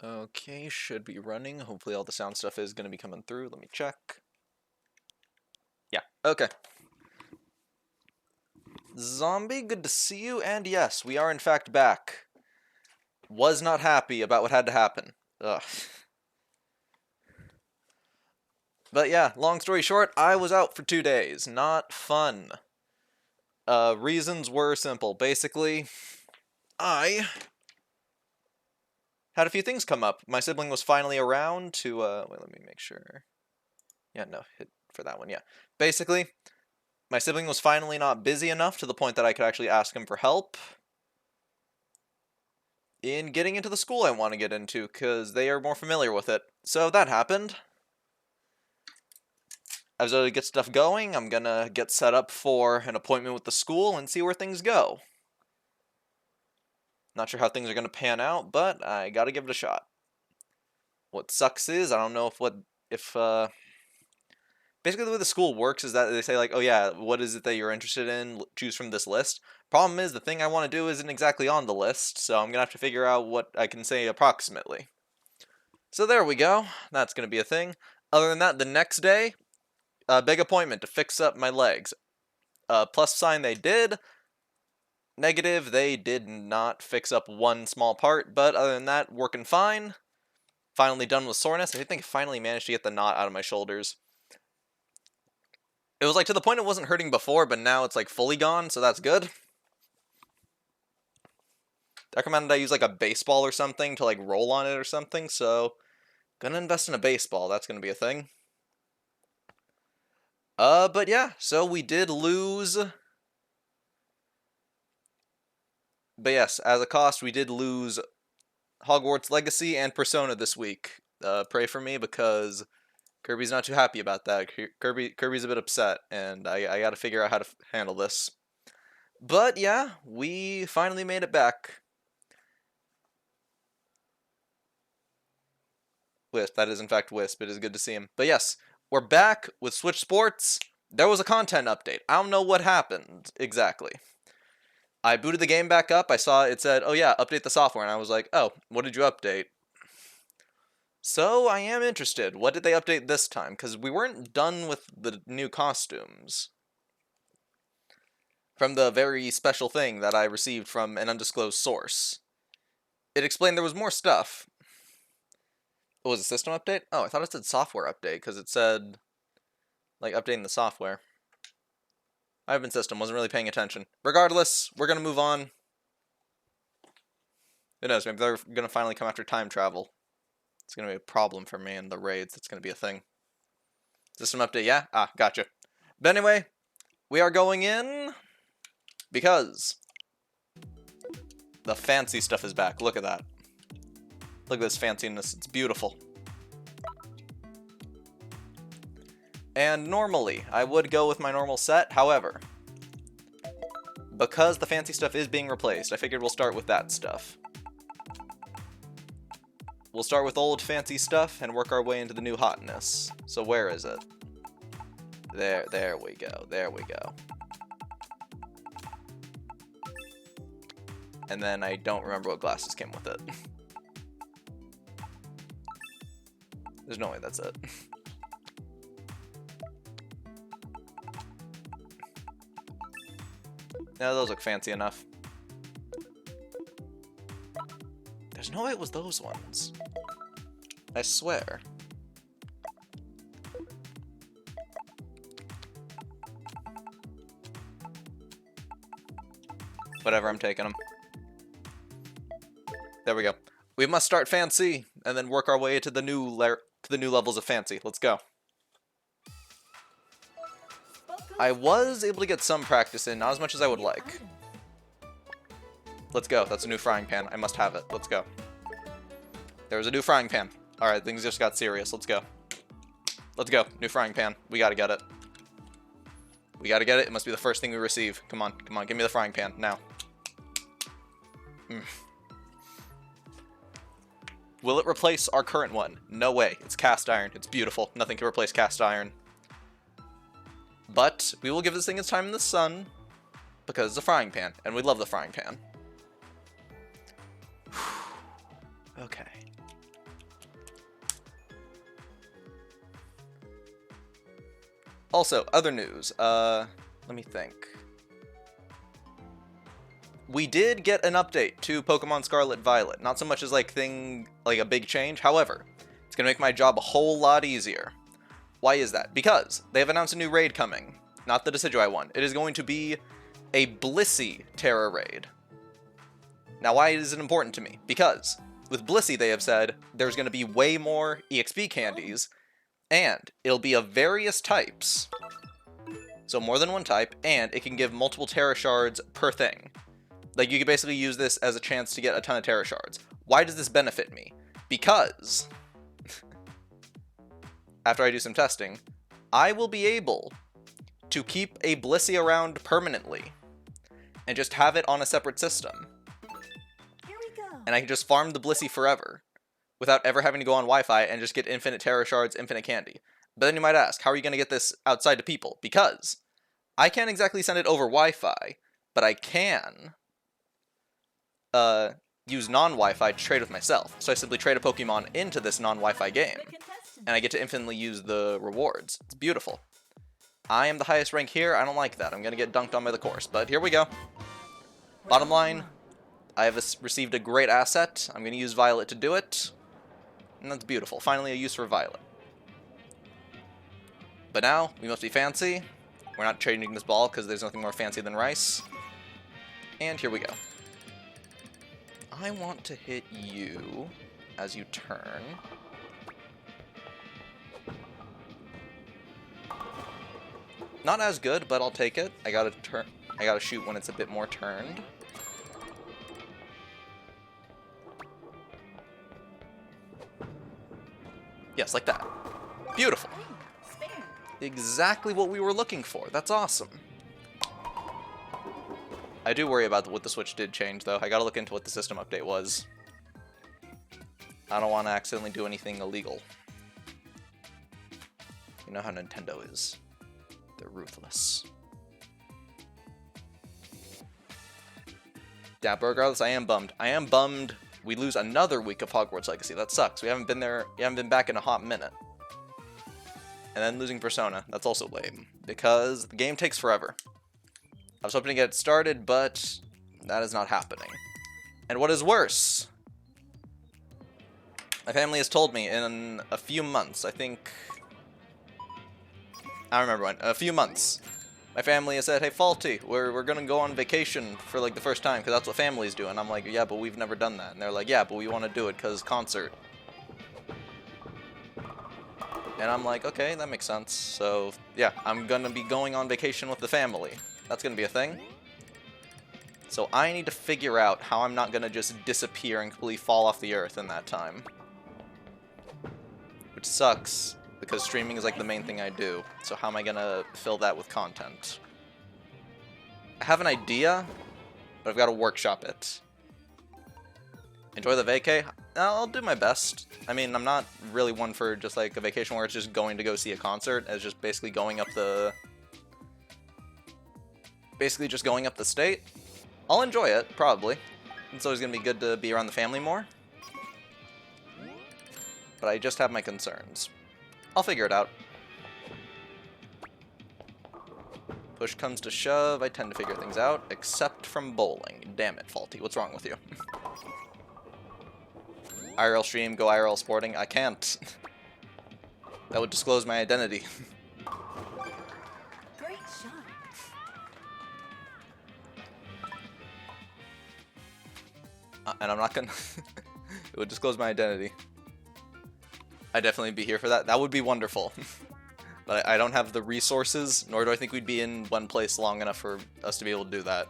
Okay, should be running. Hopefully all the sound stuff is going to be coming through. Let me check. Yeah, okay. Zombie, good to see you, and yes, we are in fact back. Was not happy about what had to happen. Ugh. But yeah, long story short, I was out for 2 days. Not fun. Reasons were simple. Basically, I had a few things come up. My sibling was finally around to, wait, let me make sure. Yeah, no, hit for that one, yeah. Basically, my sibling was finally not busy enough to the point that I could actually ask him for help in getting into the school I want to get into, because they are more familiar with it. So that happened. I was able to get stuff going. I'm gonna get set up for an appointment with the school and see where things go. Not sure how things are gonna pan out, but I gotta give it a shot. What sucks is, I don't know if basically the way the school works is that they say like, oh yeah, what is it that you're interested in? Choose from this list. Problem is, the thing I want to do isn't exactly on the list, so I'm gonna have to figure out what I can say approximately. So there we go. That's gonna be a thing. Other than that, the next day, a big appointment to fix up my legs. Plus sign they did. Negative, they did not fix up one small part, but other than that, working fine. Finally done with soreness. I think I finally managed to get the knot out of my shoulders. It was like to the point it wasn't hurting before, but now it's like fully gone, so that's good. I recommended I use like a baseball or something to like roll on it or something, so gonna invest in a baseball. That's gonna be a thing. But yeah, so we did lose. But yes, as a cost, we did lose Hogwarts Legacy and Persona this week. Pray for me because Kirby's not too happy about that. Kirby's a bit upset, and I got to figure out how to handle this. But yeah, we finally made it back. Wisp, that is in fact Wisp. It is good to see him. But yes, we're back with Switch Sports. There was a content update. I don't know what happened exactly. I booted the game back up. I saw it said, oh yeah, update the software. And I was like, oh, what did you update? So I am interested. What did they update this time? Because we weren't done with the new costumes. From the very special thing that I received from an undisclosed source. It explained there was more stuff. Oh, was it a system update? Oh, I thought it said software update, because it said, like, updating the software. I've been system, wasn't really paying attention. Regardless, we're going to move on. Who knows, maybe they're going to finally come after time travel. It's going to be a problem for me in the raids. It's going to be a thing. System update, yeah? Ah, gotcha. But anyway, we are going in because the fancy stuff is back. Look at that. Look at this fanciness. It's beautiful. And normally, I would go with my normal set. However, because the fancy stuff is being replaced, I figured we'll start with that stuff. We'll start with old fancy stuff and work our way into the new hotness. So where is it? There we go. There we go. And then I don't remember what glasses came with it. There's no way that's it. No, those look fancy enough. There's no way it was those ones. I swear. Whatever, I'm taking them. There we go. We must start fancy and then work our way to the new levels of fancy. Let's go. I was able to get some practice in, not as much as I would like. Let's go. That's a new frying pan. I must have it. Let's go. There's a new frying pan. Alright, things just got serious. Let's go. Let's go. New frying pan. We gotta get it. We gotta get it. It must be the first thing we receive. Come on. Come on. Give me the frying pan. Now. Will it replace our current one? No way. It's cast iron. It's beautiful. Nothing can replace cast iron. But we will give this thing its time in the sun because it's a frying pan, and we love the frying pan. Okay. Also, other news. Let me think. We did get an update to Pokemon Scarlet Violet. Not so much as like a big change. However, it's gonna make my job a whole lot easier. Why is that? Because they have announced a new raid coming. Not the Decidueye one. It is going to be a Blissey Terra raid. Now, why is it important to me? Because with Blissey, they have said there's going to be way more EXP candies, and it'll be of various types. So more than one type, and it can give multiple Terra Shards per thing. Like, you could basically use this as a chance to get a ton of Terra Shards. Why does this benefit me? Because after I do some testing, I will be able to keep a Blissey around permanently and just have it on a separate system. Here we go. And I can just farm the Blissey forever without ever having to go on Wi-Fi and just get infinite Terra Shards, infinite candy. But then you might ask, how are you going to get this outside to people? Because I can't exactly send it over Wi-Fi, but I can use non-Wi-Fi to trade with myself. So I simply trade a Pokemon into this non-Wi-Fi game, and I get to infinitely use the rewards. It's beautiful. I am the highest rank here. I don't like that. I'm going to get dunked on by the course, but here we go. Bottom line, I have received a great asset. I'm going to use Violet to do it, and that's beautiful. Finally a use for Violet. But now, we must be fancy. We're not trading this ball because there's nothing more fancy than rice. And here we go. I want to hit you as you turn. Not as good, but I'll take it. I gotta shoot when it's a bit more turned. Yes, like that. Beautiful. Exactly what we were looking for. That's awesome. I do worry about what the Switch did change, though. I gotta look into what the system update was. I don't want to accidentally do anything illegal. You know how Nintendo is. They're ruthless. Yeah, but regardless, I am bummed. I am bummed we lose another week of Hogwarts Legacy. That sucks. We haven't been back in a hot minute. And then losing Persona. That's also lame. Because the game takes forever. I was hoping to get it started, but that is not happening. And what is worse, my family has told me in a few months, I think, I don't remember when, a few months, my family has said, hey, Faulty, we're gonna go on vacation for like the first time, because that's what families do. And I'm like, yeah, but we've never done that. And they're like, yeah, but we want to do it because concert. And I'm like, okay, that makes sense. So, yeah, I'm gonna be going on vacation with the family. That's gonna be a thing. So I need to figure out how I'm not gonna just disappear and completely fall off the earth in that time. Which sucks, because streaming is like the main thing I do. So how am I gonna fill that with content? I have an idea, but I've got to workshop it. Enjoy the vacay? I'll do my best. I mean, I'm not really one for just like a vacation where it's just going to go see a concert. It's just basically going up the... Basically just going up the state. I'll enjoy it, probably. It's always going to be good to be around the family more. But I just have my concerns. I'll figure it out. Push comes to shove, I tend to figure things out, except from bowling. Damn it, Faulty, what's wrong with you? IRL stream, go IRL sporting? I can't. That would disclose my identity. Great shot. And I'm not gonna... It would disclose my identity. I'd definitely be here for that. That would be wonderful. But I don't have the resources, nor do I think we'd be in one place long enough for us to be able to do that.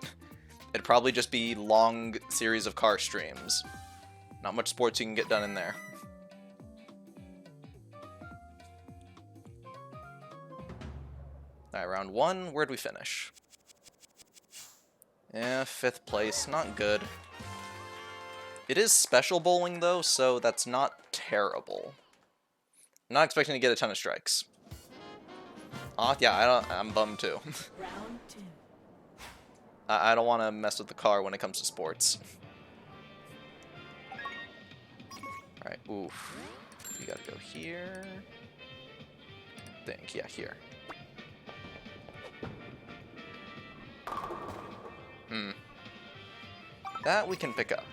It'd probably just be long series of car streams. Not much sports you can get done in there. Alright, round one. Where'd we finish? Yeah, 5th place. Not good. It is special bowling, though, so that's not terrible. I'm not expecting to get a ton of strikes. Yeah, I'm bummed, too. Round 2. I don't want to mess with the car when it comes to sports. Alright, oof. You gotta go here. Think, yeah, here. That we can pick up.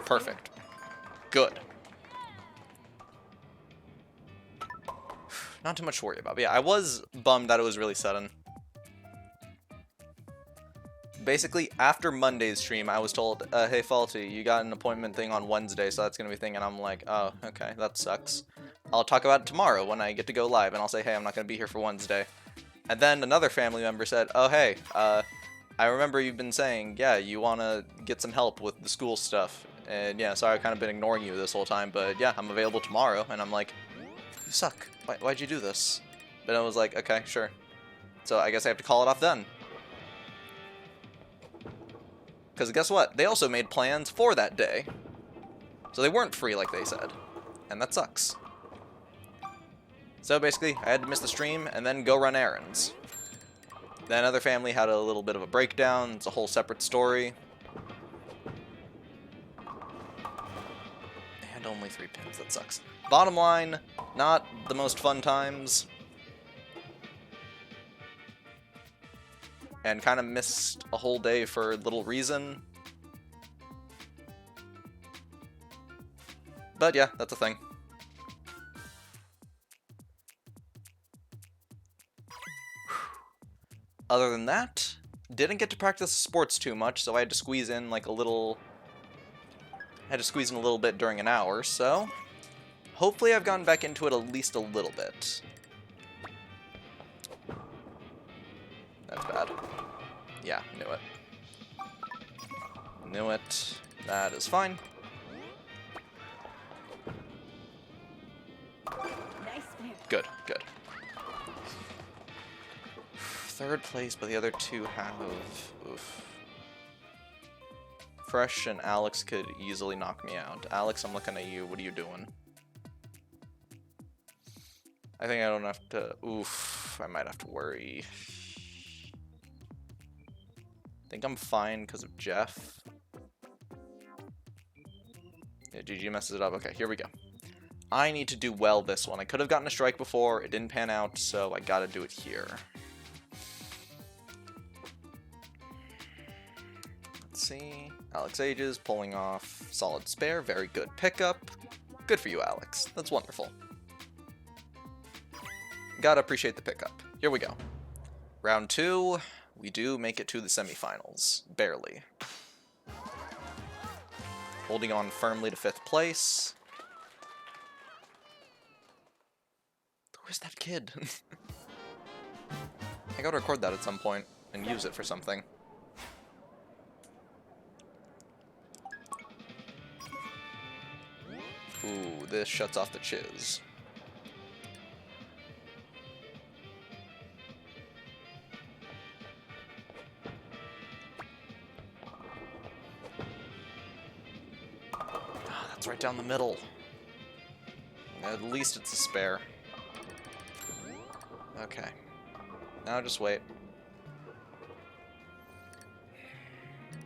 Perfect. Good. Not too much to worry about. But yeah, I was bummed that it was really sudden. Basically, after Monday's stream, I was told, hey, Faulty, you got an appointment thing on Wednesday, so that's going to be a thing. And I'm like, oh, okay, that sucks. I'll talk about it tomorrow when I get to go live, and I'll say, hey, I'm not going to be here for Wednesday. And then another family member said, oh, hey, I remember you've been saying, yeah, you want to get some help with the school stuff. And yeah, sorry, I've kind of been ignoring you this whole time, but yeah, I'm available tomorrow. And I'm like, you suck. Why'd you do this? But I was like, okay, sure. So I guess I have to call it off then. Because guess what? They also made plans for that day. So they weren't free like they said. And that sucks. So basically, I had to miss the stream and then go run errands. Then another family had a little bit of a breakdown. It's a whole separate story. And only 3 pins. That sucks. Bottom line, not the most fun times. And kind of missed a whole day for little reason. But yeah, that's a thing. Other than that, didn't get to practice sports too much, so I had to squeeze in like a little... I had to squeeze in a little bit during an hour, so... Hopefully I've gotten back into it at least a little bit. That's bad. Yeah, knew it. Knew it. That is fine. Nice move. Good, good. Third place, but the other two have... Oof. Fresh and Alex could easily knock me out. Alex, I'm looking at you. What are you doing? I think I don't have to... Oof. I might have to worry. I think I'm fine because of Jeff. Yeah, GG messes it up. Okay, here we go. I need to do well this one. I could have gotten a strike before. It didn't pan out, so I gotta do it here. Let's see. Alex Ages pulling off solid spare. Very good pickup. Good for you, Alex. That's wonderful. Gotta appreciate the pickup. Here we go. Round 2. We do make it to the semifinals. Barely. Holding on firmly to 5th place. Where's that kid? I gotta record that at some point and use it for something. Ooh, this shuts off the chiz. Ah, that's right down the middle. At least it's a spare. Okay. Now just wait.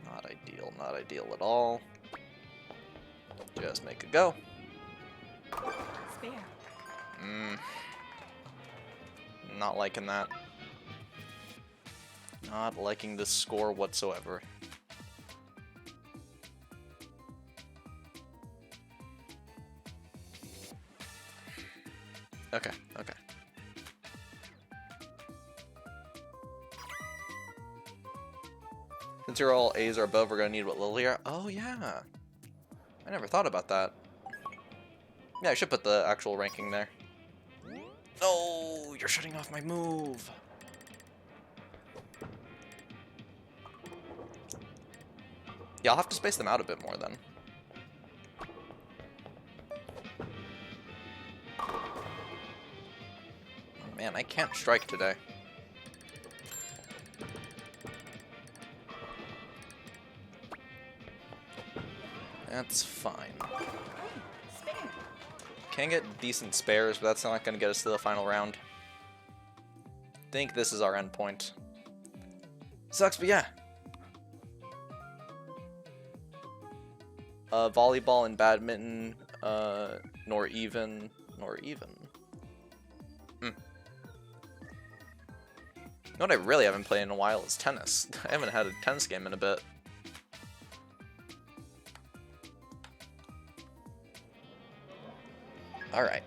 Not ideal, not ideal at all. Just make a go. Spare. Not liking that. Not liking this score whatsoever. Okay, okay. Since you're all A's or above, we're gonna need what Lily are. Oh yeah. I never thought about that. Yeah, I should put the actual ranking there. No, you're shutting off my move. Yeah, I'll have to space them out a bit more then. Oh man, I can't strike today. That's fine. Spare. Can get decent spares, but that's not going to get us to the final round. Think this is our end point. Sucks, but yeah. Volleyball and badminton, nor even. know what I really haven't played in a while is tennis. I haven't had a tennis game in a bit. Alright.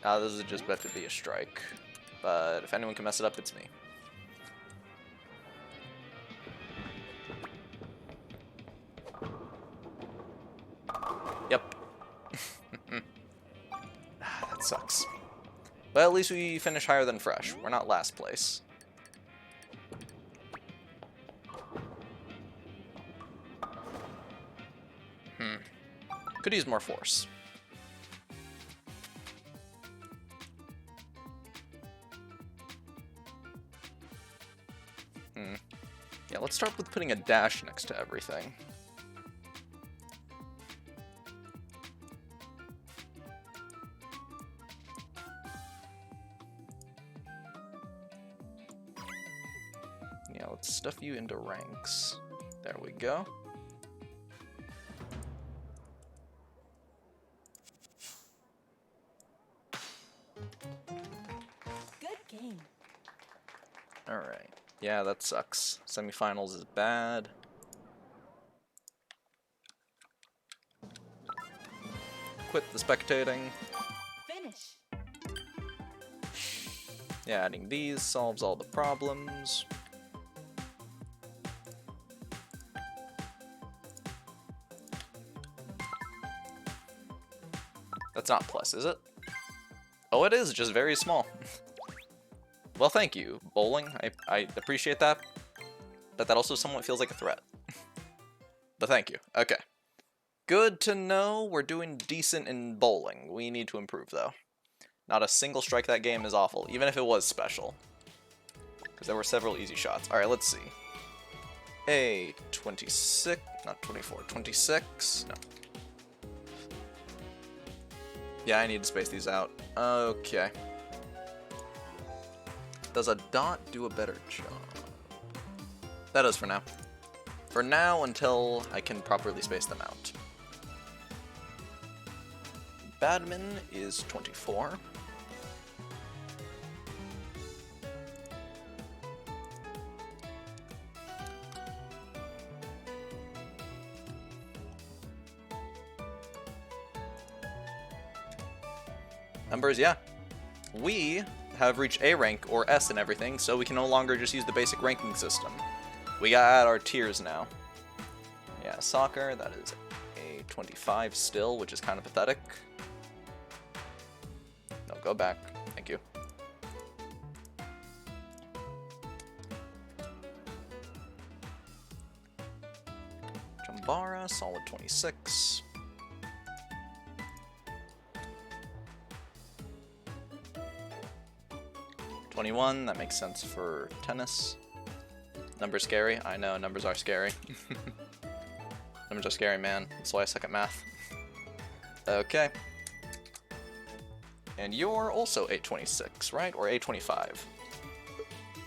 Now this is just about to be a strike. But if anyone can mess it up, it's me. Yep. That sucks. But at least we finish higher than Fresh. We're not last place. Could use more force. Yeah, let's start with putting a dash next to everything. Yeah, let's stuff you into ranks. There we go. Good game. Alright. Yeah, that sucks. Semifinals is bad. Quit the spectating. Finish. Yeah, adding these solves all the problems. That's not plus, is it? Oh, it is, just very small. Well, thank you, bowling. I appreciate that. But that also somewhat feels like a threat. But thank you. Okay. Good to know we're doing decent in bowling. We need to improve, though. Not a single strike that game is awful, even if it was special. Because there were several easy shots. Alright, let's see. A 26, not 24, 26. No. Yeah, I need to space these out. Okay. Does a dot do a better job? That does for now. For now, until I can properly space them out. Badman is 24. Numbers, yeah. We have reached A rank or S and everything, so we can no longer just use the basic ranking system. We gotta add our tiers now. Yeah, soccer, that is a 25 still, which is kind of pathetic. No, go back. Thank you. Jambara, solid 26. That makes sense for tennis. Numbers scary? I know, numbers are scary. Numbers are scary, man. That's why I suck at math. Okay. And you're also 826, right? Or 825?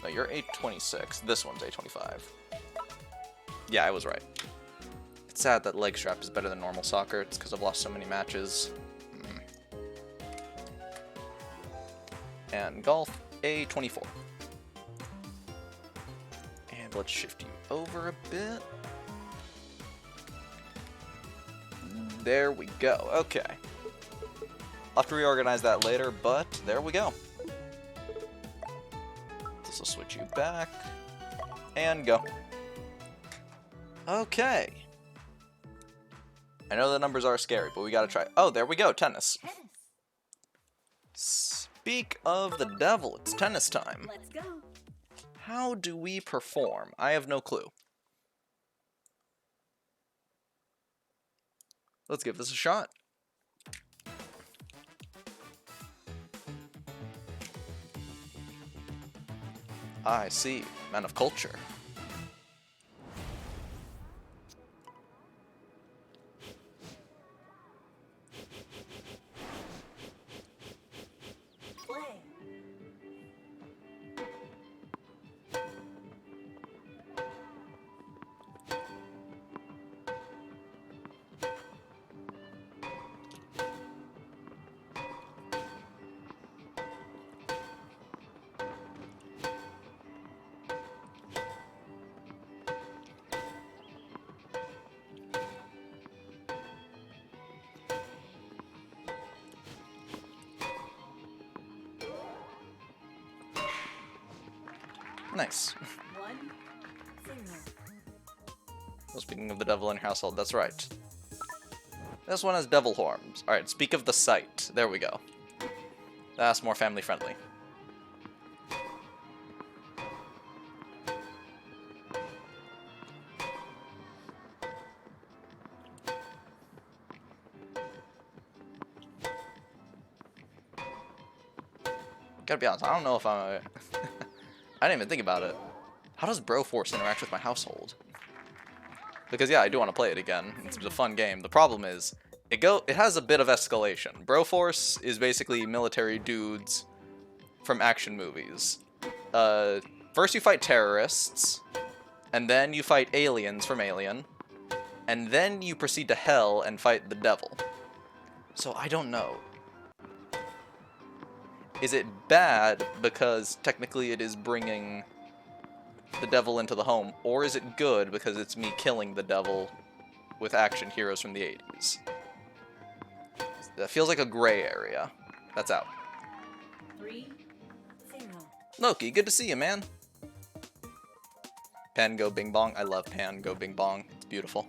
No, you're 826. This one's 825. Yeah, I was right. It's sad that leg strap is better than normal soccer. It's because I've lost so many matches. And golf, A24. And let's shift you over a bit. There we go. Okay. I'll have to reorganize that later, but there we go. This will switch you back. And go. Okay. I know the numbers are scary, but we gotta try. Oh, there we go. Tennis. Tennis. Speak of the devil, it's tennis time. Let's go. How do we perform? I have no clue. Let's give this a shot. I see. Man of culture. Play. nice. 1-0. Well, speaking of the devil in your household, that's right. This one has devil horns. Alright, speak of the site. There we go. That's more family friendly. Gotta be honest, I don't know if I'm a... I didn't even think about it. How does Broforce interact with my household? Because yeah, I do want to play it again. It's a fun game. The problem is, it has a bit of escalation. Broforce is basically military dudes from action movies. First you fight terrorists, and then you fight aliens from Alien, and then you proceed to Hell and fight the devil. So I don't know. Is it bad because technically it is bringing the devil into the home, or is it good because it's me killing the devil with action heroes from the 80s? That feels like a gray area. That's out. 3-0. Loki, good to see you, man. Pan Go Bing Bong. I love Pan Go Bing Bong. It's beautiful.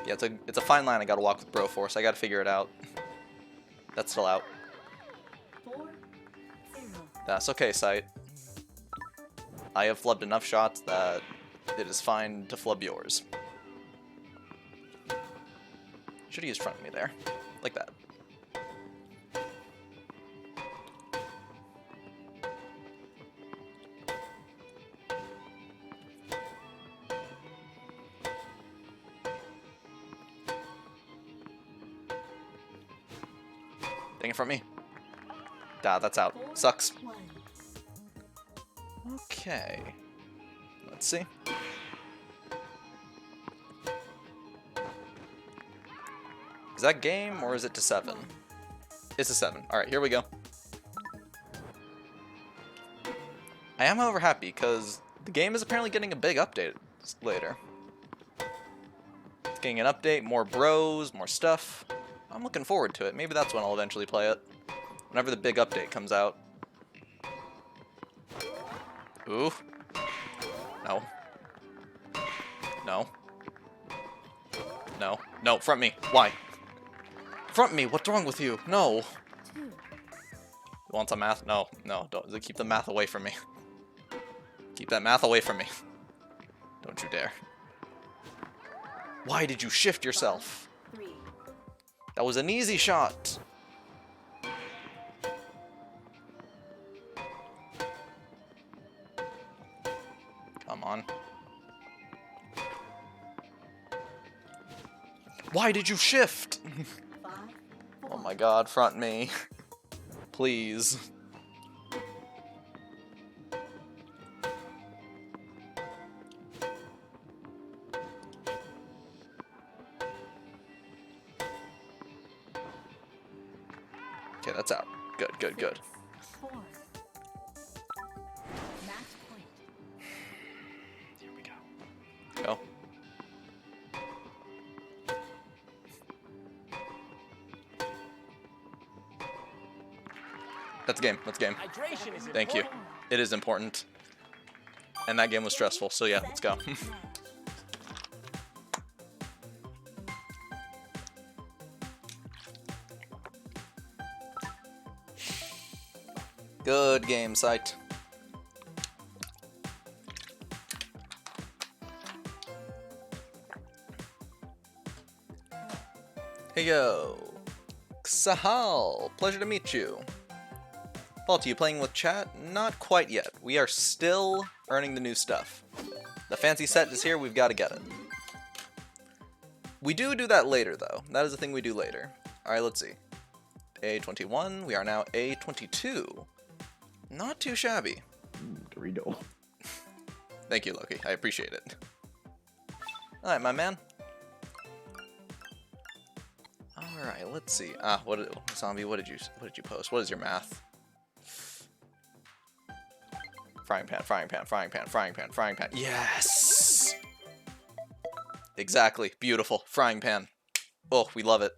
Yeah, it's a fine line I gotta walk with Broforce. I gotta figure it out. That's still out. 4-0. That's okay, Sight. I have flubbed enough shots that it is fine to flub yours. Should have used front of me there. Like that. Dang it from me. Nah, that's out. Sucks. 4-1. Okay. Let's see. Is that game or is it to 7? It's a 7. Alright, here we go. I am however happy because the game is apparently getting a big update later. It's getting an update, more bros, more stuff. I'm looking forward to it. Maybe that's when I'll eventually play it. Whenever the big update comes out. Ooh. No. No. No. No, front me. Why? Front me, what's wrong with you? No. 2. You want some math? No, no, don't. Keep the math away from me. Keep that math away from me. Don't you dare. Why did you shift yourself? 3. That was an easy shot. Come on. Why did you shift? 5. Oh my god, front me. Please. Okay, that's out. Good, good, good. 4. Match point. Here we go. Go. That's game. That's game. Hydration is Thank you. important. It is important. And that game was stressful, so yeah, let's go. Good game, Sight. Hey yo. Sahal, pleasure to meet you. Faulty, you playing with chat? Not quite yet. We are still earning the new stuff. The fancy set is here, we've got to get it. We do that later, though. That is the thing we do later. Alright, let's see. A21, we are now A22. Not too shabby. Dorito. Thank you, Loki. I appreciate it. Alright, my man. Alright, let's see. Zombie, what did you post? What is your math? Frying pan, frying pan, frying pan, frying pan, frying pan. Yes! Exactly. Beautiful. Frying pan. Oh, we love it.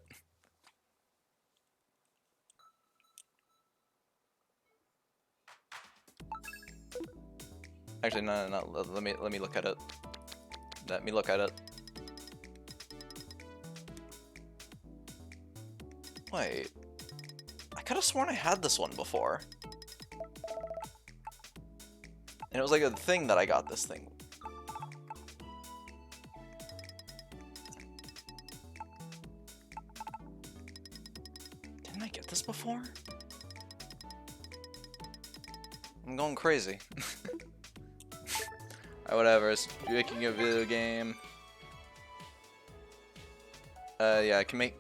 Actually, no. Let me look at it. Let me look at it. Wait. I could have sworn I had this one before. And it was like a thing that I got this thing. Didn't I get this before? I'm going crazy. Alright, whatever. It's making a video game. Yeah, I can make...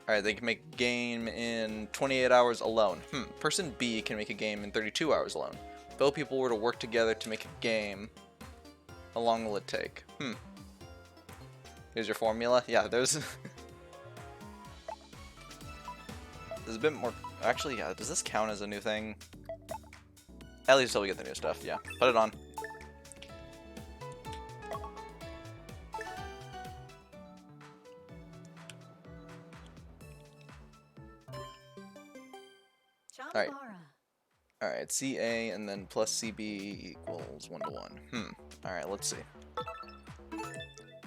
Alright, they can make a game in 28 hours alone. Person B can make a game in 32 hours alone. If both people were to work together to make a game, how long will it take? Here's your formula. Yeah, there's... there's a bit more... Actually, yeah, does this count as a new thing? At least until we get the new stuff, yeah. Put it on. Alright. Alright, CA and then plus CB equals 1 to 1. Alright, let's see.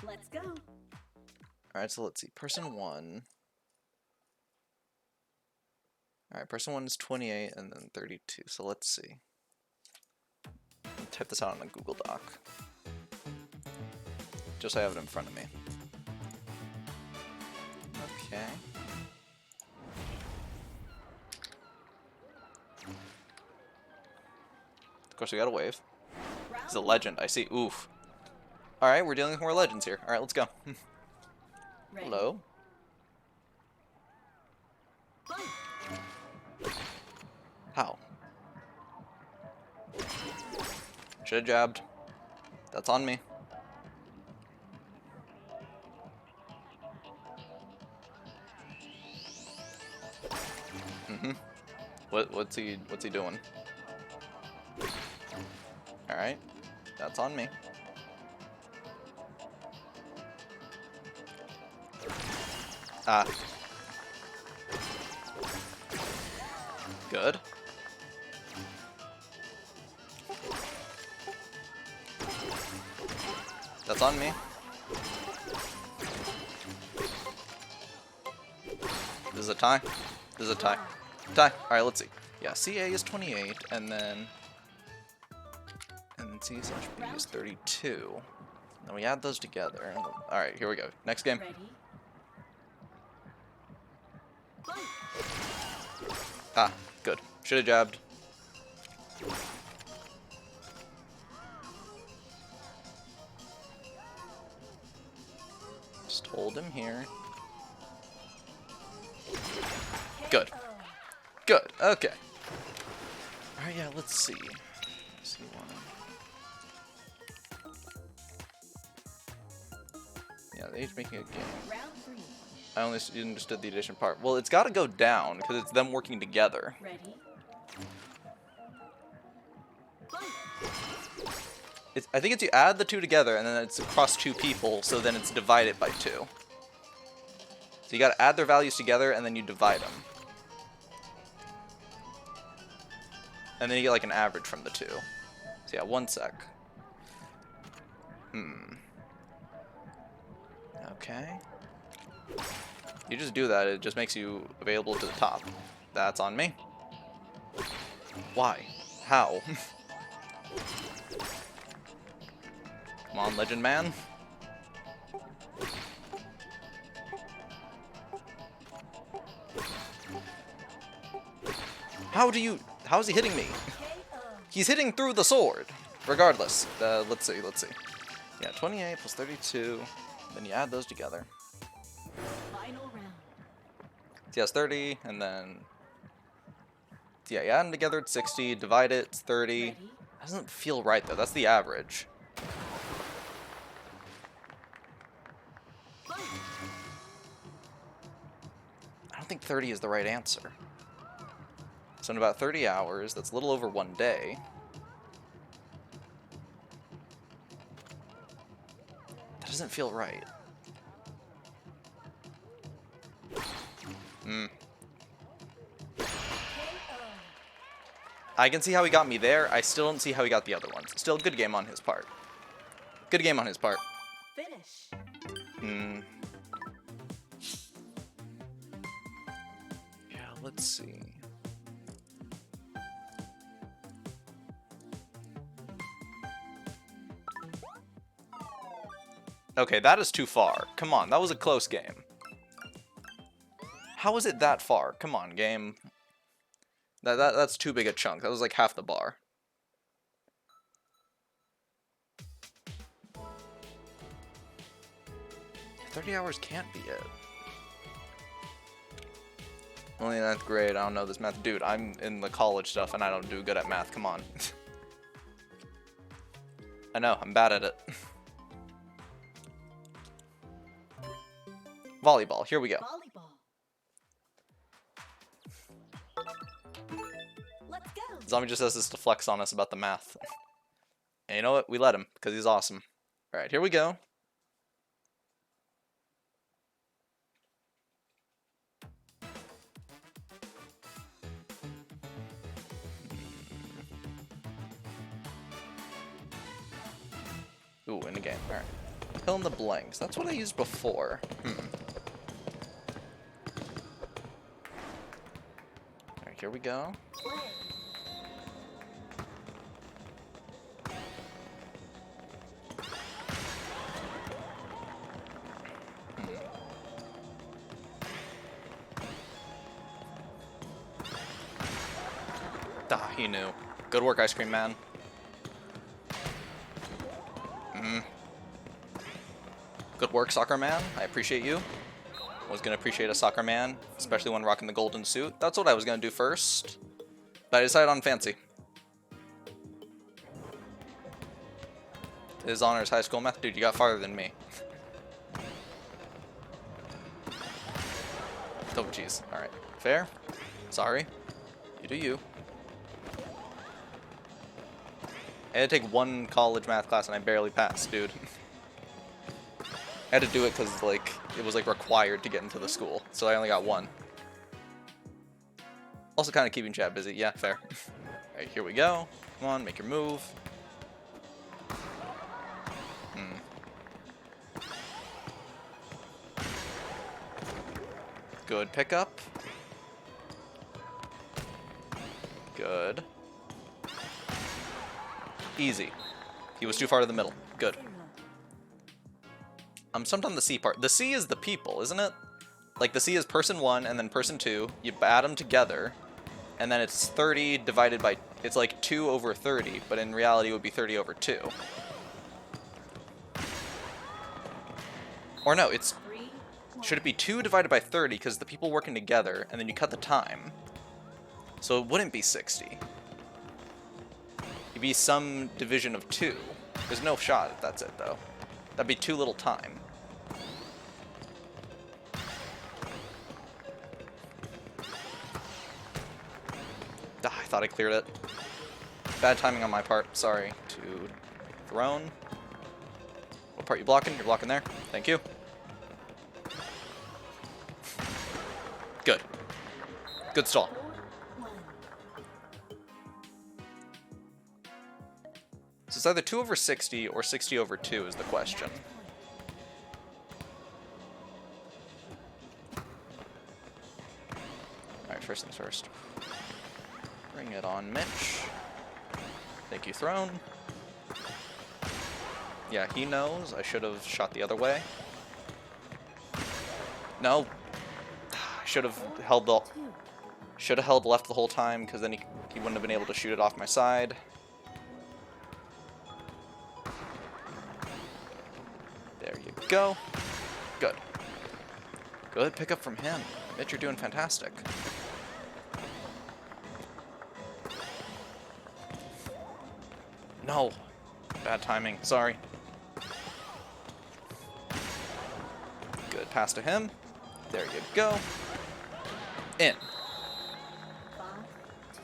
Let's go. Alright, so let's see. Person 1. Alright, person 1 is 28 and then 32. So let's see. Type this out on a Google Doc. Just so I have it in front of me. Okay. Of course, we got a wave. He's a legend. I see. Oof. Alright, we're dealing with more legends here. Alright, let's go. Hello. How? Should've jabbed. That's on me. What's he doing? Alright. That's on me. Ah. Good. That's on me. This is a tie. This is a tie. Tie. Alright, let's see. Yeah, CA is 28, and then C slash B is 32. Then we add those together. Alright, here we go. Next game. Ready? Ah, good. Should've jabbed. Just hold him here. Good. Good. Okay. Alright, yeah, let's see. C1. Yeah, they each making a game. Round 3. I only understood the addition part. Well, it's got to go down because it's them working together. Ready? I think it's you add the two together and then it's across two people, so then it's divided by 2. So you got to add their values together and then you divide them. And then you get like an average from the 2. So yeah, 1 sec. Okay. You just do that, it just makes you available to the top. That's on me. Why? How? Come on, Legend Man. How is he hitting me? He's hitting through the sword. Regardless. Let's see. Yeah, 28 plus 32. Then you add those together. Final round. So yeah, it's 30, and then... Yeah, you add them together, it's 60. Divide it, it's 30. Ready? That doesn't feel right, though. That's the average. I don't think 30 is the right answer. So in about 30 hours, that's a little over 1 day. That doesn't feel right. I can see how he got me there. I still don't see how he got the other ones. Still, good game on his part. Good game on his part. Finish. Hmm. Yeah, let's see. Okay, that is too far. Come on, that was a close game. How is it that far? Come on, game. That's too big a chunk. That was like half the bar. $30 can't be it. Only ninth grade, I don't know this math. Dude, I'm in the college stuff and I don't do good at math. Come on. I know, I'm bad at it. Volleyball, here we go. Volleyball. Let's go. Zombie just says this to flex on us about the math. And you know what? We let him, because he's awesome. Alright, here we go. Ooh, in the game. Alright. Fill in the blanks. That's what I used before. Alright, here we go. Play. Ah, he knew. Good work, Ice Cream Man. Good work, Soccer Man. I appreciate you. Was gonna appreciate a Soccer Man, especially when rocking the golden suit. That's what I was gonna do first. But I decided on fancy. His honors high school math. Dude, you got farther than me. Oh, jeez. Alright. Fair. Sorry. You do you. I had to take one college math class and I barely passed, dude. I had to do it because, like, it was, like, required to get into the school. So I only got one. Also kind of keeping chat busy. Yeah, fair. Alright, here we go. Come on, make your move. Good pickup. Good. Easy. He was too far to the middle. Good. I'm stumped on the C part. The C is the people, isn't it? Like, the C is person 1 and then person 2. You add them together, and then it's 30 divided by... It's like 2 over 30, but in reality it would be 30 over 2. Or no, it's... Should it be 2 divided by 30 because the people working together, and then you cut the time. So it wouldn't be 60. It'd be some division of 2. There's no shot if that's it, though. That'd be too little time. Ah, I thought I cleared it. Bad timing on my part. Sorry. To thrown. What part you blocking? You're blocking there. Thank you. Good. Good stall. So it's either 2 over 60 or 60 over 2 is the question. Alright, first things first. Bring it on, Mitch. Thank you, Throne. Yeah, he knows. I should have shot the other way. No. I should have held the... Should have held left the whole time, because then he wouldn't have been able to shoot it off my side. There you go. Good. Good pickup from him. Mitch, you're doing fantastic. No. Bad timing. Sorry. Good pass to him. There you go. In. 5-2.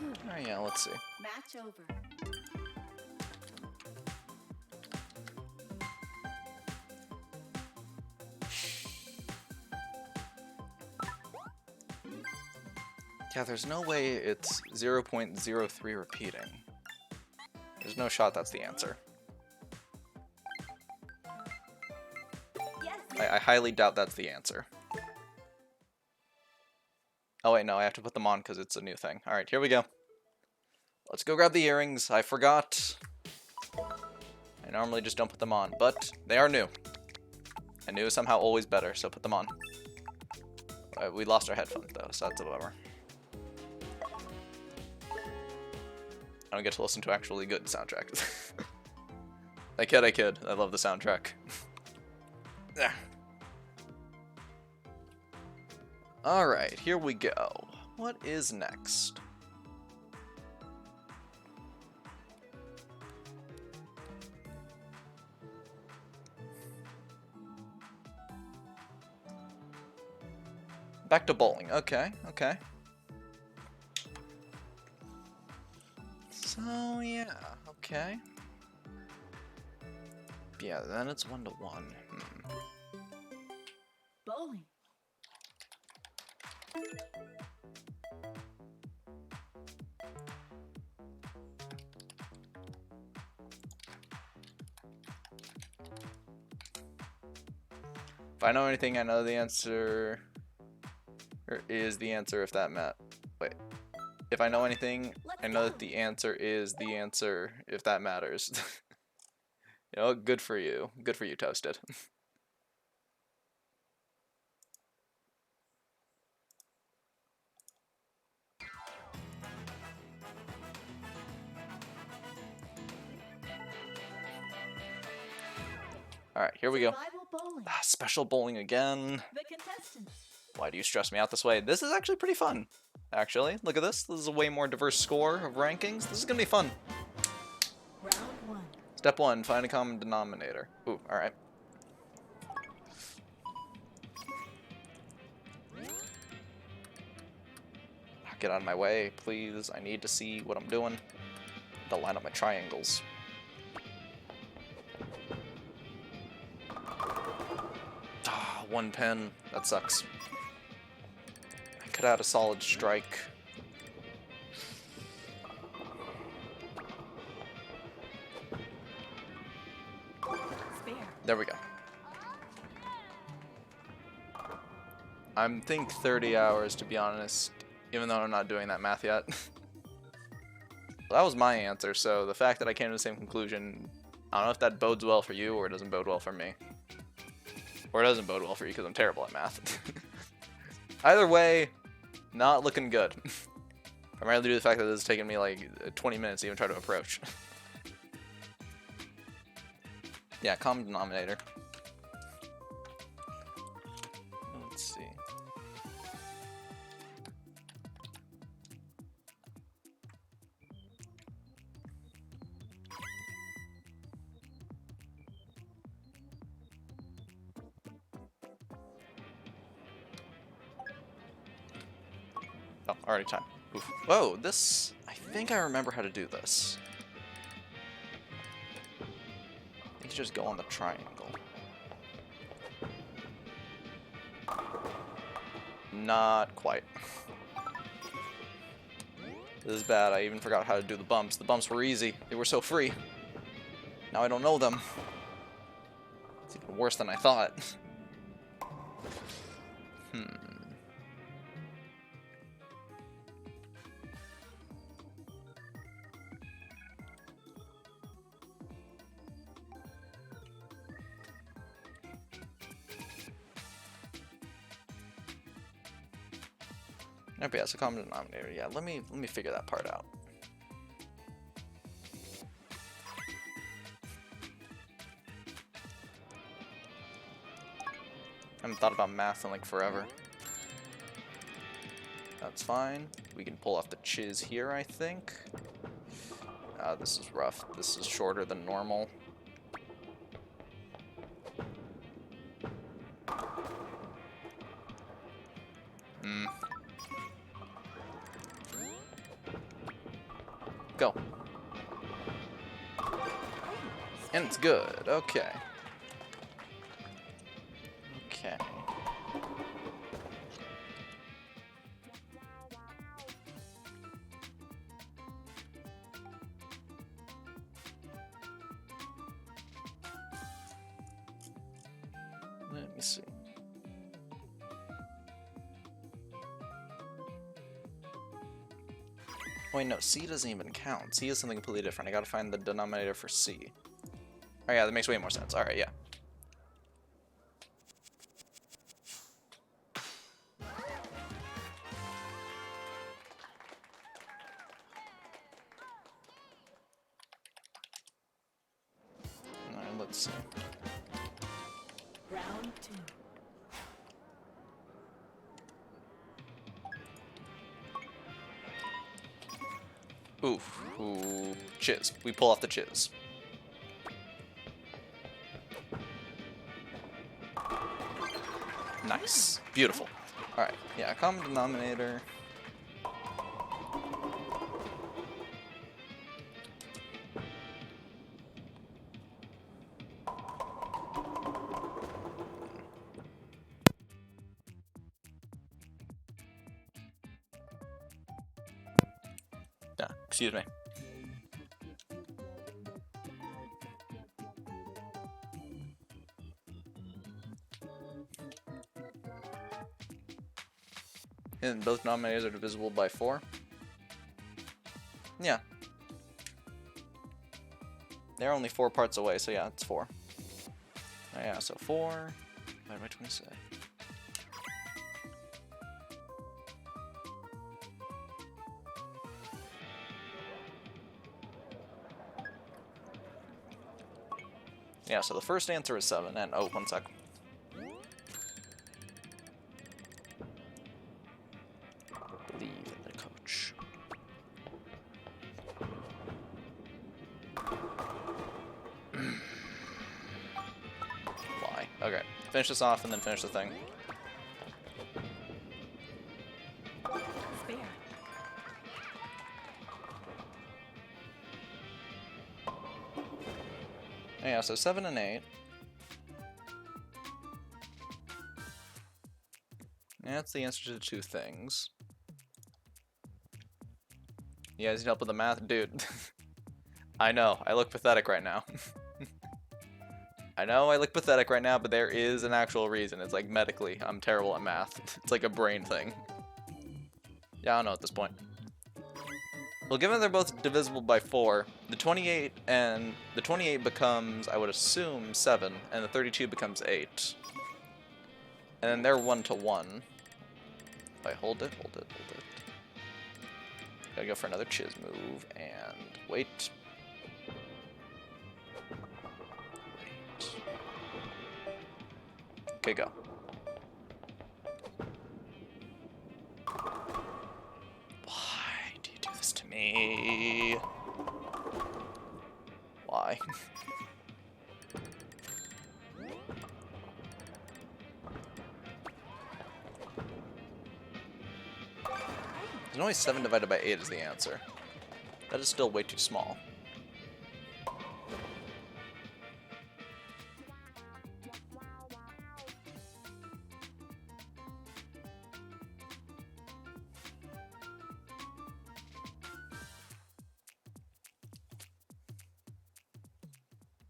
Oh, yeah, let's see. Match over. Yeah, there's no way it's 0.03 repeating. There's no shot that's the answer. Yes. I highly doubt that's the answer. Oh wait, no, I have to put them on because it's a new thing. Alright, here we go. Let's go grab the earrings. I forgot. I normally just don't put them on, but they are new. And new is somehow always better, so put them on. We lost our headphones though, so that's a bummer. I don't get to listen to actually good soundtrack. I kid. I love the soundtrack. Alright, here we go. What is next? Back to bowling. Okay. So, yeah. Okay. Yeah, then it's 1-1. Bowling. If I know anything, I know the answer. Or is the answer if that met. Wait. If I know anything, I know that the answer is the answer if that matters. You know, good for you. Good for you, Toasted. Alright, here we go. Survival bowling. Ah, special bowling again. The contestants. Why do you stress me out this way? This is actually pretty fun. Actually, look at this. This is a way more diverse score of rankings. This is gonna be fun. Round 1. Step 1, find a common denominator. Ooh, alright. Get out of my way, please. I need to see what I'm doing. To line up my triangles. Ah, 1 pen. That sucks. I could have had a solid strike. Spare. There we go. I'm think 30 hours, to be honest, even though I'm not doing that math yet. Well, that was my answer, so the fact that I came to the same conclusion, I don't know if that bodes well for you or it doesn't bode well for me. Or it doesn't bode well for you because I'm terrible at math. Either way, not looking good. Primarily due to the fact that this has taken me like 20 minutes to even try to approach. Yeah, common denominator. Let's see. Oh, already time. Oof. Whoa, this... I think I remember how to do this. I think you just go on the triangle. Not quite. This is bad. I even forgot how to do the bumps. The bumps were easy. They were so free. Now I don't know them. It's even worse than I thought. Okay, that's a common denominator. Yeah, let me figure that part out. I haven't thought about math in like forever. That's fine. We can pull off the chiz here, I think. This is rough. This is shorter than normal. Go. And it's good. Okay. Okay. see. Wait, no, C doesn't even count. C is something completely different. I gotta find the denominator for C. Oh yeah, that makes way more sense. Alright, yeah. Alright, let's see. Round 2. Oof. Ooh. Chiz. We pull off the chiz. Nice. Beautiful. Alright, yeah, common denominator. Yeah, excuse me. And both denominators are divisible by 4? Yeah. They're only 4 parts away, so yeah, it's 4. Oh, yeah, so 4 divided by 26. Yeah, so the first answer is 7, and oh, one sec. Believe in the coach. Why? Okay, finish this off and then finish the thing. Spare. Yeah, so 7 and 8. Yeah, that's the answer to 2 things. You guys need help with the math? Dude. I know, I look pathetic right now. I know I look pathetic right now, but there is an actual reason. It's like medically, I'm terrible at math. It's like a brain thing. Yeah, I don't know at this point. Well, given they're both divisible by 4, the 28 becomes, I would assume, 7, and the 32 becomes 8. And then they're 1 to 1. If I hold it. Gotta go for another chiz move, and wait. Okay, go. Why do you do this to me? Why? There's only 7 divided by 8 is the answer. That is still way too small.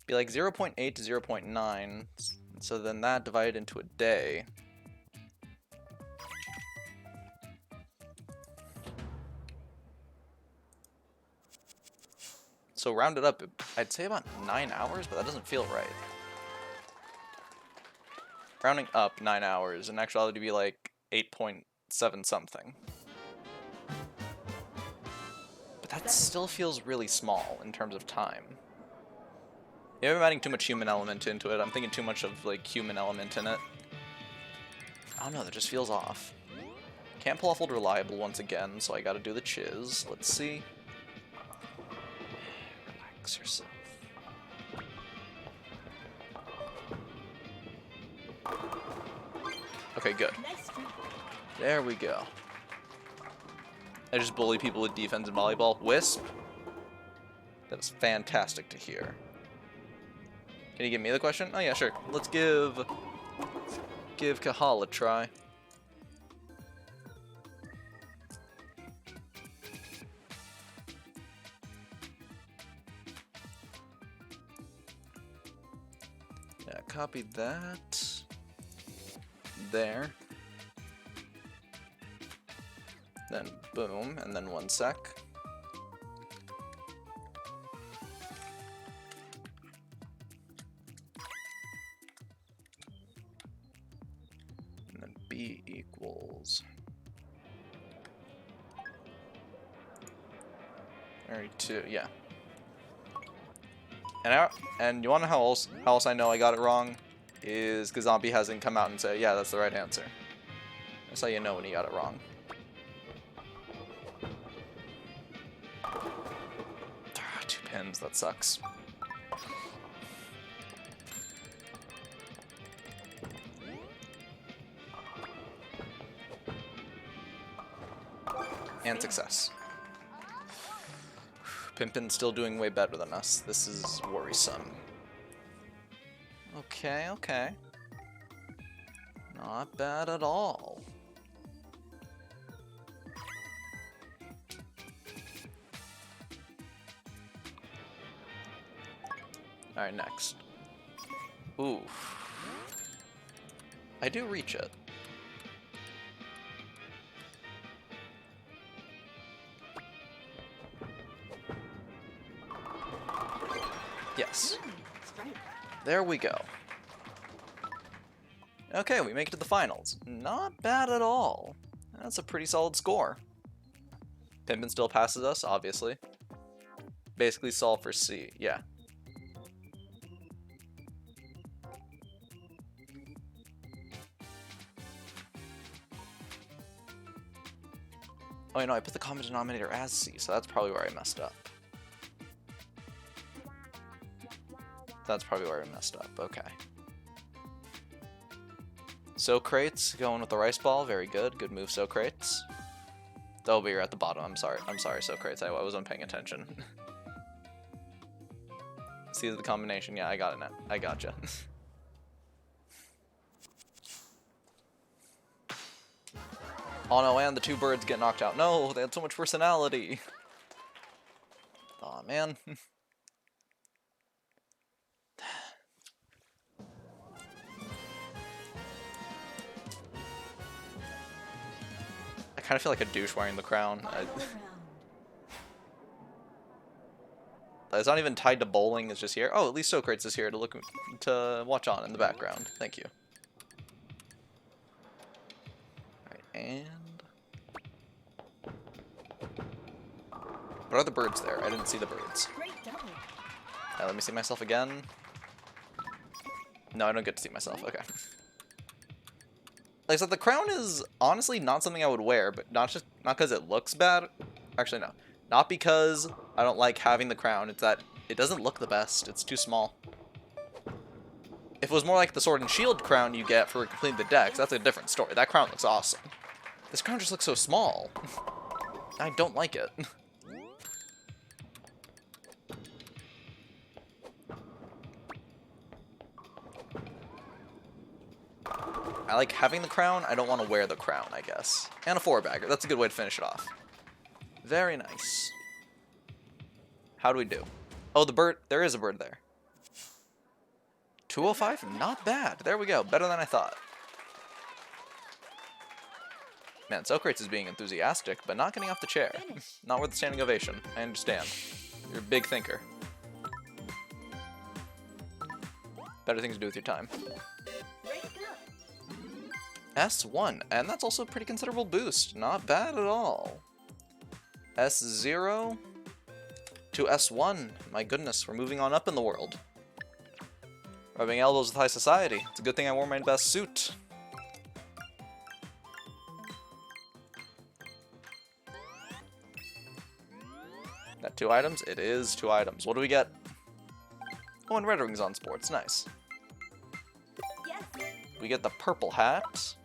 Be like 0.8 to 0.9, so then that divided into a day. So rounded up, I'd say about 9 hours, but that doesn't feel right. Rounding up 9 hours, in actuality it'd be like 8.7 something. But that still feels really small in terms of time. Maybe I'm adding too much human element into it. I'm thinking too much of like human element in it. I don't know, that just feels off. Can't pull off old reliable once again, so I gotta do the chiz. Let's see. Relax yourself. Okay, good. Nice try. There we go. I just bully people with defense in volleyball. Wisp? That is fantastic to hear. Can you give me the question? Oh yeah, sure. Let's give Kahal a try. Yeah, copy that. there. Then boom, and then 1 sec. And then B equals 32, yeah. And you wanna know how else I know I got it wrong? Is Gazombi hasn't come out and said, yeah, that's the right answer. That's how you know when he got it wrong. Ah, 2 pins, that sucks. And success. Pimpin's still doing way better than us. This is worrisome. Okay, okay. Not bad at all. Alright, next. Ooh. I do reach it. Yes. There we go. Okay, we make it to the finals. Not bad at all. That's a pretty solid score. Pimpin still passes us, obviously. Basically solve for C, yeah. Oh, I know, I put the common denominator as C, so that's probably where I messed up. That's probably where I messed up, okay. Socrates going with the rice ball, very good. Good move, Socrates. Oh, but you're at the bottom, I'm sorry, Socrates, I wasn't paying attention. See the combination, yeah, I got it now. I gotcha. Oh no, and the 2 birds get knocked out. No, they had so much personality. Aw, man. I kind of feel like a douche wearing the crown. It's not even tied to bowling, it's just here. Oh, at least Socrates is here to watch on in the background. Thank you. Alright, and... What are the birds there? I didn't see the birds. Let me see myself again. No, I don't get to see myself. Okay. Like I said, the crown is honestly not something I would wear, but not because it looks bad. Actually, no. Not because I don't like having the crown. It's that it doesn't look the best. It's too small. If it was more like the sword and shield crown you get for completing the decks, that's a different story. That crown looks awesome. This crown just looks so small. I don't like it. I like having the crown, I don't want to wear the crown, I guess. And a 4-bagger, that's a good way to finish it off. Very nice. How do we do? Oh, the bird, there is a bird there. 205, not bad. There we go, better than I thought. Man, Socrates is being enthusiastic, but not getting off the chair. Not worth a standing ovation, I understand. You're a big thinker. Better things to do with your time. S1, and that's also a pretty considerable boost. Not bad at all. S0 to S1. My goodness, we're moving on up in the world. Rubbing elbows with high society. It's a good thing I wore my best suit. That 2 items? It is 2 items. What do we get? Oh, and Red Ring's on sports. Nice. We get the purple hat.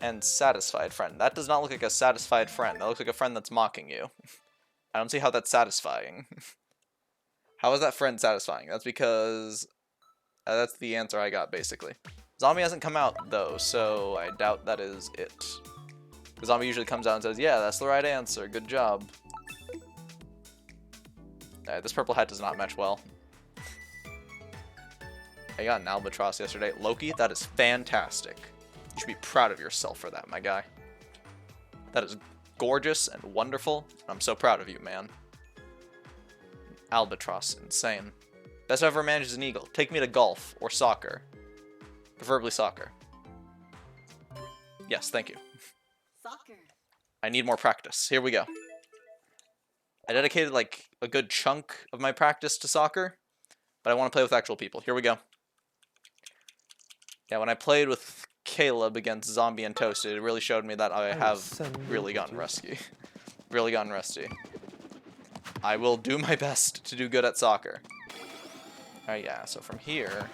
And satisfied friend. That does not look like a satisfied friend. That looks like a friend that's mocking you. I don't see how that's satisfying. How is that friend satisfying? That's because... that's the answer I got, basically. Zombie hasn't come out, though, so I doubt that is it. The zombie usually comes out and says, yeah, that's the right answer. Good job. This purple hat does not match well. I got an albatross yesterday. Loki, that is fantastic. You should be proud of yourself for that, my guy. That is gorgeous and wonderful. I'm so proud of you, man. Albatross, insane. Best I've ever managed is an eagle. Take me to golf or soccer. Preferably soccer. Yes, thank you. Soccer. I need more practice. Here we go. I dedicated like a good chunk of my practice to soccer, but I want to play with actual people. Here we go. Yeah, when I played with Caleb against Zombie and Toasted, it really showed me that I have really gotten rusty. Really gotten rusty. I will do my best to do good at soccer. Alright, yeah, so from here...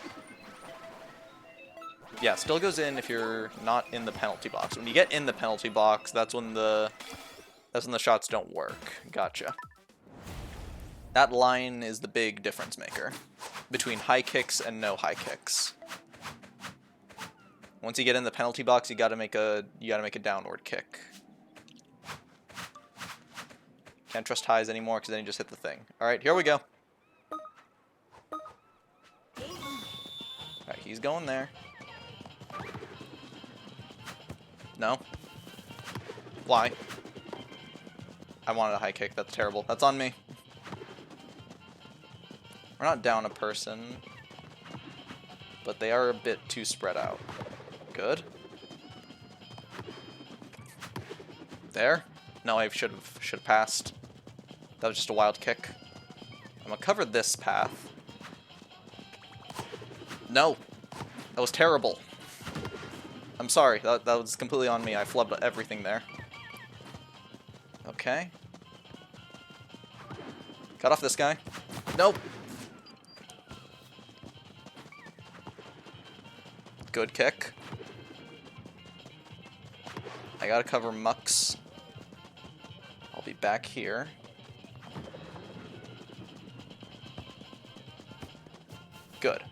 Yeah, still goes in if you're not in the penalty box. When you get in the penalty box, that's when the shots don't work. Gotcha. That line is the big difference maker between high kicks and no high kicks. Once you get in the penalty box, you gotta make a downward kick. Can't trust highs anymore because then you just hit the thing. Alright, here we go. Alright, he's going there. No. Why? I wanted a high kick. That's terrible. That's on me. We're not down a person, but they are a bit too spread out. Good. There. No, I should have passed. That was just a wild kick. I'm gonna cover this path. No. That was terrible. I'm sorry. That was completely on me. I flubbed everything there. Okay. Cut off this guy. Nope. Good kick. I gotta cover Mux. I'll be back here. Good.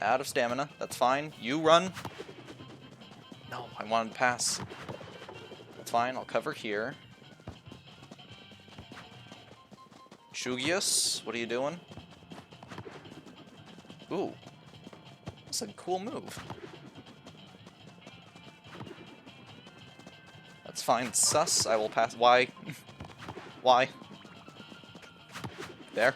Out of stamina. That's fine. You run. No, I wanted to pass. That's fine. I'll cover here. Shugius, what are you doing? Ooh. That's a cool move. That's fine. Sus. I will pass. Why? Why? There.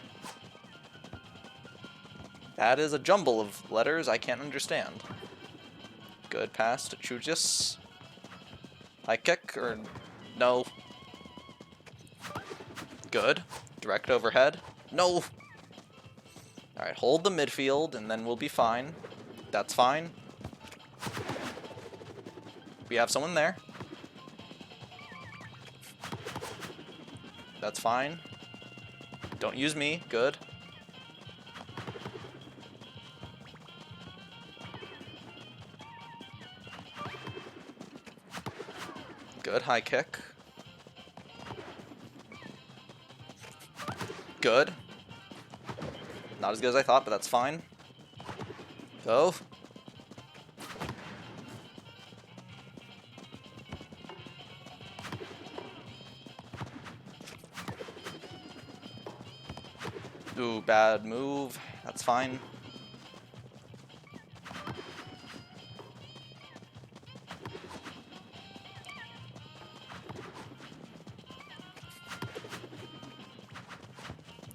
That is a jumble of letters I can't understand. Good pass to Chujis. High kick, or no. Good. Direct overhead. No! Alright, hold the midfield, and then we'll be fine. That's fine. We have someone there. That's fine. Don't use me. Good. Good, high kick. Good. Not as good as I thought, but that's fine. Go. Ooh, bad move. That's fine.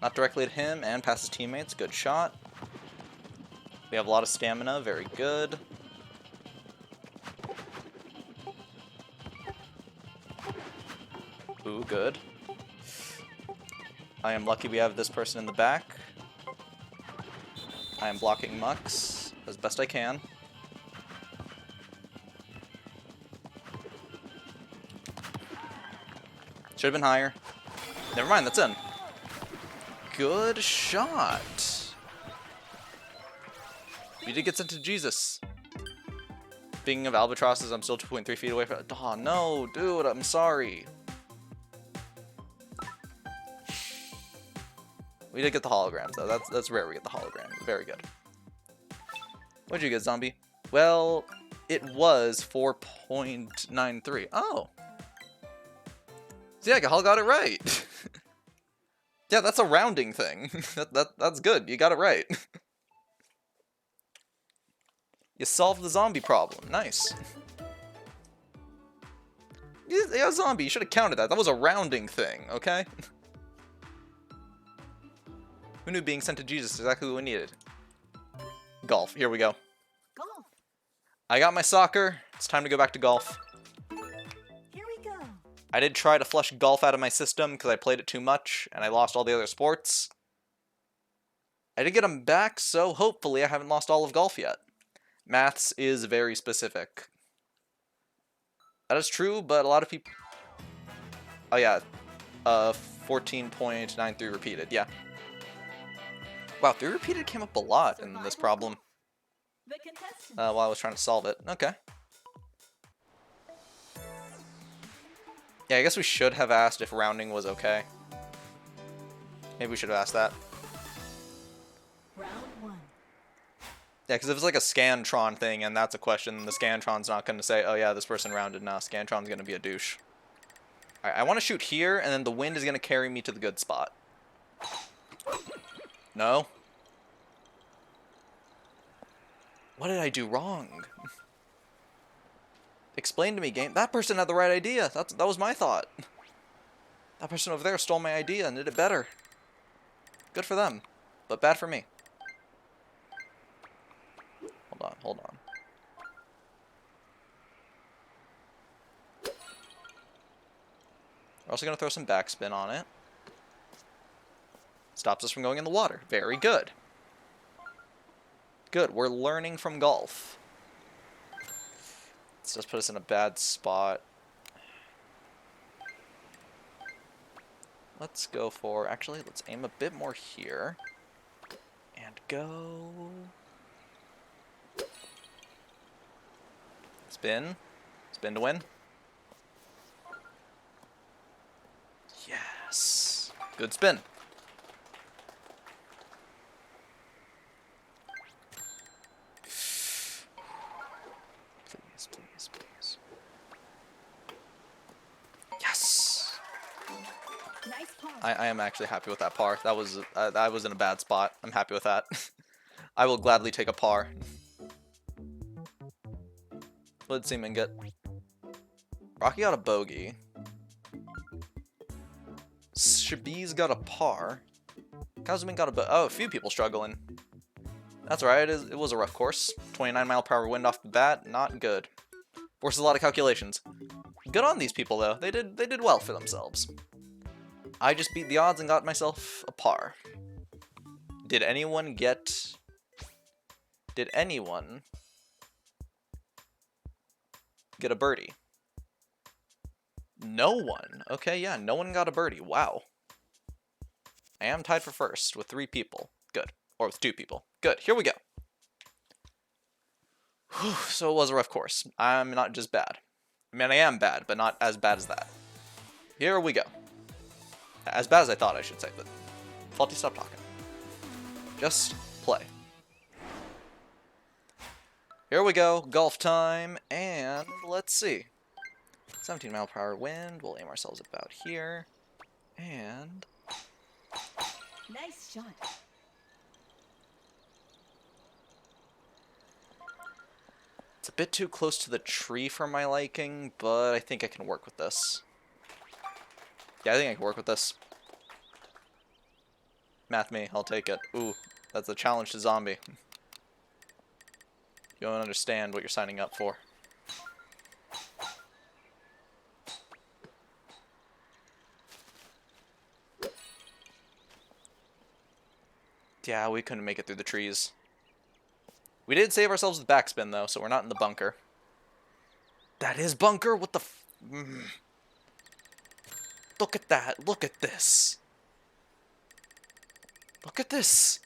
Not directly at him, and past his teammates. Good shot. We have a lot of stamina. Very good. Ooh, good. I am lucky we have this person in the back. I am blocking Mux as best I can. Should have been higher. Never mind, that's in. Good shot. We did get sent to Jesus. Speaking of albatrosses, I'm still 2.3 feet away from it. Oh no, dude, I'm sorry. We did get the holograms though. That's rare we get the hologram. Very good. What'd you get, zombie? Well, it was 4.93. Oh. So yeah, Gahal got it right. Yeah, that's a rounding thing. That's good. You got it right. You solved the zombie problem. Nice. Yeah, zombie. You should have counted that. That was a rounding thing, okay? Who knew being sent to Jesus is exactly what we needed? Golf. Here we go. Golf. I got my soccer. It's time to go back to golf. Here we go. I did try to flush golf out of my system because I played it too much and I lost all the other sports. I did get them back, so hopefully I haven't lost all of golf yet. Maths is very specific. That is true, but a lot of people... Oh yeah, 14.93 repeated, yeah. Wow, 3 repeated came up a lot in this problem The contestant. while I was trying to solve it. Okay. Yeah, I guess we should have asked if rounding was okay. Maybe we should have asked that. Round 1. Yeah, because if it's like a Scantron thing and that's a question, the Scantron's not going to say, oh yeah, this person rounded. Nah, Scantron's going to be a douche. Alright, I want to shoot here, and then the wind is going to carry me to the good spot. No? What did I do wrong? Explain to me, game. That person had the right idea. That was my thought. That person over there stole my idea and did it better. Good for them, but bad for me. Hold on, hold on. We're also going to throw some backspin on it. Stops us from going in the water. Very good. Good, we're learning from golf. Let's just put us in a bad spot. Let's go for... Actually, let's aim a bit more here. And go... Spin. Spin to win. Yes. Good spin. Please, please, please. Yes. Nice par. I am actually happy with that par. That was I was in a bad spot. I'm happy with that. I will gladly take a par. What did Seaman get? Rocky got a bogey. Shabiz got a par. Kazumin got a few people struggling. That's right, it was a rough course. 29-mile-per-hour wind off the bat, not good. Forces a lot of calculations. Good on these people though. They did well for themselves. I just beat the odds and got myself a par. Did anyone get a birdie? No one. Okay, yeah, no one got a birdie. Wow. I am tied for first with 3 people. Good. Or with 2 people. Good. Here we go. Whew, so it was a rough course. I'm not just bad. I mean, I am bad, but not as bad as that. Here we go. As bad as I thought, I should say, but... Faulty, stop talking. Just play. Here we go. Golf time. And let's see. 17-mile-per-hour wind. We'll aim ourselves about here. And... Nice shot. It's a bit too close to the tree for my liking, but I think I can work with this. Yeah, I think I can work with this. Math me, I'll take it. Ooh, that's a challenge to zombie. You don't understand what you're signing up for. Yeah, we couldn't make it through the trees. We did save ourselves with backspin, though, so we're not in the bunker. That is bunker? What the f... Look at that. Look at this. Look at this.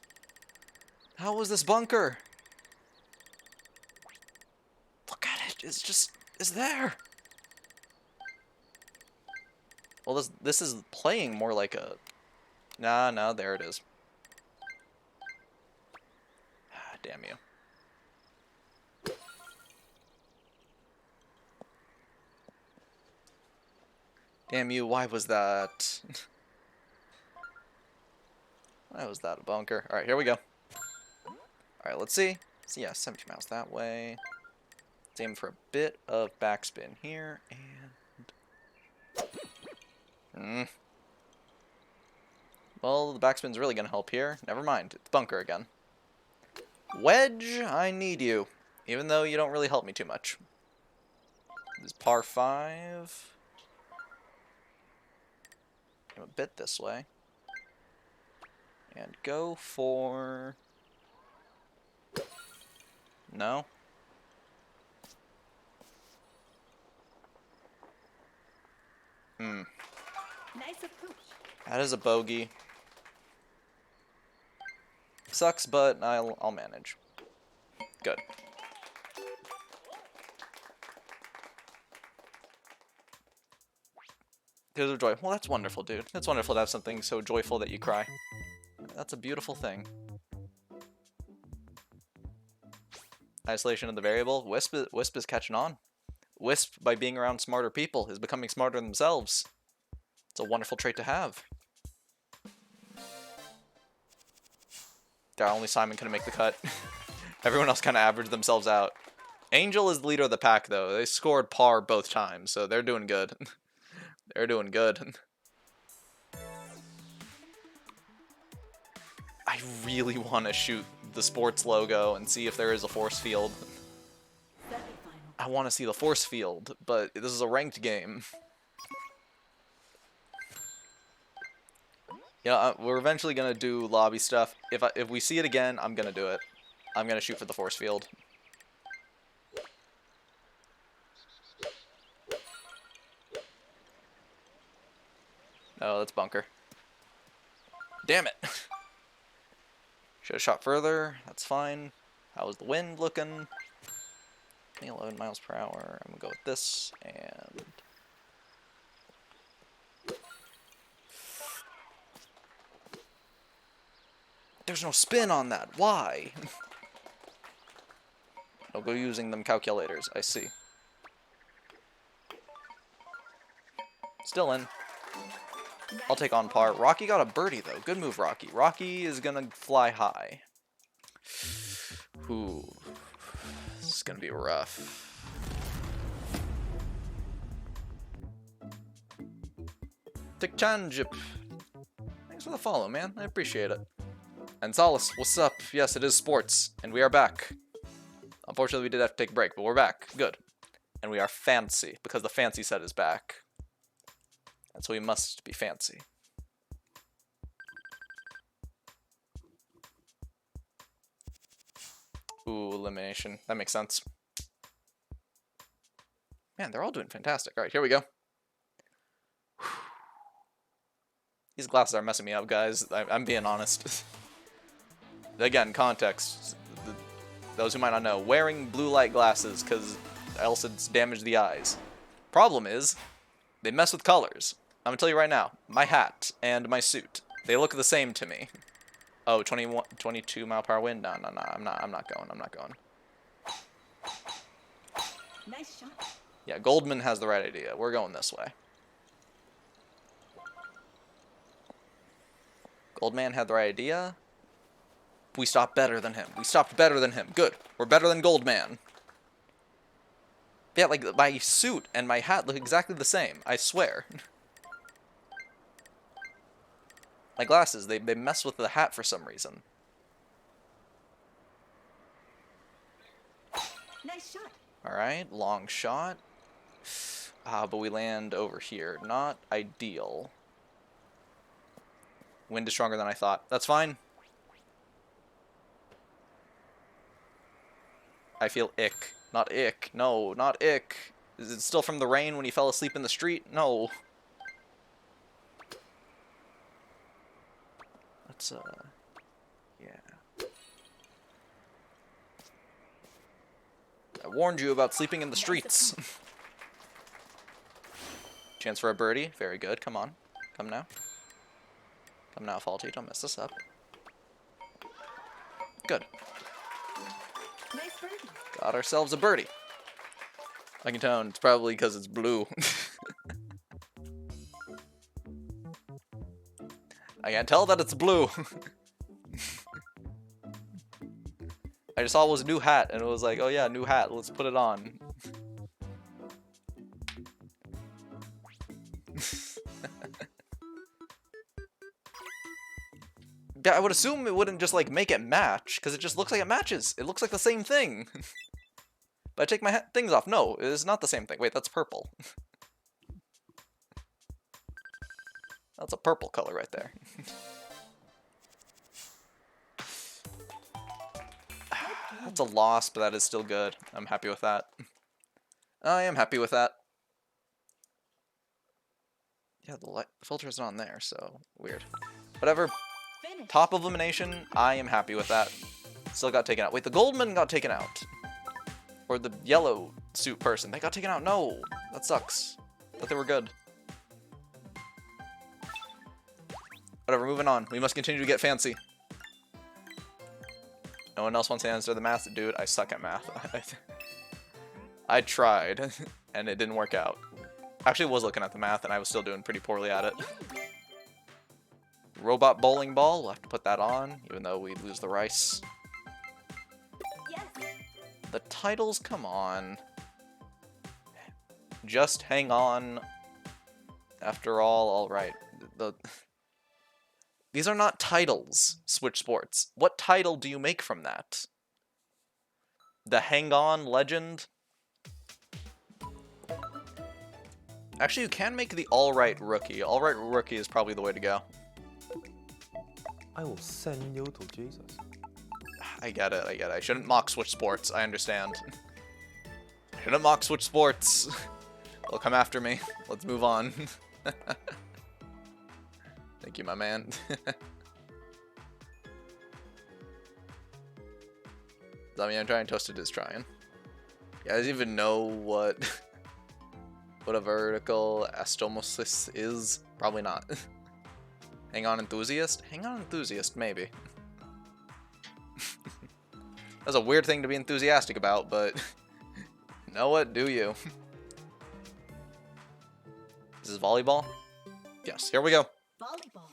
How was this bunker? Look at it. It's just... It's there. Well, this is playing more like a... Nah, no, there it is. Ah, damn you. Damn you, why was that? Why was that a bunker? Alright, here we go. Alright, let's see. So yeah, 72 miles that way. Let's aim for a bit of backspin here, and... Well, the backspin's really gonna help here. Never mind, it's bunker again. Wedge, I need you. Even though you don't really help me too much. This is par 5. A bit this way. And go for... No? Nice approach. That is a bogey. Sucks, but I'll manage. Good. Tears of joy. Well, that's wonderful, dude. It's wonderful to have something so joyful that you cry. That's a beautiful thing. Isolation of the variable. Wisp is catching on. Wisp, by being around smarter people, is becoming smarter themselves. It's a wonderful trait to have. Only Simon couldn't make the cut. Everyone else kind of averaged themselves out. Angel is the leader of the pack, though. They scored par both times, so they're doing good. They're doing good. I really want to shoot the sports logo and see if there is a force field. I want to see the force field, but this is a ranked game. Yeah, we're eventually gonna do lobby stuff. If we see it again, I'm gonna do it. I'm gonna shoot for the force field. Oh, that's bunker. Damn it! Should have shot further. That's fine. How's the wind looking? 11 miles per hour. I'm gonna go with this and. There's no spin on that. Why? I'll go using them calculators. I see. Still in. I'll take on par. Rocky got a birdie, though. Good move, Rocky. Rocky is gonna fly high. Ooh. This is gonna be rough. Tick Chanjip. Thanks for the follow, man. I appreciate it. And Solace, what's up? Yes, it is sports, and we are back. Unfortunately, we did have to take a break, but we're back. Good. And we are fancy, because the fancy set is back. And so we must be fancy. Ooh, elimination. That makes sense. Man, they're all doing fantastic. Alright, here we go. These glasses are messing me up, guys. I'm being honest. Again, context. Those who might not know, wearing blue light glasses because else it's damaged the eyes. Problem is, they mess with colors. I'm gonna tell you right now, my hat and my suit, they look the same to me. Oh, 22 mile per hour wind? No, I'm not going. Nice shot. Yeah, Goldman has the right idea. We're going this way. Goldman had the right idea. We stopped better than him. We stopped better than him. Good. We're better than Goldman. Yeah, like, my suit and my hat look exactly the same. I swear. My glasses, they mess with the hat for some reason. Nice shot. Alright, long shot. But we land over here. Not ideal. Wind is stronger than I thought. That's fine. I feel ick. Not ick. No, not ick. Is it still from the rain when he fell asleep in the street? No. Let's, yeah. I warned you about sleeping in the streets. Chance for a birdie. Very good. Come on. Come now. Come now, Faulty. Don't mess this up. Good. Nice birdie. Got ourselves a birdie. I can tell it's probably because it's blue. I can tell that it's blue. I just saw it was a new hat, and it was like, oh yeah, new hat, let's put it on. Yeah, I would assume it wouldn't just like make it match, because it just looks like it matches. It looks like the same thing. But I take my things off. No, it is not the same thing. Wait, that's purple. That's a purple color right there. That's a loss, but that is still good. I'm happy with that. I am happy with that. Yeah, the filter isn't on there, so weird. Whatever. Finish. Top of elimination, I am happy with that. Still got taken out. Wait, the Goldman got taken out. Or the yellow suit person. They got taken out. No, that sucks. Thought they were good. Whatever, moving on. We must continue to get fancy. No one else wants to answer the math. Dude, I suck at math. I tried, and it didn't work out. Actually, I was looking at the math, and I was still doing pretty poorly at it. Robot bowling ball. We'll have to put that on, even though we lose the rice. Yes. The titles, come on. Just hang on. After all right. These are not titles, Switch Sports. What title do you make from that? The Hang On Legend? Actually, you can make the Alright Rookie. Alright Rookie is probably the way to go. I will send you to Jesus. I get it, I get it. I shouldn't mock Switch Sports, I understand. I shouldn't mock Switch Sports. They'll come after me. Let's move on. Thank you, my man. I mean, I'm trying. Toasted is trying. You guys even know what what a vertical astomosis is? Probably not. Hang on, enthusiast? Hang on, enthusiast, maybe. That's a weird thing to be enthusiastic about, but you know what? Do you? This is volleyball? Yes, here we go. Volleyball.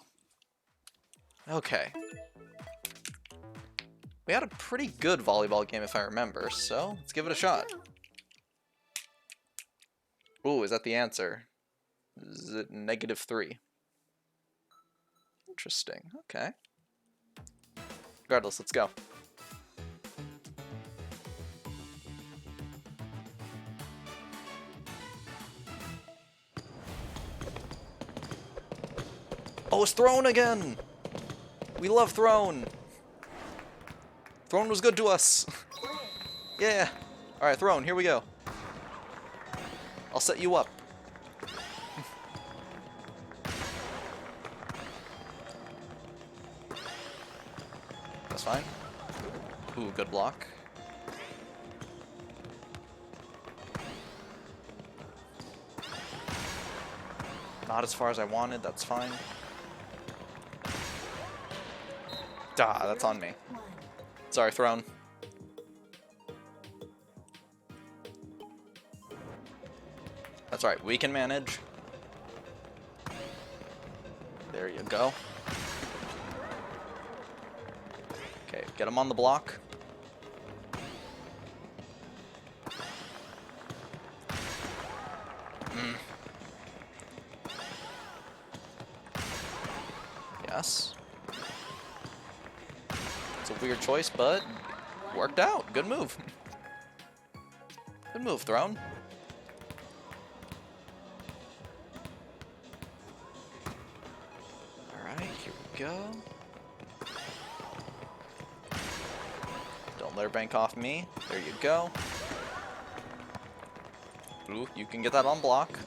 Okay. We had a pretty good volleyball game if I remember, so let's give it a shot. Ooh, is that the answer? Is it -3? Interesting, okay. Regardless, let's go. Oh, it's Throne again! We love Throne! Throne was good to us! Yeah! Alright, Throne, here we go. I'll set you up. That's fine. Ooh, good block. Not as far as I wanted, that's fine. That's on me. Sorry, Throne. That's alright, we can manage. There you go. Okay, get him on the block. Yes. It's a weird choice, but worked out. Good move. Good move, Throne. Alright, here we go. Don't let her bank off me. There you go. Ooh, you can get that on block.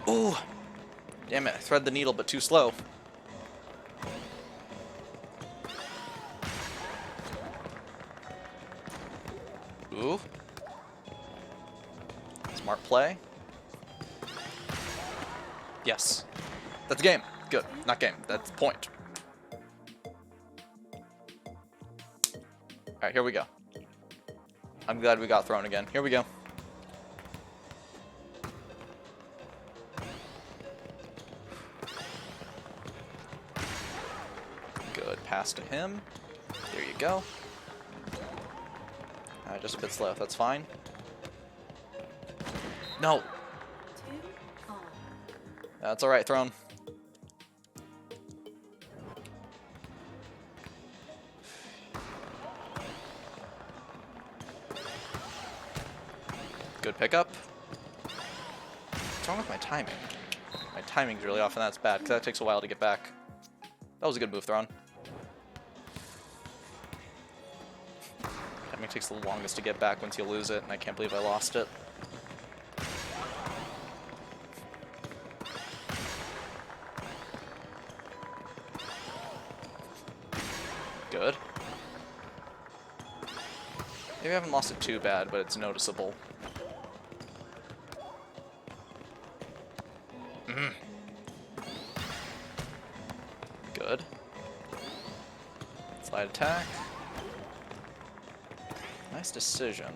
Ooh! Damn it, I thread the needle, but too slow. Ooh. Smart play. Yes. That's game. Good. Not game. That's point. Alright, here we go. I'm glad we got thrown again. Here we go. pass to him. There you go. Just a bit slow. That's fine. No. 2 all. That's alright, Throne. Good pickup. What's wrong with my timing? My timing's really off, and that's bad, because that takes a while to get back. That was a good move, Thrawn. Timing takes the longest to get back once you lose it, and I can't believe I lost it. Good. Maybe I haven't lost it too bad, but it's noticeable. Good. Slide attack. Nice decision.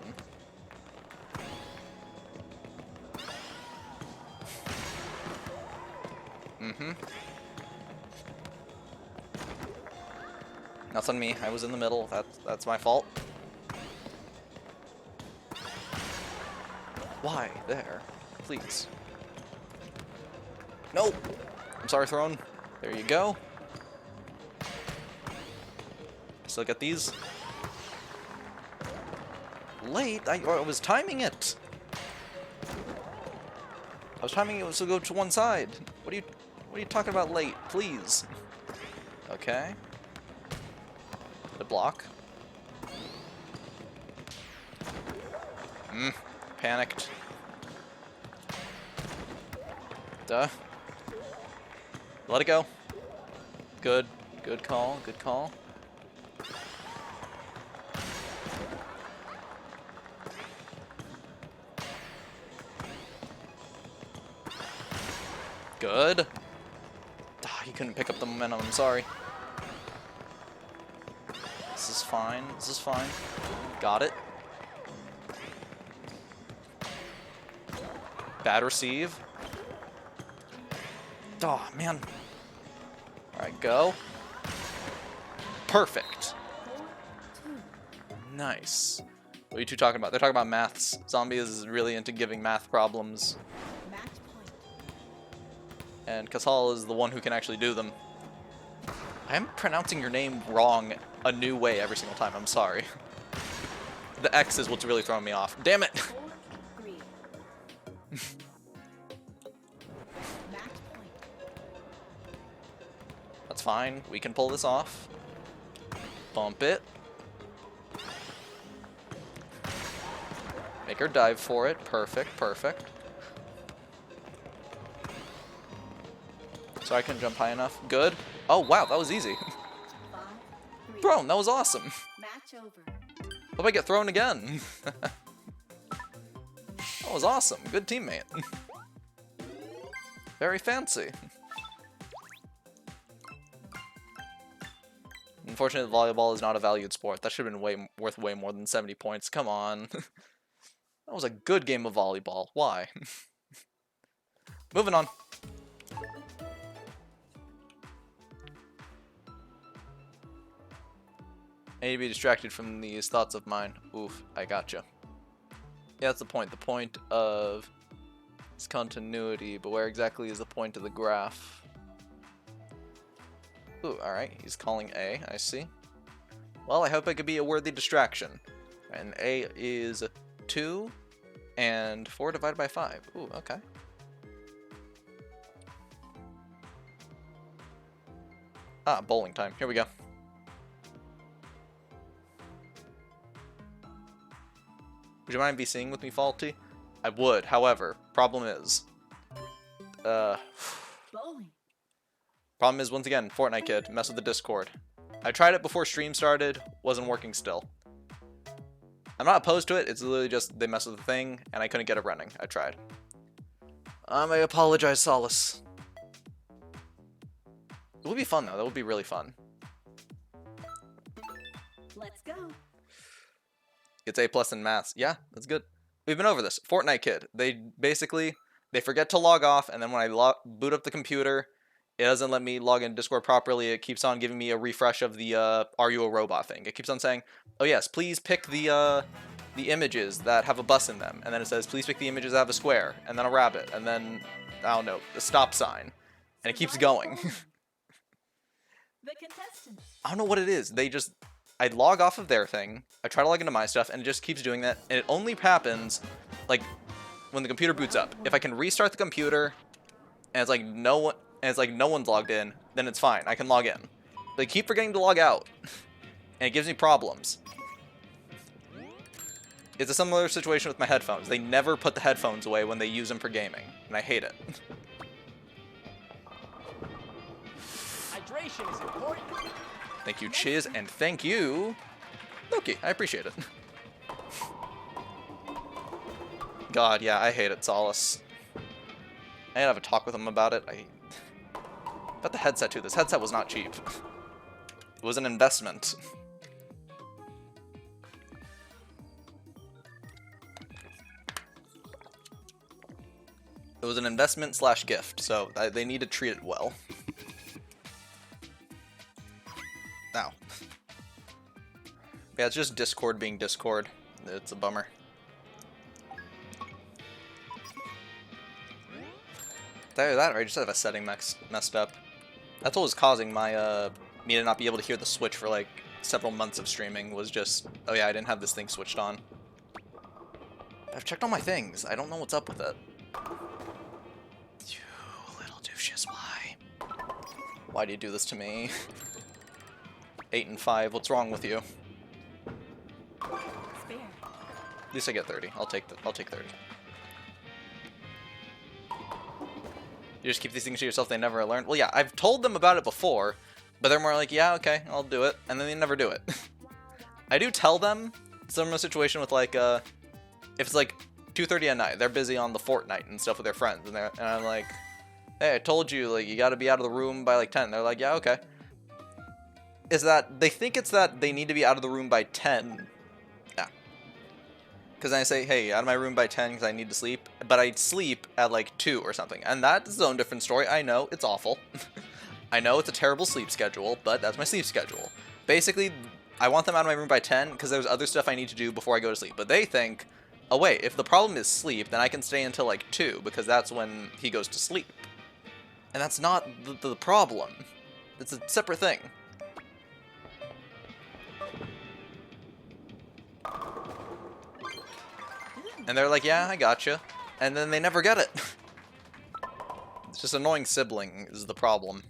That's on me. I was in the middle. That's my fault. Why? There. Please. No! I'm sorry, Throne. There you go. Still get these. Late? I was timing it. I was timing it to go to one side. What are you talking about late? Please. Okay. The block. Panicked. Duh. Let it go. Good. Good call. Good call. Good. Ah, you couldn't pick up the momentum. I'm sorry. This is fine. This is fine. Got it. Bad receive. Oh, man. Alright, go. Perfect. 4-2. Nice. What are you two talking about? They're talking about maths. Zombie is really into giving math problems. Match point. And Casal is the one who can actually do them. I am pronouncing your name wrong a new way every single time. I'm sorry. The X is what's really throwing me off. Damn it! 4-3. Match point. That's fine. We can pull this off. Bump it. Make her dive for it. Perfect, perfect. So I can jump high enough. Good. Oh, wow, that was easy. 5-3. Thrown, that was awesome. Match over. Hope I get thrown again. That was awesome. Good teammate. Very fancy. Unfortunately, volleyball is not a valued sport. That should have been worth way more than 70 points. Come on. That was a good game of volleyball. Why? Moving on. I need to be distracted from these thoughts of mine. Oof, I gotcha. Yeah, that's the point. The point of this continuity, but where exactly is the point of the graph? Ooh, alright, he's calling A, I see. Well, I hope I could be a worthy distraction. And A is 2, and 4 divided by 5. Ooh, okay. Ah, bowling time. Here we go. Would you mind VCing with me, Faulty? I would, however, problem is... Bowling. Problem is, once again, Fortnite kid, mess with the Discord. I tried it before stream started, wasn't working still. I'm not opposed to it, it's literally just they mess with the thing, and I couldn't get it running. I tried. I apologize, Solace. It would be fun, though. That would be really fun. Let's go. It's A+ in maths. Yeah, that's good. We've been over this. Fortnite kid. They forget to log off, and then when I boot up the computer, It doesn't let me log in Discord properly. It keeps on giving me a refresh of the "Are you a robot?" thing. It keeps on saying, "Oh yes, please pick the images that have a bus in them," and then it says, "Please pick the images that have a square," and then a rabbit, and then I don't know, a stop sign, and it keeps going. The contestants. I don't know what it is. I log off of their thing. I try to log into my stuff, and it just keeps doing that. And it only happens like when the computer boots up. If I can restart the computer, and it's like no one's logged in, then it's fine. I can log in. They keep forgetting to log out, and it gives me problems. It's a similar situation with my headphones. They never put the headphones away when they use them for gaming, and I hate it. Hydration is important. Thank you, Chiz, and thank you, Loki. I appreciate it. God, yeah, I hate it, Solace. I had to have a talk with him about it. About the headset, too. This headset was not cheap. It was an investment. It was an investment / gift, so they need to treat it well. Now. Yeah, it's just Discord being Discord. It's a bummer. Either that, or I just have a setting messed up. That's what was causing my me to not be able to hear the Switch for like several months of streaming. Was just, oh yeah, I didn't have this thing switched on. I've checked all my things. I don't know what's up with it. You little douches, why? Why do you do this to me? 8 and 5. What's wrong with you? Spare. At least I get 30. I'll take 30. You just keep these things to yourself, they never learn. Well, yeah, I've told them about it before, but they're more like, yeah, okay, I'll do it, and then they never do it. I do tell them, similar situation with like, if it's like 2:30 at night, they're busy on the Fortnite and stuff with their friends, and I'm like, hey, I told you, like, you gotta be out of the room by like 10. They're like, yeah, okay. Is that, they think it's that they need to be out of the room by 10. Yeah. Because I say, hey, out of my room by 10 because I need to sleep. But I sleep at like 2 or something. And that's its own different story. I know, it's awful. I know it's a terrible sleep schedule, but that's my sleep schedule. Basically, I want them out of my room by 10 because there's other stuff I need to do before I go to sleep. But they think, oh wait, if the problem is sleep, then I can stay until like 2 because that's when he goes to sleep. And that's not the problem. It's a separate thing. And they're like, yeah, I gotcha. And then they never get it. It's just annoying sibling is the problem.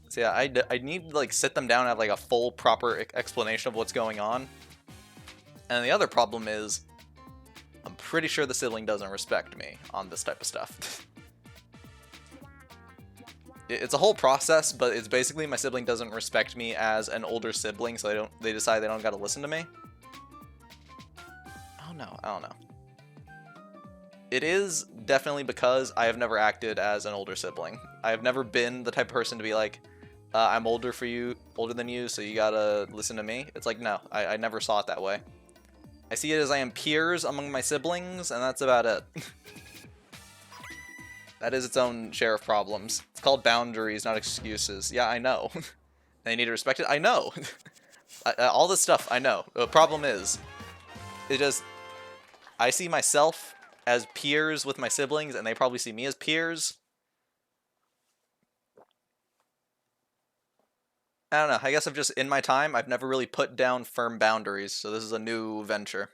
So yeah, I need to like sit them down and have like a full proper explanation of what's going on. And the other problem is, I'm pretty sure the sibling doesn't respect me on this type of stuff. It's a whole process, but it's basically my sibling doesn't respect me as an older sibling, so they decide they don't gotta listen to me. Oh no, I don't know. It is definitely because I have never acted as an older sibling. I have never been the type of person to be like, I'm older than you, so you gotta listen to me. It's like, no, I never saw it that way. I see it as I am peers among my siblings, and that's about it. That is its own share of problems. It's called boundaries, not excuses. Yeah, I know. They need to respect it. I know. All this stuff, I know. The problem is, I see myself as peers with my siblings, and they probably see me as peers. I don't know. I guess in my time, I've never really put down firm boundaries, so this is a new venture.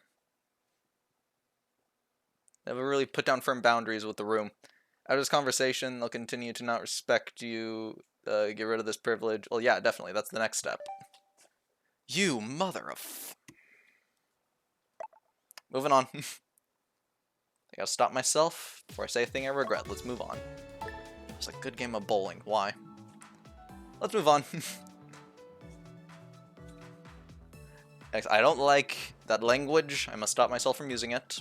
Never really put down firm boundaries with the room. Out of this conversation, they'll continue to not respect you, get rid of this privilege. Well, yeah, definitely. That's the next step. You mother of... Moving on. I gotta stop myself before I say a thing I regret. Let's move on. It's a good game of bowling. Why? Let's move on. Next, I don't like that language. I must stop myself from using it.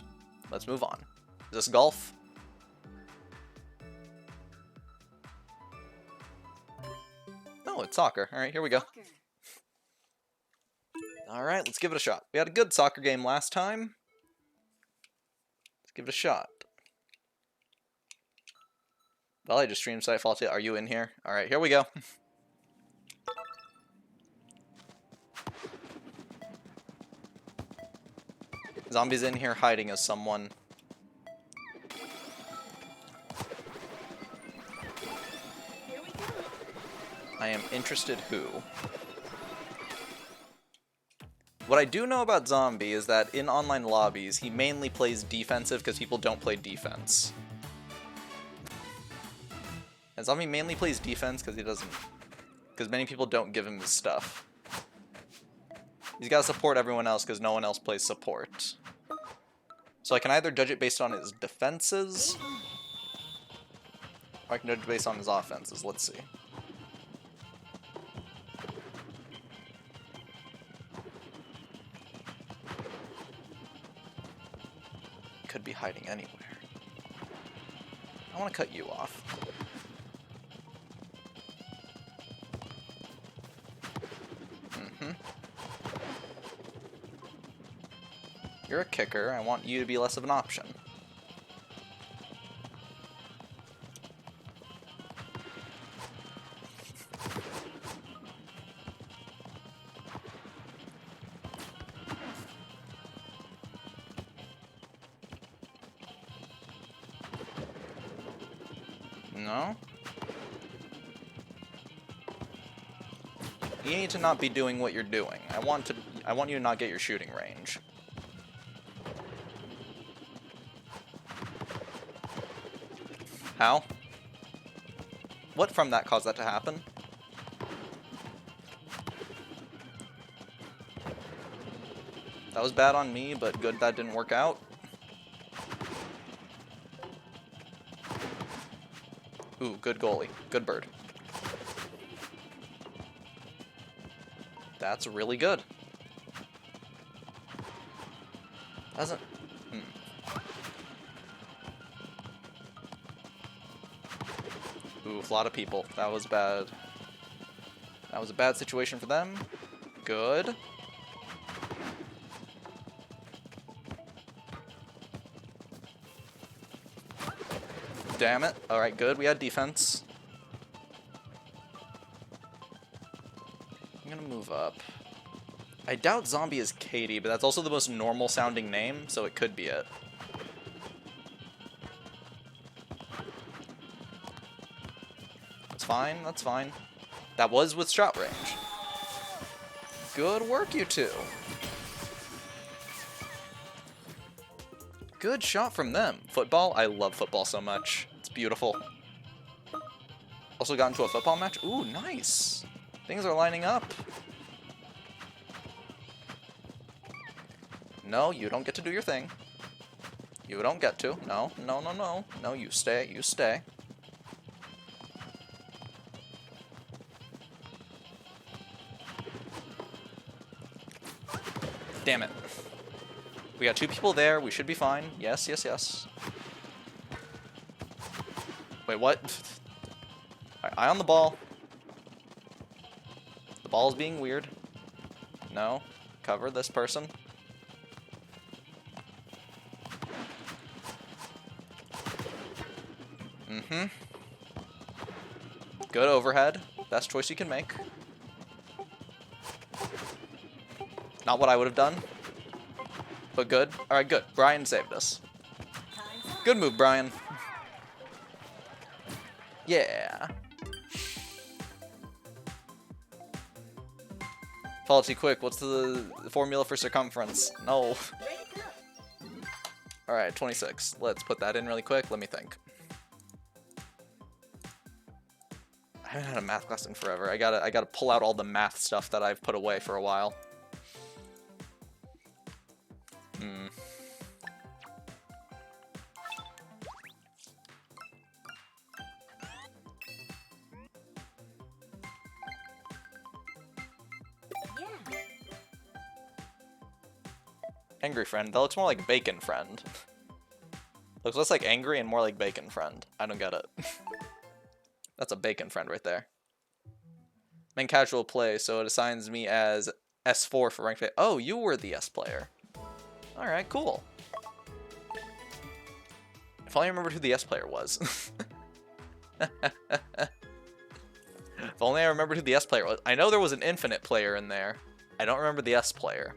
Let's move on. Is this golf? Oh, it's soccer. Alright, here we go. Soccer. Alright, let's give it a shot. We had a good soccer game last time. Let's give it a shot. Well, I just streamed site faulty. Are you in here? Alright, here we go. Zombies in here hiding as someone. Here we go. I am interested who. What I do know about Zombie is that in online lobbies, he mainly plays defensive because people don't play defense. And Zombie mainly plays defense because he doesn't... because many people don't give him his stuff. He's got to support everyone else because no one else plays support. So I can either judge it based on his defenses, or I can judge it based on his offenses. Let's see. Could be hiding anywhere. I want to cut you off. You're a kicker. I want you to be less of an option. No? You need to not be doing what you're doing. I want you to not get your shooting range. How? What from that caused that to happen? That was bad on me, but good that didn't work out. Ooh, good goalie. Good bird. That's really good. Doesn't... Ooh, a lot of people. That was bad. That was a bad situation for them. Good. Damn it. Alright, good. We had defense. I'm gonna move up. I doubt Zombie is Katie, but that's also the most normal sounding name, so it could be it. That's fine, that's fine. That was with shot range. Good work, you two. Good shot from them. Football? I love football so much. It's beautiful. Also got into a football match? Ooh, nice. Things are lining up. No, you don't get to do your thing. You don't get to. No, no, no, no. No, you stay, you stay. Damn it. We got two people there. We should be fine. Yes, yes, yes. Wait, what? Alright, eye on the ball. The ball's being weird. No. Cover this person. Mm-hmm. Good overhead. Best choice you can make. Not what I would have done. But good. Alright, good. Brian saved us. Good move, Brian. Yeah. Faulty, quick. What's the formula for circumference? No. Alright, 26. Let's put that in really quick. Let me think. I haven't had a math class in forever. I gotta pull out all the math stuff that I've put away for a while. Angry friend. That looks more like bacon friend. Looks less like angry and more like bacon friend. I don't get it. That's a bacon friend right there. Main casual play, so it assigns me as S4 for ranked play. Oh, you were the S player. Alright, cool. If only I remembered who the S player was. If only I remembered who the S player was. I know there was an infinite player in there. I don't remember the S player.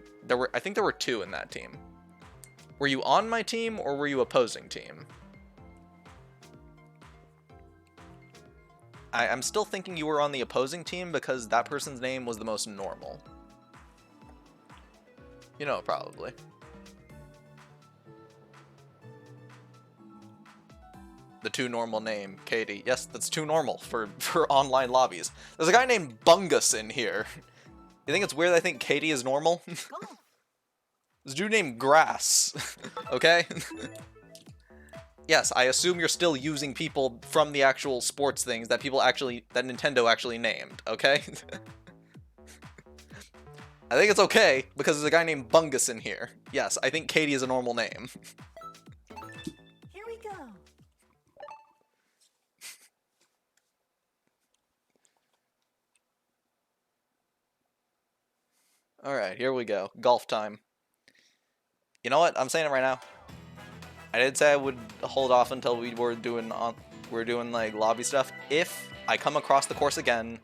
I think there were 2 in that team. Were you on my team or were you opposing team? I'm still thinking you were on the opposing team because that person's name was the most normal. You know, probably. The too normal name, Katie. Yes, that's too normal for online lobbies. There's a guy named Bungus in here. You think it's weird that I think Katie is normal? There's a dude named Grass. Okay? Yes, I assume you're still using people from the actual sports things that Nintendo actually named, okay? I think it's okay, because there's a guy named Bungus in here. Yes, I think Katie is a normal name. Here we go. Alright, here we go. Golf time. You know what? I'm saying it right now. I did say I would hold off until we were doing like lobby stuff. If I come across the course again,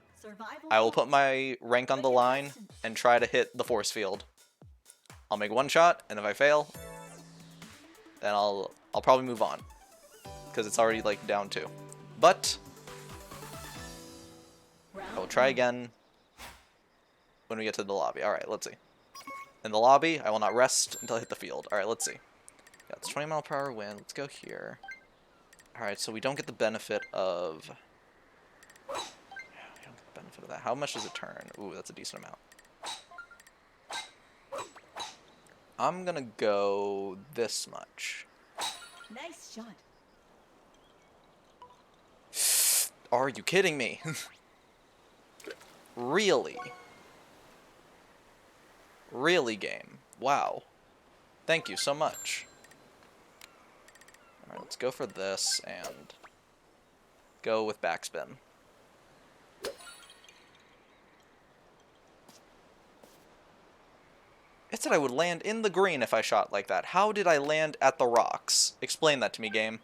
I will put my rank on the line and try to hit the force field. I'll make 1 shot, and if I fail, then I'll probably move on, because it's already like down 2. But I will try again when we get to the lobby. All right, let's see. In the lobby, I will not rest until I hit the field. All right, let's see. Yeah, it's 20-mile-per-hour wind. Let's go here. All right, so we don't get the benefit of. Yeah, we don't get the benefit of that. How much does it turn? Ooh, that's a decent amount. I'm gonna go this much. Nice shot. Are you kidding me? Really? Really, game? Wow. Thank you so much. Alright, let's go for this and go with backspin. It said I would land in the green if I shot like that. How did I land at the rocks? Explain that to me, game.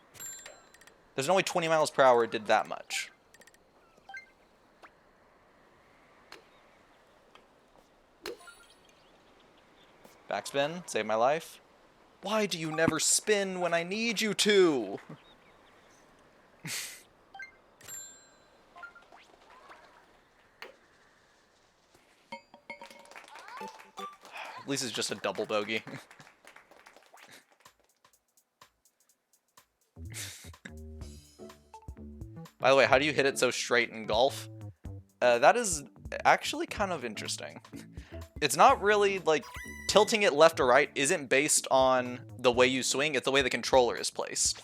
There's only 20 miles per hour it did that much. Backspin, save my life. Why do you never spin when I need you to? At least it's just a double bogey. By the way, how do you hit it so straight in golf? That is actually kind of interesting. It's not really, like, tilting it left or right isn't based on the way you swing, it's the way the controller is placed.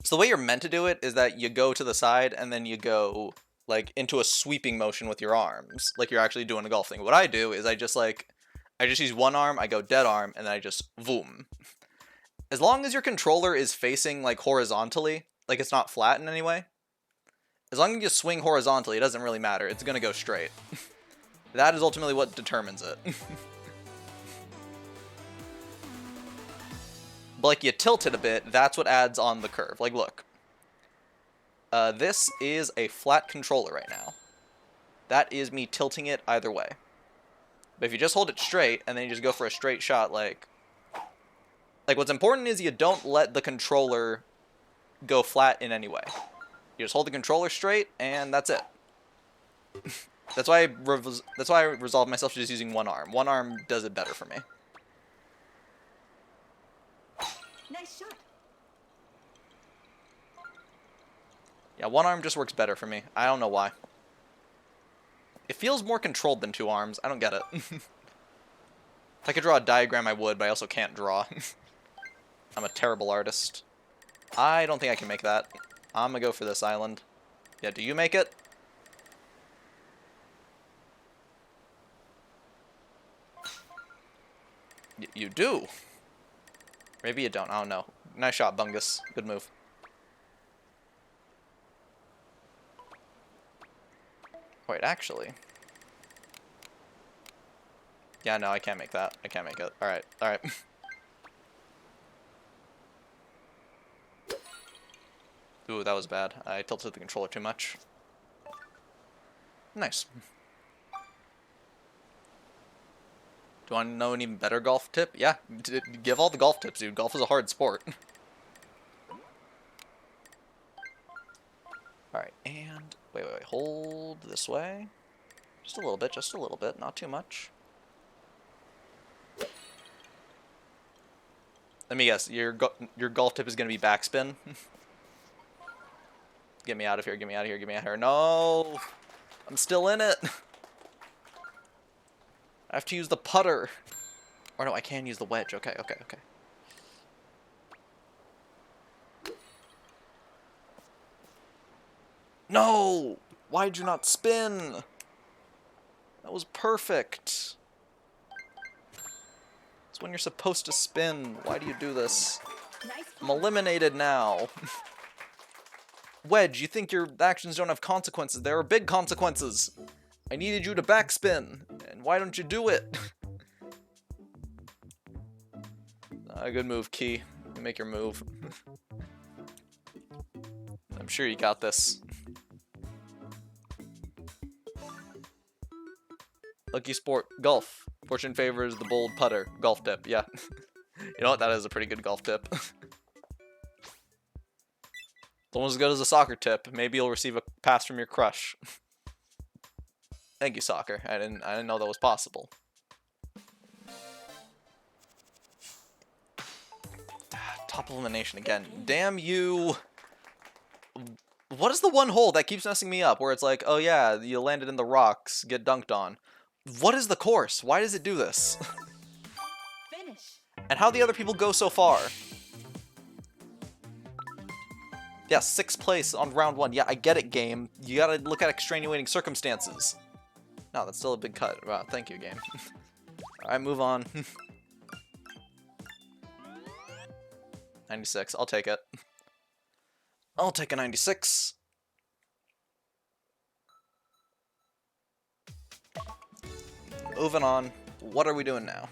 So the way you're meant to do it is that you go to the side and then you go, like, into a sweeping motion with your arms, like you're actually doing a golf thing. What I do is I just use one arm, I go dead arm, and then I just voom. As long as your controller is facing, like, horizontally, like it's not flat in any way, as long as you swing horizontally, it doesn't really matter. It's gonna go straight. That is ultimately what determines it. But, like, you tilt it a bit, that's what adds on the curve. Like, look. This is a flat controller right now. That is me tilting it either way. But if you just hold it straight, and then you just go for a straight shot, like, what's important is you don't let the controller go flat in any way. You just hold the controller straight, and that's it. That's why I resolved myself to just using one arm. One arm does it better for me. Nice shot. Yeah, one arm just works better for me. I don't know why. It feels more controlled than 2 arms. I don't get it. If I could draw a diagram, I would, but I also can't draw. I'm a terrible artist. I don't think I can make that. I'm gonna go for this island. Yeah, do you make it? You do. Maybe you don't. I don't know. Nice shot, Bungus. Good move. Wait, actually. Yeah, no, I can't make that. I can't make it. Alright, alright. Ooh, that was bad. I tilted the controller too much. Nice. Do you want to know an even better golf tip? Yeah, give all the golf tips, dude. Golf is a hard sport. Alright, and... Wait. Hold this way. Just a little bit. Not too much. Let me guess. Your golf tip is going to be backspin? Get me out of here. Get me out of here. Get me out of here. No! I'm still in it! I have to use the putter. Or no, I can use the wedge. Okay. No! Why'd you not spin? That was perfect. It's when you're supposed to spin. Why do you do this? Nice I'm putt. eliminated now. Wedge, you think your actions don't have consequences. There are big consequences. I needed you to backspin. And why don't you do it? Good move, Key. You make your move. I'm sure you got this. Lucky sport, golf. Fortune favors the bold putter. Golf tip, yeah. You know what? That is a pretty good golf tip. It's almost as good as a soccer tip. Maybe you'll receive a pass from your crush. Thank you, soccer. I didn't know that was possible. Top elimination again. Damn you. What is the one hole that keeps messing me up? Where it's like, oh yeah, you landed in the rocks, get dunked on. What is the course? Why does it do this? Finish. And how the other people go so far? Yeah, 6th place on round 1. Yeah, I get it, game. You gotta look at extenuating circumstances. No, that's still a big cut. Wow, thank you, game. Alright, move on. 96. I'll take it. I'll take a 96. Moving on. What are we doing now?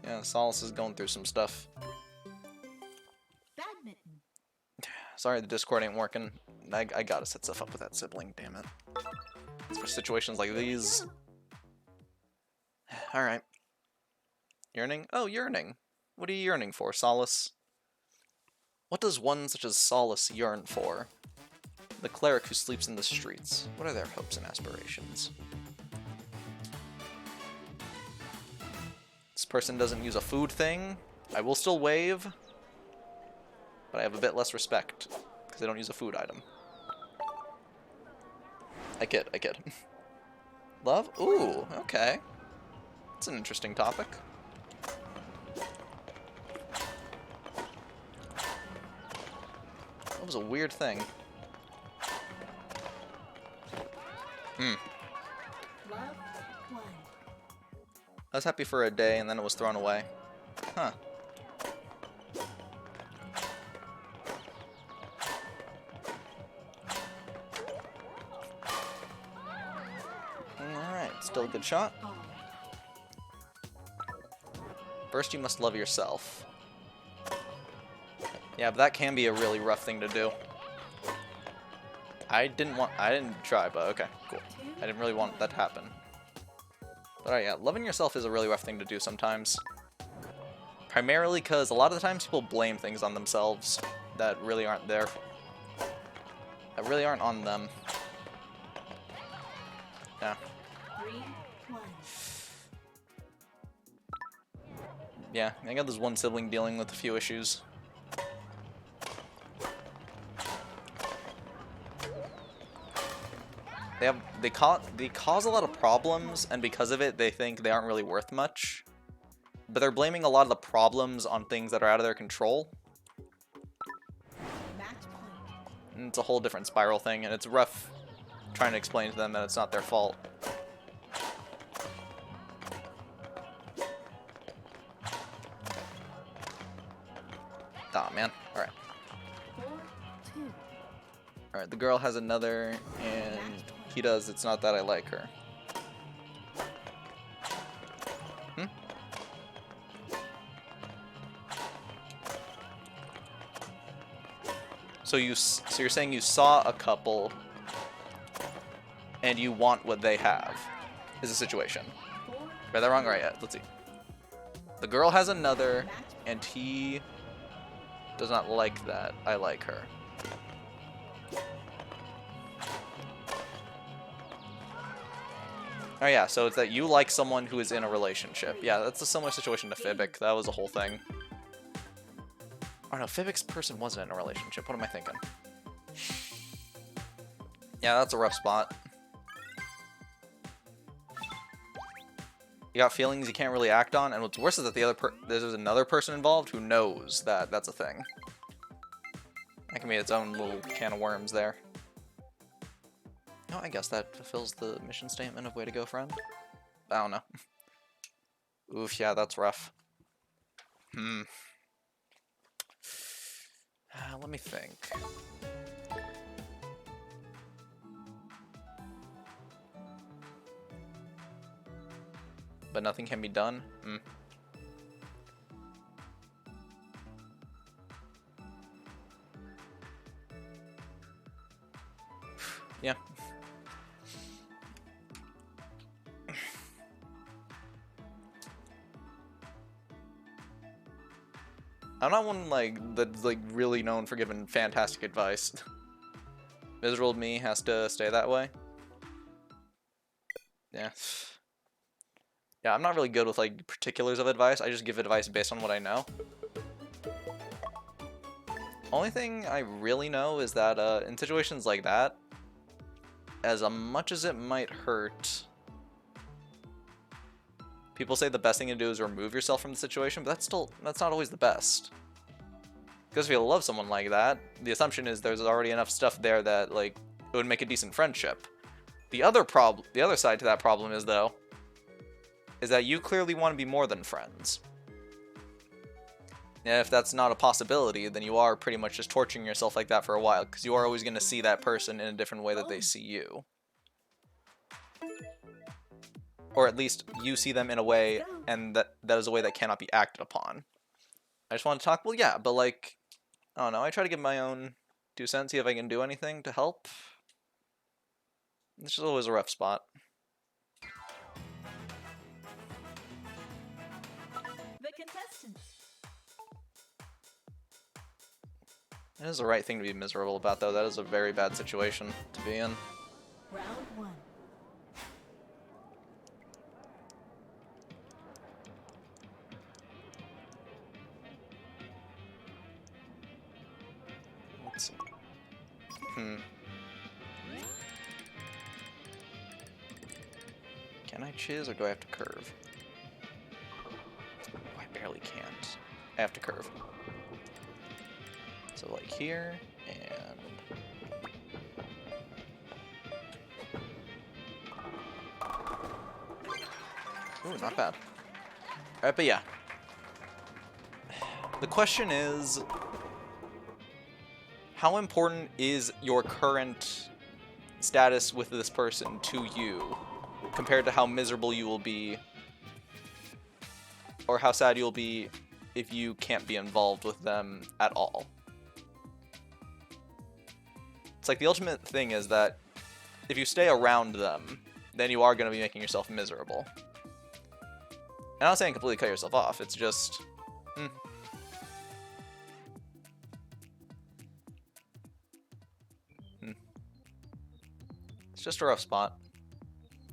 Yeah, Solace is going through some stuff. Badminton. Sorry, the Discord ain't working. I gotta set stuff up with that sibling, damn it. It's for situations like these. Alright. Yearning? Oh, yearning. What are you yearning for, Solace? What does one such as Solace yearn for? The cleric who sleeps in the streets. What are their hopes and aspirations? This person doesn't use a food thing. I will still wave. But I have a bit less respect. Because they don't use a food item. I kid. Love? Ooh, okay. That's an interesting topic. That was a weird thing. Love one. I was happy for a day and then it was thrown away. Huh. Alright, still a good shot. All. First you must love yourself. Yeah, but that can be a really rough thing to do. I didn't try, but okay, cool. I didn't really want that to happen. But alright, yeah, loving yourself is a really rough thing to do sometimes. Primarily because a lot of the times people blame things on themselves that really aren't there. That really aren't on them. Yeah. 3-1. Yeah, I got this one sibling dealing with a few issues. They cause a lot of problems, and because of it, they think they aren't really worth much. But they're blaming a lot of the problems on things that are out of their control. Match point. And it's a whole different spiral thing, and it's rough trying to explain to them that it's not their fault. Aw, man. Alright. 4-2. Alright, the girl has another, and he does. It's not that I like her. So so you're saying you saw a couple and you want what they have is the situation. 4, Read that wrong? Right, yeah. Let's see. The girl has another, and he does not like that. I like her. Oh yeah, so it's that you like someone who is in a relationship. Yeah, that's a similar situation to Fibic. That was a whole thing. Oh no, Fibic's person wasn't in a relationship. What am I thinking? Yeah, that's a rough spot. You got feelings you can't really act on, and what's worse is that there's another person involved who knows that that's a thing. That can be its own little can of worms there. No, I guess that fulfills the mission statement of way to go, friend. I don't know. Oof, yeah, that's rough. Let me think. But nothing can be done? Yeah. I'm not one that's really known for giving fantastic advice. Miserable me has to stay that way. Yeah. Yeah, I'm not really good with particulars of advice. I just give advice based on what I know. Only thing I really know is that in situations like that, as much as it might hurt, people say the best thing to do is remove yourself from the situation, but that's not always the best. Because if you love someone like that, the assumption is there's already enough stuff there that it would make a decent friendship. The other side to that problem is that you clearly want to be more than friends. And if that's not a possibility, then you are pretty much just torturing yourself like that for a while, because you are always going to see that person in a different way that they see you. Or at least you see them in a way, and that is a way that cannot be acted upon. I just want to talk, well, yeah, but I don't know, I try to give my own 2 cents, see if I can do anything to help. This is always a rough spot. The contestants. It is the right thing to be miserable about, though. That is a very bad situation to be in. Round 1. Let's see. Can I chiz or do I have to curve? Oh, I barely can't. I have to curve. So here, and... Ooh, not bad. Alright, but yeah. The question is, how important is your current status with this person to you compared to how miserable you will be or how sad you'll be if you can't be involved with them at all? It's the ultimate thing is that if you stay around them, then you are going to be making yourself miserable. I'm not saying completely cut yourself off, it's just... It's just a rough spot.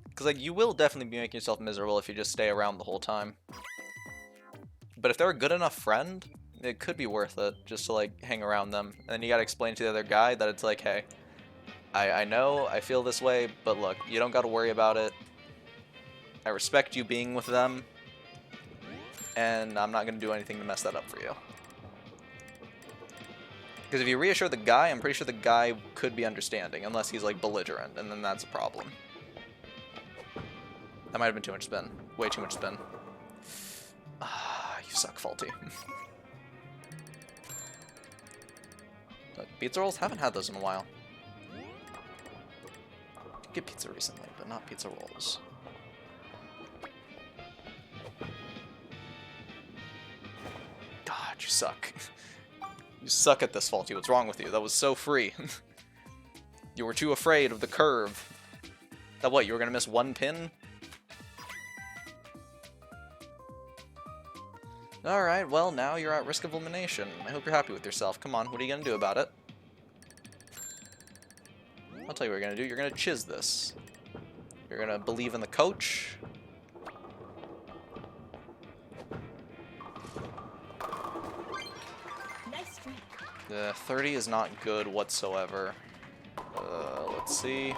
Because, you will definitely be making yourself miserable if you just stay around the whole time. But if they're a good enough friend, it could be worth it just to, hang around them. And then you gotta explain to the other guy that it's hey, I know, I feel this way, but look, you don't gotta worry about it. I respect you being with them, and I'm not gonna do anything to mess that up for you. Because if you reassure the guy, I'm pretty sure the guy could be understanding, unless he's, belligerent, and then that's a problem. That might have been too much spin. Way too much spin. Ah, you suck, Faulty. Look, pizza rolls? Haven't had those in a while. Did get pizza recently, but not pizza rolls. God, you suck. You suck at this, Faulty. What's wrong with you? That was so free. You were too afraid of the curve. That what, you were gonna miss one pin? Alright, well, now you're at risk of elimination. I hope you're happy with yourself. Come on, what are you gonna do about it? I'll tell you what you're gonna do. You're gonna chiz this. You're gonna believe in the coach. Nice strike. The 30 is not good whatsoever. Let's see.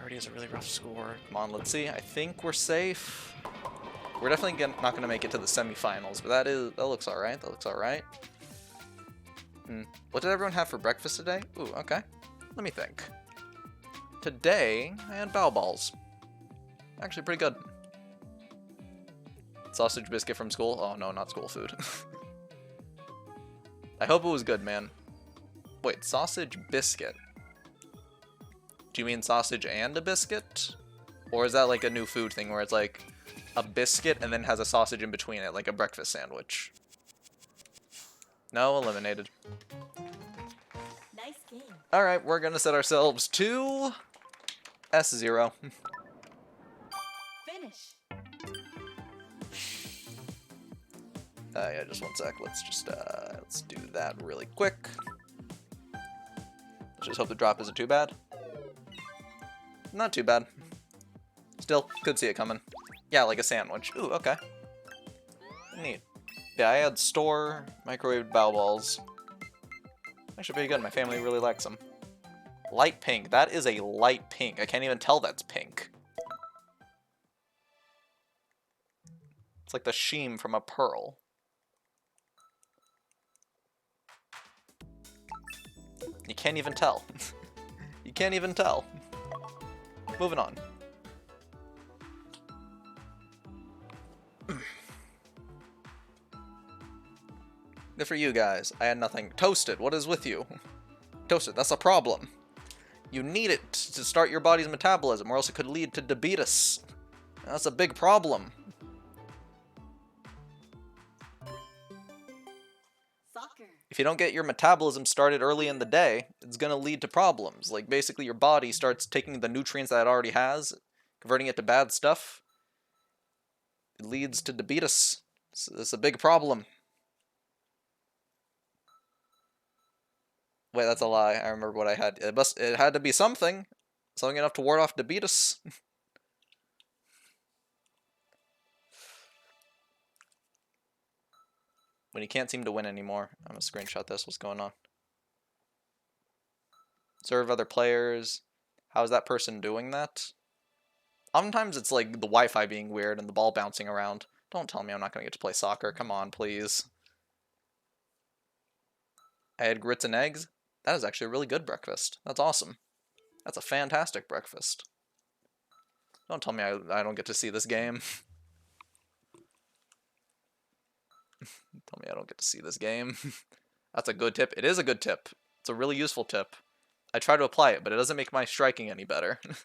30 is a really rough score. Come on, let's see. I think we're safe. We're definitely not going to make it to the semifinals, but that looks alright. That looks alright. What did everyone have for breakfast today? Ooh, okay. Let me think. Today, I had bao balls. Actually, pretty good. Sausage biscuit from school? Oh, no, not school food. I hope it was good, man. Wait, sausage biscuit? Do you mean sausage and a biscuit? Or is that like a new food thing where it's like a biscuit and then has a sausage in between it, like a breakfast sandwich? No, eliminated. Nice game. Alright, we're gonna set ourselves to S0. Finish. Yeah, just one sec. Let's just, let's do that really quick. Let's just hope the drop isn't too bad. Not too bad. Still, could see it coming. Yeah, like a sandwich. Ooh, okay. Neat. Yeah, I had store microwaved bao balls. Actually pretty good. My family really likes them. Light pink. That is a light pink. I can't even tell that's pink. It's like the sheen from a pearl. You can't even tell. You can't even tell. Moving on. Good for you guys. I had nothing. Toasted, what is with you? Toasted, that's a problem. You need it to start your body's metabolism, or else it could lead to diabetes. That's a big problem. Soccer. If you don't get your metabolism started early in the day, it's going to lead to problems. Like, basically, your body starts taking the nutrients that it already has, converting it to bad stuff. It leads to diabetes. It's a big problem. Wait, that's a lie. I remember what I had. It had to be something. Something enough to ward off diabetes. When you can't seem to win anymore. I'm gonna screenshot this. What's going on? Serve other players. How is that person doing that? Oftentimes it's like the Wi-Fi being weird and the ball bouncing around. Don't tell me I'm not gonna get to play soccer. Come on, please. I had grits and eggs. That is actually a really good breakfast. That's awesome. That's a fantastic breakfast. Don't tell me I don't get to see this game. Tell me I don't get to see this game. That's a good tip. It is a good tip. It's a really useful tip. I try to apply it, but it doesn't make my striking any better. It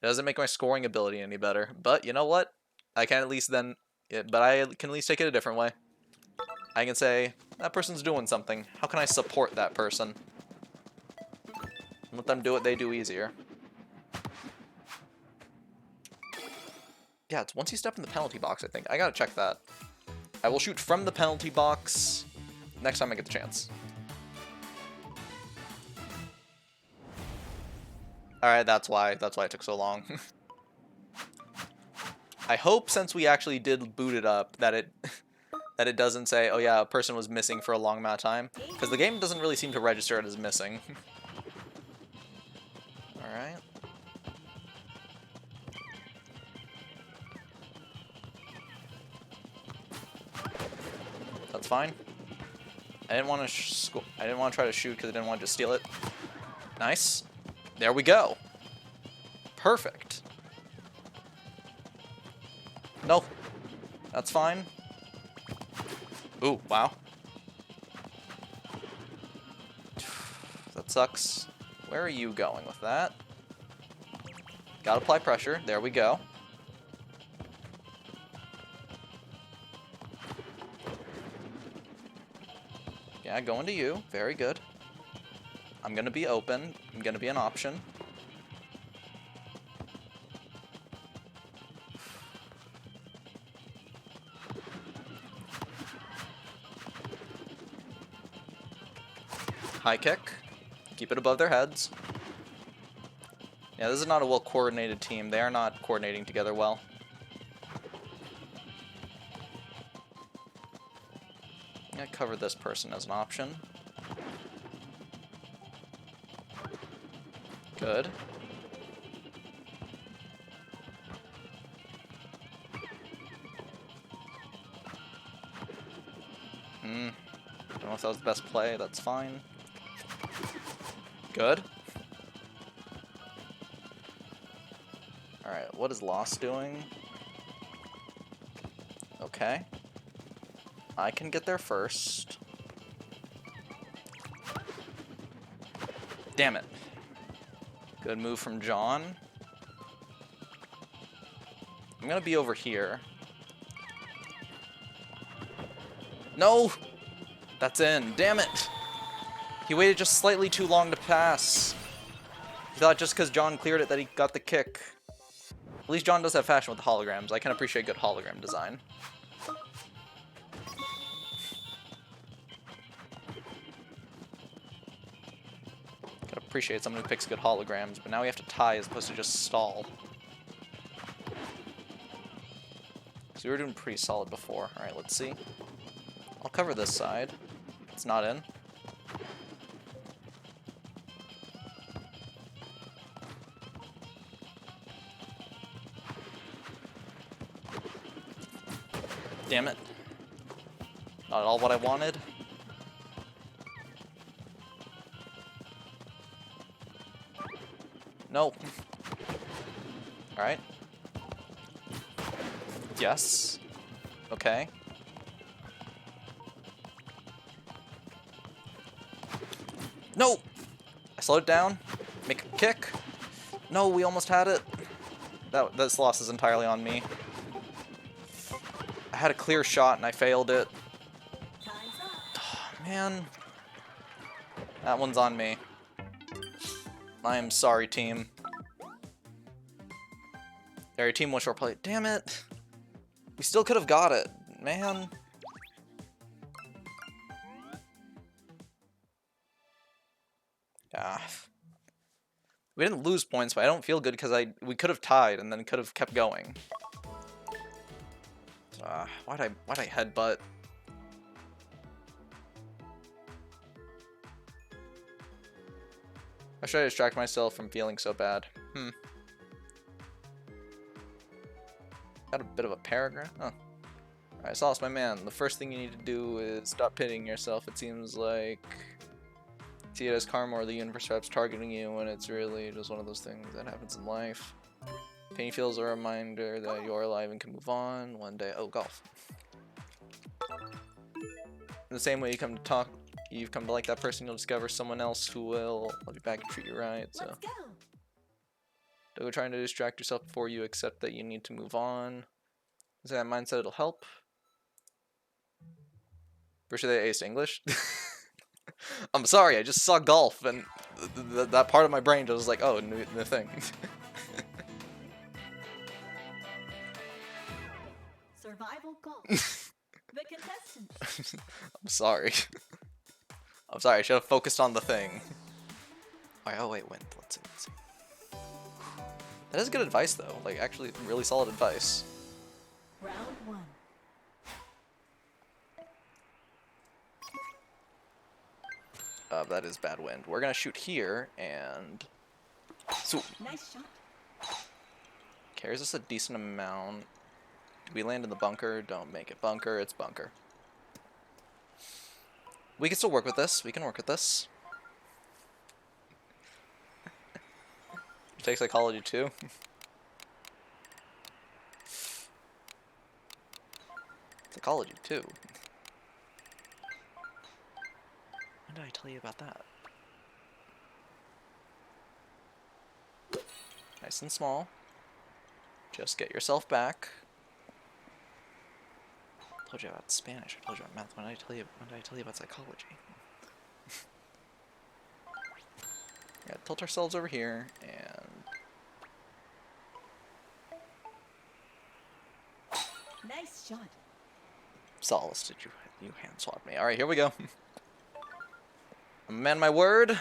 doesn't make my scoring ability any better. But you know what? I can at least then... but I can at least take it a different way. I can say, that person's doing something. How can I support that person? Let them do what they do easier. Yeah, it's once you step in the penalty box, I think. I gotta check that. I will shoot from the penalty box next time I get the chance. Alright, that's why it took so long. I hope since we actually did boot it up that it doesn't say, oh yeah, a person was missing for a long amount of time. Because the game doesn't really seem to register it as missing. Alright. That's fine. I didn't want to try to shoot because I didn't want to just steal it. Nice. There we go. Perfect. No. That's fine. Ooh, wow. That sucks. Where are you going with that? Gotta apply pressure. There we go. Yeah, going to you. Very good. I'm gonna be open. I'm gonna be an option. High kick. Keep it above their heads. Yeah, this is not a well-coordinated team. They are not coordinating together well. I'm gonna cover this person as an option. Good. Don't know if that was the best play. That's fine. Good. Alright, what is Lost doing? Okay. I can get there first. Damn it. Good move from John. I'm gonna be over here. No! That's in. Damn it! He waited just slightly too long to pass. He thought just because John cleared it that he got the kick. At least John does have fashion with the holograms. I can appreciate good hologram design. Can appreciate someone who picks good holograms, but now we have to tie as opposed to just stall. So we were doing pretty solid before. Alright, let's see. I'll cover this side. It's not in. Damn it. Not at all what I wanted. No. Alright. Yes. Okay. No! I slowed down. Make a kick. No, we almost had it. This loss is entirely on me. I had a clear shot and I failed it. Time's up. Oh, man. That one's on me. I am sorry, team. Your team was short play. Damn it. We still could have got it. Man. Ah. We didn't lose points, but I don't feel good because we could have tied and then could have kept going. Why'd I headbutt? How should I distract myself from feeling so bad? Got a bit of a paragraph? Oh. Alright, Solace, my man. The first thing you need to do is stop pitying yourself. It seems like see it as karma or the universe perhaps targeting you when it's really just one of those things that happens in life. Pain feels a reminder that you're alive and can move on one day. Oh, golf. In the same way you've come to like that person, you'll discover someone else who will love you back and treat you right. So Let's go. don't go trying to distract yourself before you accept that you need to move on. Is that mindset? It'll help. For sure they aced English. I'm sorry, I just saw golf and that part of my brain just was like, oh, new thing. Survival golf. The contestants. I'm sorry. I'm sorry, I should have focused on the thing. Oh wait, wind. Let's see. That is good advice though. Like actually really solid advice. Round one. That is bad wind. We're gonna shoot here and so Nice shot. carries us a decent amount. Do we land in the bunker? Don't make it bunker, it's bunker. We can still work with this. We can work with this. You take psychology too. Psychology too. When did I tell you about that? Nice and small. Just get yourself back. I told you about Spanish. I told you about math. When did I tell you about psychology? Gotta tilt ourselves over here, and Nice shot. Solace, did you hand swap me? All right, here we go. I'm a man, my word.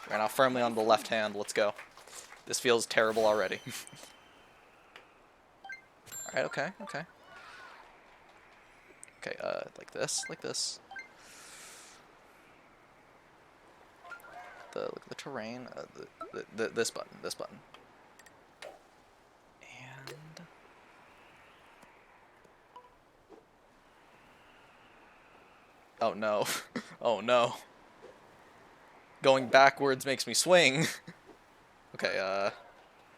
We're now firmly on the left hand. Let's go. This feels terrible already. All right, okay, okay. Okay, like this, like this. Look at the terrain. This button, this button. And oh no, oh no. Going backwards makes me swing. Okay,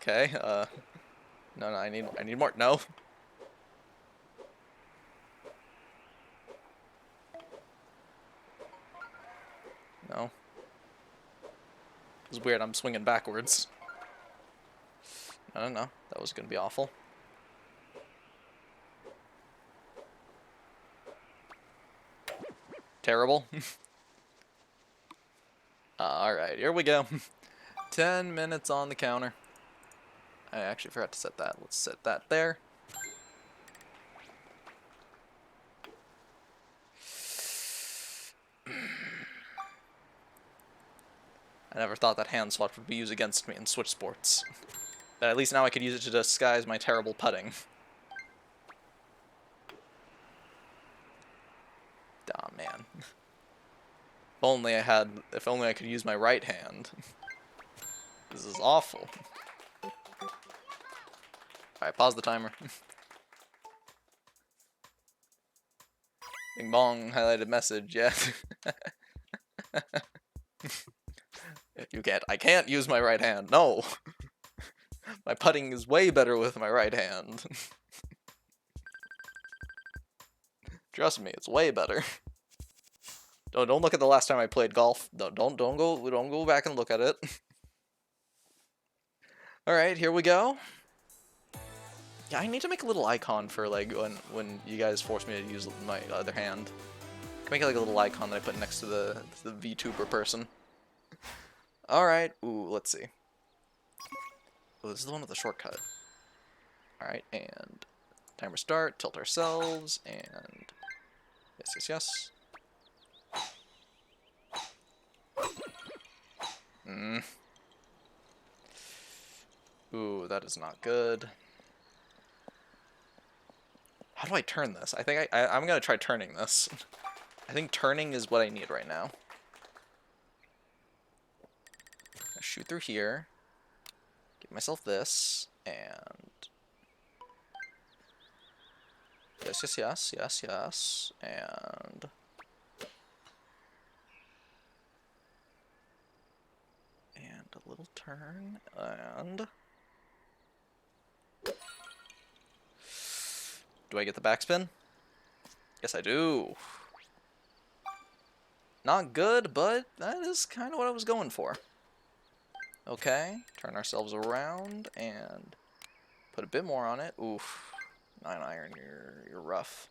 okay, no, I need more. No. No. It's weird. I'm swinging backwards. No. That was gonna be awful. Terrible. Alright, here we go. 10 minutes on the counter. I actually forgot to set that. Let's set that there. I never thought that hand swap would be used against me in Switch Sports. But at least now I could use it to disguise my terrible putting. Aw, man. If only I could use my right hand. This is awful. Alright, pause the timer. Bing bong, highlighted message, yeah. I can't use my right hand, no! My putting is way better with my right hand. Trust me, it's way better. Don't look at the last time I played golf. Don't go back and look at it. Alright, here we go. Yeah, I need to make a little icon for like when you guys force me to use my other hand. I can make like a little icon that I put next to the VTuber person. Alright, ooh, let's see. Oh, this is the one with the shortcut. Alright, and timer start, tilt ourselves, and yes. Ooh, that is not good. How do I turn this? I think I'm gonna try turning this. I think turning is what I need right now. Shoot through here. Give myself this, and yes, and a little turn, and do I get the backspin? Yes, I do. Not good, but that is kind of what I was going for. Okay, turn ourselves around and put a bit more on it. Oof, 9 iron, you're rough.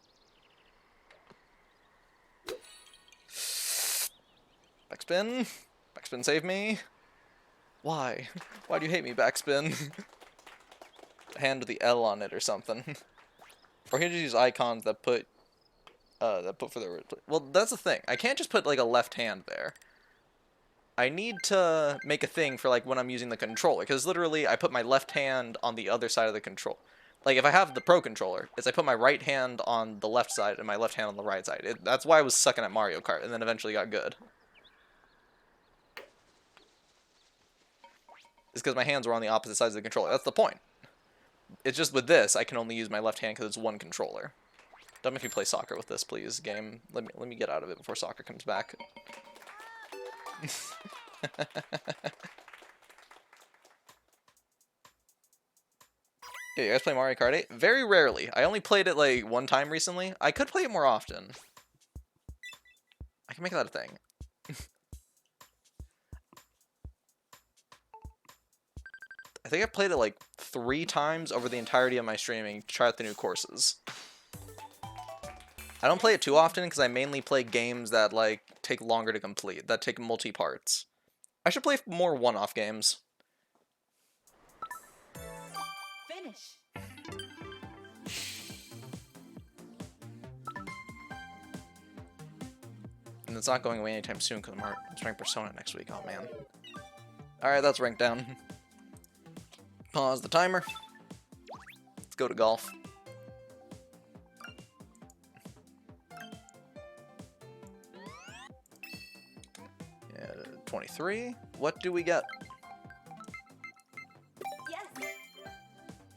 Backspin, backspin, save me. Why? Why do you hate me, backspin? Hand with the L on it or something. Or he just use icons that put for the. Well, that's the thing. I can't just put like a left hand there. I need to make a thing for like when I'm using the controller, because literally I put my left hand on the other side of the control. Like if I have the Pro controller, is I put my right hand on the left side and my left hand on the right side. That's why I was sucking at Mario Kart and then eventually got good. It's because my hands were on the opposite sides of the controller. That's the point. It's just with this, I can only use my left hand because it's one controller. Don't make me play soccer with this, please, game. Let me get out of it before soccer comes back. Yeah, you guys play Mario Kart 8? Very rarely. I only played it like one time recently. I could play it more often. I can make that a thing. I think I played it like 3 times over the entirety of my streaming to try out the new courses. I don't play it too often because I mainly play games that like take longer to complete, that take multi-parts. I should play more one-off games. Finish. And it's not going away anytime soon because I'm starting Persona next week. Oh man. Alright, that's ranked down. Pause the timer. Let's go to golf. Yeah, 23. What do we get? Yes.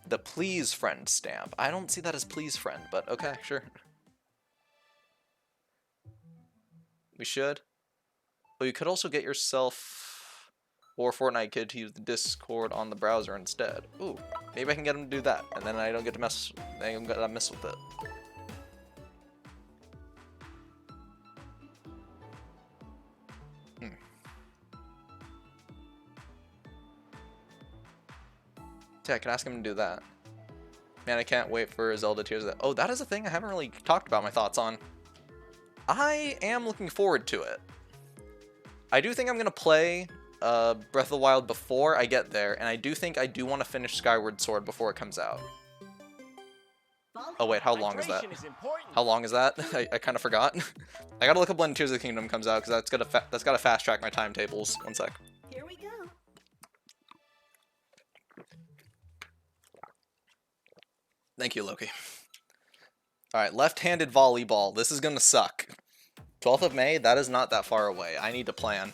The please friend stamp. I don't see that as please friend, but okay, sure. We should. But you could also get yourself or Fortnite Kid to use the Discord on the browser instead. Ooh, maybe I can get him to do that, and then I don't get to mess. I don't get to mess with it. Yeah, I can ask him to do that. Man, I can't wait for Zelda Tears of the... Oh, that is a thing I haven't really talked about my thoughts on. I am looking forward to it. I do think I'm going to play Breath of the Wild before I get there, and I do think I do want to finish Skyward Sword before it comes out. Oh wait, how long is that? How long is that? I kind of forgot. I gotta look up when Tears of the Kingdom comes out, because that's gotta fast track my timetables. One sec. Here we go. Thank you, Loki. Alright, left-handed volleyball. This is gonna suck. 12th of May? That is not that far away. I need to plan.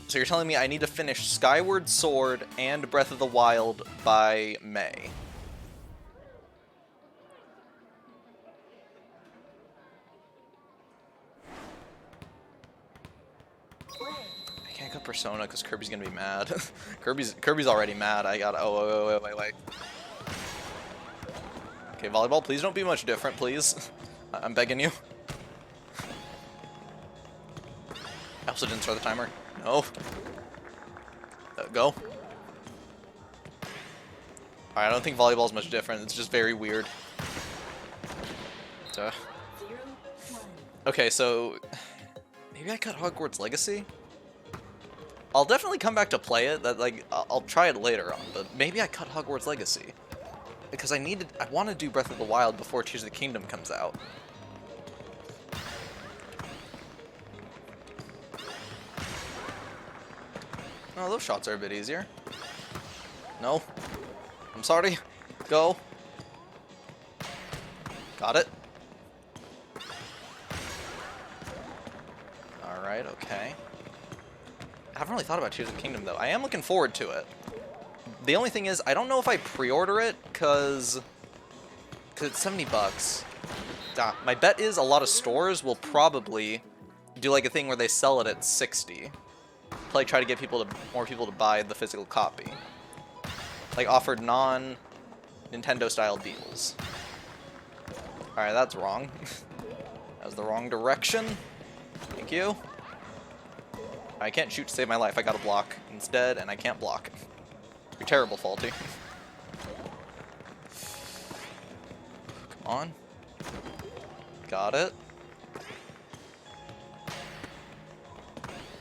So you're telling me I need to finish Skyward Sword and Breath of the Wild by May. Play. I can't go Persona because Kirby's gonna be mad. Kirby's already mad. I gotta... Oh, wait. Okay, volleyball, please don't be much different, please. I'm begging you. I also didn't start the timer. No. Go. Alright, I don't think volleyball is much different. It's just very weird. 0-1. Okay, so... Maybe I cut Hogwarts Legacy? I'll definitely come back to play it. I'll try it later on, but maybe I cut Hogwarts Legacy. Because I want to do Breath of the Wild before Tears of the Kingdom comes out. Oh, those shots are a bit easier. No. I'm sorry. Go. Got it. Alright, okay. I haven't really thought about Tears of the Kingdom, though. I am looking forward to it. The only thing is, I don't know if I pre-order it, because it's 70 bucks. My bet is a lot of stores will probably do like a thing where they sell it at 60. Probably try to get more people to buy the physical copy. Like offered non-Nintendo style deals. Alright, that's wrong. That was the wrong direction. Thank you. I can't shoot to save my life. I gotta block instead, and I can't block. You're terrible, Faulty. Come on. Got it.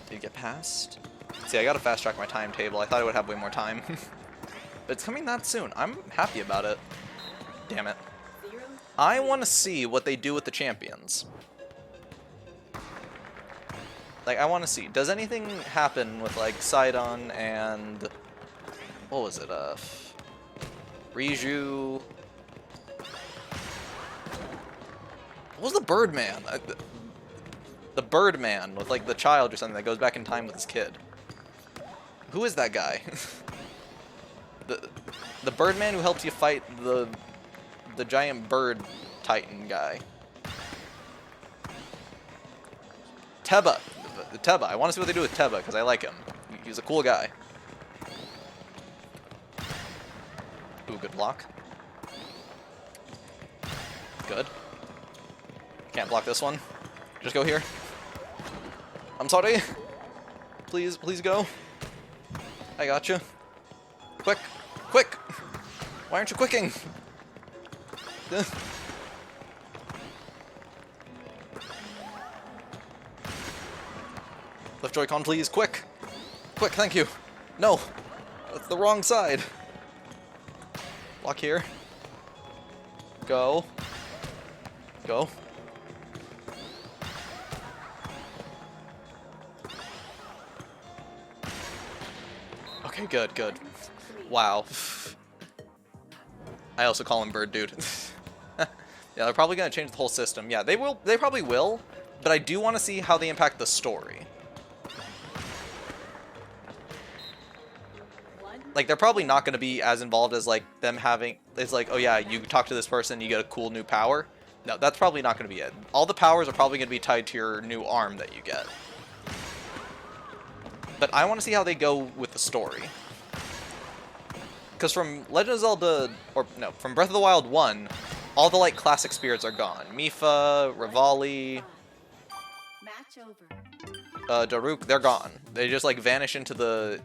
Did you get past? See, I gotta fast track my timetable. I thought I would have way more time. But it's coming that soon. I'm happy about it. Damn it. 0. I want to see what they do with the champions. Like, I want to see. Does anything happen with, like, Sidon and... What was it? Riju... What was the Birdman? The Birdman with, like, the child or something that goes back in time with his kid. Who is that guy? the Birdman who helps you fight the giant bird titan guy. Teba. Teba. I want to see what they do with Teba because I like him. He's a cool guy. Ooh, good block. Good. Can't block this one. Just go here. I'm sorry. Please, please go. I got you. Quick, quick. Why aren't you quicking? Left Joy-Con, please, quick! Quick, thank you! No! That's the wrong side! Block here. Go. Go. Okay, good, good. Wow. I also call him Bird Dude. Yeah, they're probably gonna change the whole system. Yeah, they will. They probably will. But I do want to see how they impact the story. Like, they're probably not going to be as involved as, like, them having... It's like, oh yeah, you talk to this person, you get a cool new power. No, that's probably not going to be it. All the powers are probably going to be tied to your new arm that you get. But I want to see how they go with the story. Because from Legend of Zelda... Or, no, from Breath of the Wild 1, all the, like, classic spirits are gone. Mipha, Rivali... Match over. Daruk, they're gone. They just like vanish into the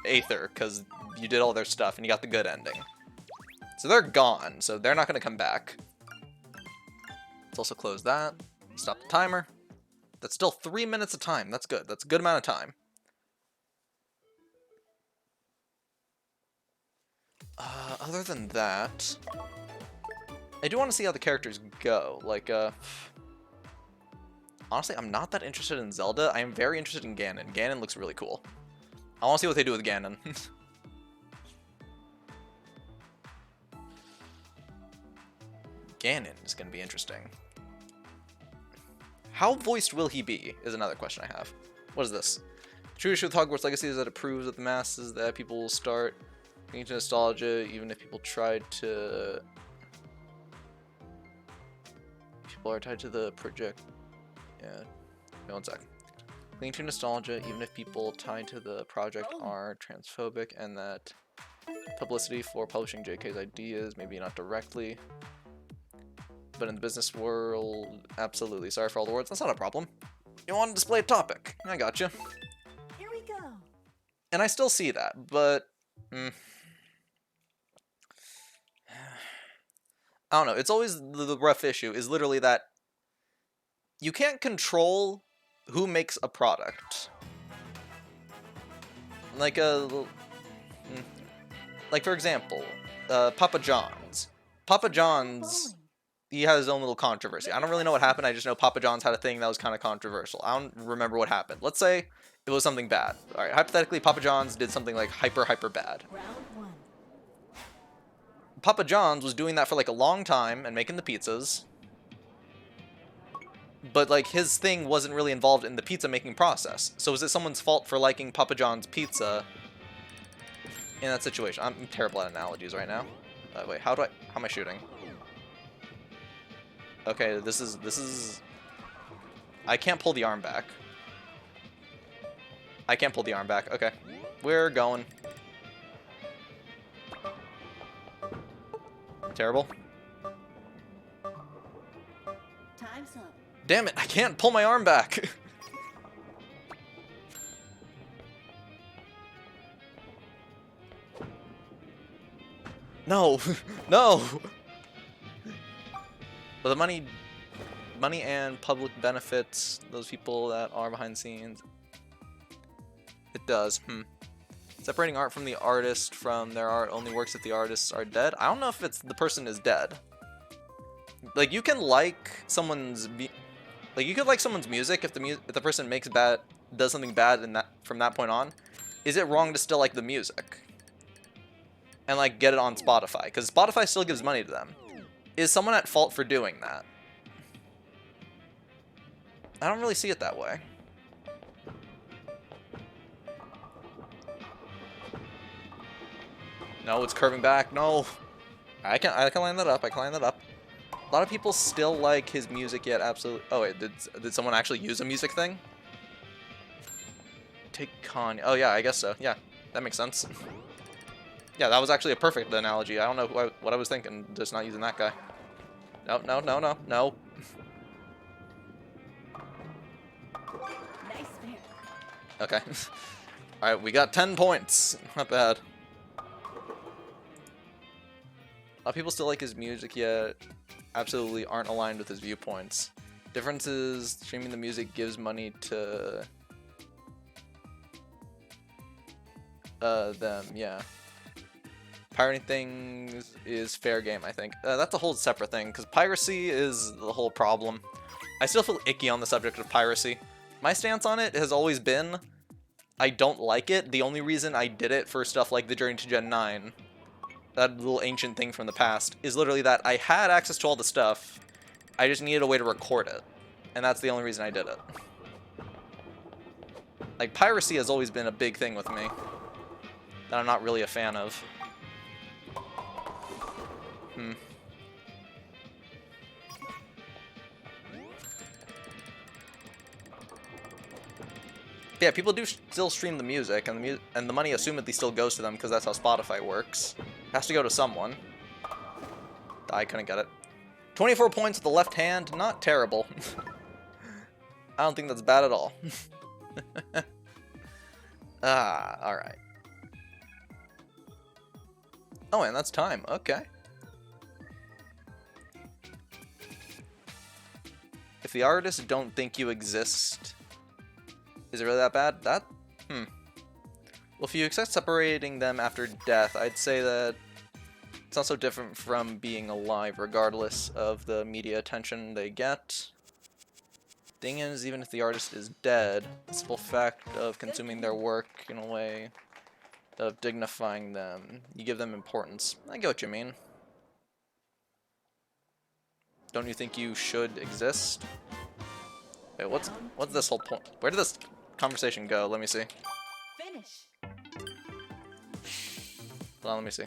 aether because you did all their stuff and you got the good ending. So they're gone. So they're not going to come back. Let's also close that. Stop the timer. That's still 3 minutes of time. That's good. That's a good amount of time. Other than that, I do want to see how the characters go. Like, honestly, I'm not that interested in Zelda. I am very interested in Ganon. Ganon looks really cool. I want to see what they do with Ganon. Ganon is going to be interesting. How voiced will he be is another question I have. What is this? The true issue with Hogwarts Legacy is that it proves that the masses that people will start getting to nostalgia, even if people tried to... People are tied to the project... Yeah, wait 1 sec. Clinging to nostalgia, even if people tied to the project are transphobic, and that publicity for publishing JK's ideas, maybe not directly, but in the business world, absolutely. Sorry for all the words, that's not a problem. You want to display a topic. I got you. Here we go. And I still see that, but... I don't know, it's always the rough issue, is literally that you can't control who makes a product. Like like for example, Papa John's. Papa John's, he has his own little controversy. I don't really know what happened. I just know Papa John's had a thing that was kind of controversial. I don't remember what happened. Let's say it was something bad. All right, hypothetically, Papa John's did something like hyper bad. Round one. Papa John's was doing that for like a long time and making the pizzas. But like his thing wasn't really involved in the pizza making process. So is it someone's fault for liking Papa John's pizza in that situation? I'm terrible at analogies right now. Wait, how am I shooting? Okay, this is I can't pull the arm back. I can't pull the arm back. Okay. We're going. Terrible. Time's up. Damn it, I can't pull my arm back. No. No. But the money and public benefits those people that are behind the scenes. It does. Separating art from the artist from their art only works if the artists are dead. I don't know if it's the person is dead. Like you can like someone's you could like someone's music if the person does something bad in that from that point on. Is it wrong to still like the music and like get it on Spotify? Because Spotify still gives money to them. Is someone at fault for doing that? I don't really see it that way. No, it's curving back. No. I can line that up. I can line that up. A lot of people still like his music yet, absolutely. Oh wait, did someone actually use a music thing? Take Kanye. Oh yeah, I guess so. Yeah, that makes sense. Yeah, that was actually a perfect analogy. I don't know what I was thinking, just not using that guy. No, no, no, no, no. Nice fair. Okay. Alright, we got 10 points. Not bad. A lot of people still like his music yet absolutely aren't aligned with his viewpoints. Difference is streaming the music gives money to them, yeah. Pirating things is fair game, I think. That's a whole separate thing, because piracy is the whole problem. I still feel icky on the subject of piracy. My stance on it has always been, I don't like it. The only reason I did it for stuff like the Journey to Gen 9, that little ancient thing from the past, is literally that I had access to all the stuff, I just needed a way to record it. And that's the only reason I did it. Like, piracy has always been a big thing with me that I'm not really a fan of. Yeah, people do still stream the music, and the money assumedly still goes to them because that's how Spotify works. It has to go to someone. I couldn't get it. 24 points with the left hand, not terrible. I don't think that's bad at all. Alright. Oh, and that's time. Okay. If the artists don't think you exist, is it really that bad? Well, if you accept separating them after death, I'd say that it's not so different from being alive, regardless of the media attention they get. Thing is, even if the artist is dead, the simple fact of consuming their work in a way of dignifying them, you give them importance. I get what you mean. Don't you think you should exist? Wait, what's this whole point? Where did this conversation go? Let me see. Finish. Hold on, let me see.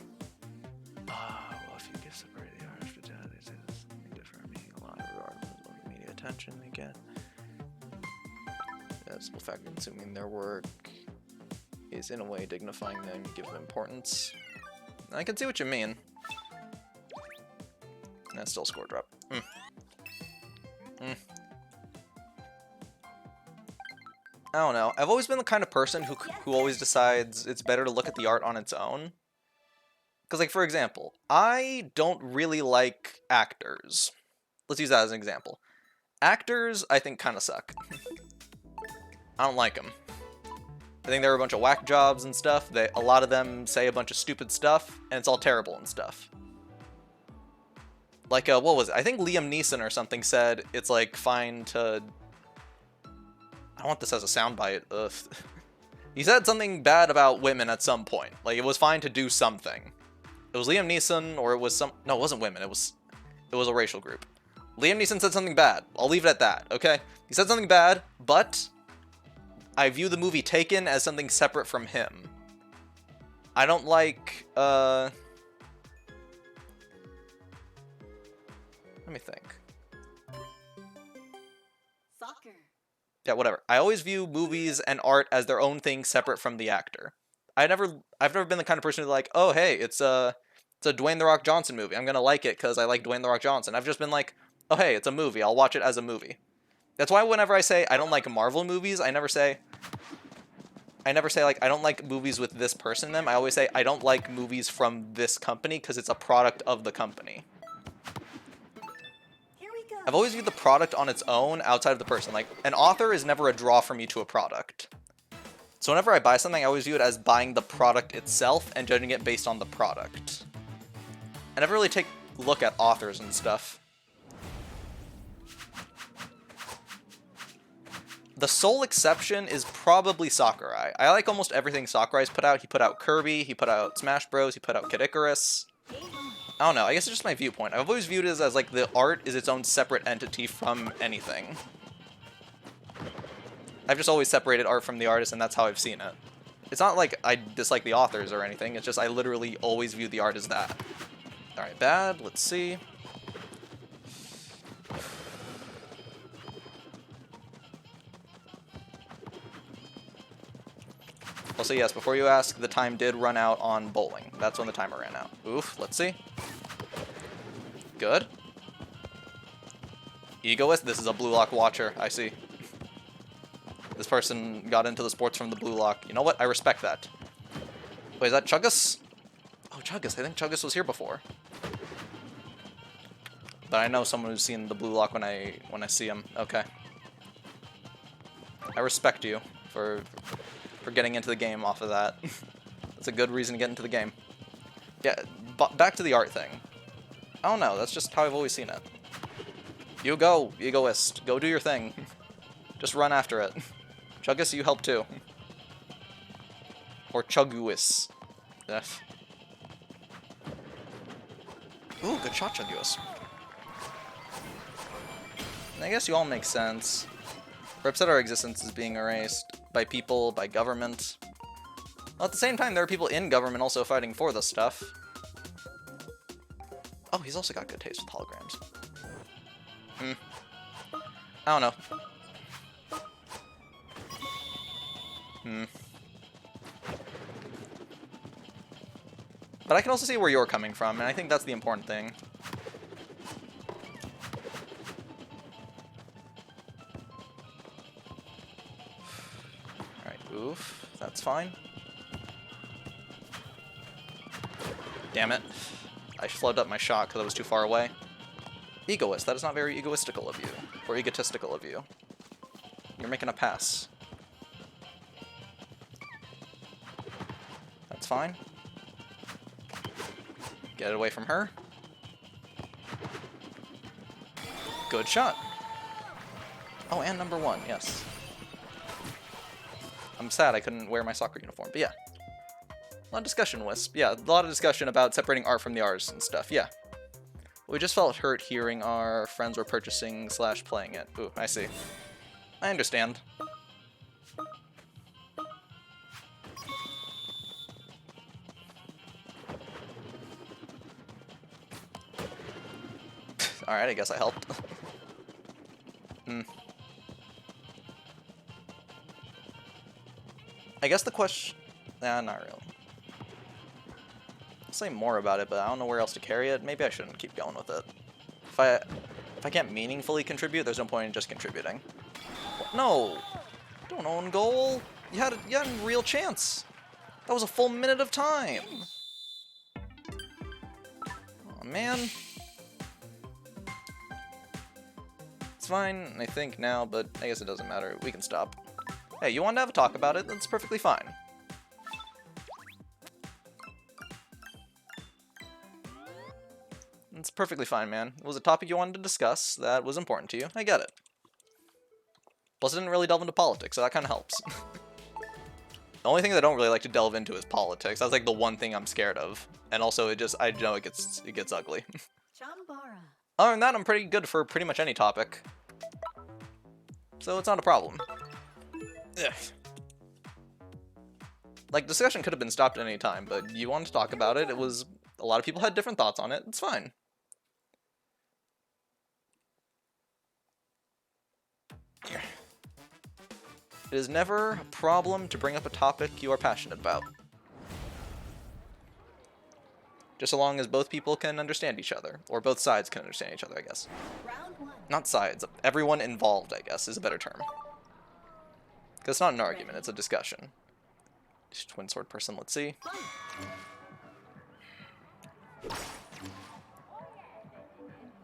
Well, if you get separated, the artist for death, they say there's something different from being alive, regardless of the media attention they get. The simple fact of consuming their work is in a way dignifying them, give them importance. I can see what you mean. That's still a score drop. I don't know. I've always been the kind of person who always decides it's better to look at the art on its own. Because, like, for example, I don't really like actors. Let's use that as an example. Actors, I think, kind of suck. I don't like them. I think they're a bunch of whack jobs and stuff. A lot of them say a bunch of stupid stuff, and it's all terrible and stuff. Like, what was it? I think Liam Neeson or something said it's, like, fine to... I don't want this as a soundbite. Ugh. He said something bad about women at some point. Like, it was fine to do something. It was Liam Neeson, or it was some... No, it wasn't women. It was a racial group. Liam Neeson said something bad. I'll leave it at that, okay? He said something bad, but I view the movie Taken as something separate from him. I don't like, let me think. Soccer. Yeah, whatever. I always view movies and art as their own thing separate from the actor. I've never been the kind of person who's like, oh, hey, it's a Dwayne The Rock Johnson movie. I'm gonna like it because I like Dwayne The Rock Johnson. I've just been like, oh, hey, it's a movie. I'll watch it as a movie. That's why whenever I say I don't like Marvel movies, I never say like I don't like movies with this person in them. I always say I don't like movies from this company because it's a product of the company. Here we go. I've always viewed the product on its own outside of the person. Like, an author is never a draw for me to a product. So whenever I buy something, I always view it as buying the product itself and judging it based on the product. I never really take a look at authors and stuff. The sole exception is probably Sakurai. I like almost everything Sakurai's put out. He put out Kirby, he put out Smash Bros, he put out Kid Icarus. I don't know, I guess it's just my viewpoint. I've always viewed it as like the art is its own separate entity from anything. I've just always separated art from the artist, and that's how I've seen it. It's not like I dislike the authors or anything, it's just I literally always view the art as that. Alright, bad, let's see. Also, yes, before you ask, the time did run out on bowling. That's when the timer ran out. Oof, let's see. Good. Egoist, this is a Blue Lock watcher, I see. This person got into the sports from the Blue Lock. You know what? I respect that. Wait, is that Chuggus? Oh, Chuggus. I think Chuggus was here before. But I know someone who's seen the Blue Lock when I see him. Okay. I respect you for getting into the game off of that. It's a good reason to get into the game. Yeah, back to the art thing. I don't know, that's just how I've always seen it. You go, egoist. Go do your thing. Just run after it. Chuggus, you help too. Or Chuguis. Yes. Ooh, good shot, Chuguis. I guess you all make sense. We're upset our existence is being erased by people, by government. Well, at the same time, there are people in government also fighting for this stuff. Oh, he's also got good taste with holograms. I don't know. But I can also see where you're coming from, and I think that's the important thing. Alright, oof. That's fine. Damn it. I flubbed up my shot because I was too far away. Egoist, that is not very egoistical of you. Or egotistical of you. You're making a pass. That's fine. Get it away from her. Good shot. Oh, and number 1, yes. I'm sad I couldn't wear my soccer uniform, but yeah. A lot of discussion, Wisp. Yeah, a lot of discussion about separating art from the artists and stuff, yeah. We just felt hurt hearing our friends were purchasing / playing it. Ooh, I see. I understand. Alright, I guess I helped. I guess the question... Nah, not really. I'll say more about it, but I don't know where else to carry it. Maybe I shouldn't keep going with it. If I can't meaningfully contribute, there's no point in just contributing. No! Don't own goal! You had a real chance! That was a full minute of time! Oh man. It's fine, I think, now, but I guess it doesn't matter. We can stop. Hey, you wanted to have a talk about it? That's perfectly fine. It's perfectly fine, man. It was a topic you wanted to discuss that was important to you. I get it. Plus, it didn't really delve into politics, so that kind of helps. The only thing that I don't really like to delve into is politics. That's like the one thing I'm scared of. And also, I know it gets ugly. Chambara. Other than that, I'm pretty good for pretty much any topic. So it's not a problem. Ugh. Like, discussion could have been stopped at any time, but you wanted to talk about it. A lot of people had different thoughts on it. It's fine. It is never a problem to bring up a topic you are passionate about. Just so long as both people can understand each other. Or both sides can understand each other, I guess. Round 1. Not sides. Everyone involved, I guess, is a better term. Because it's not an argument, it's a discussion. Twin sword person, let's see.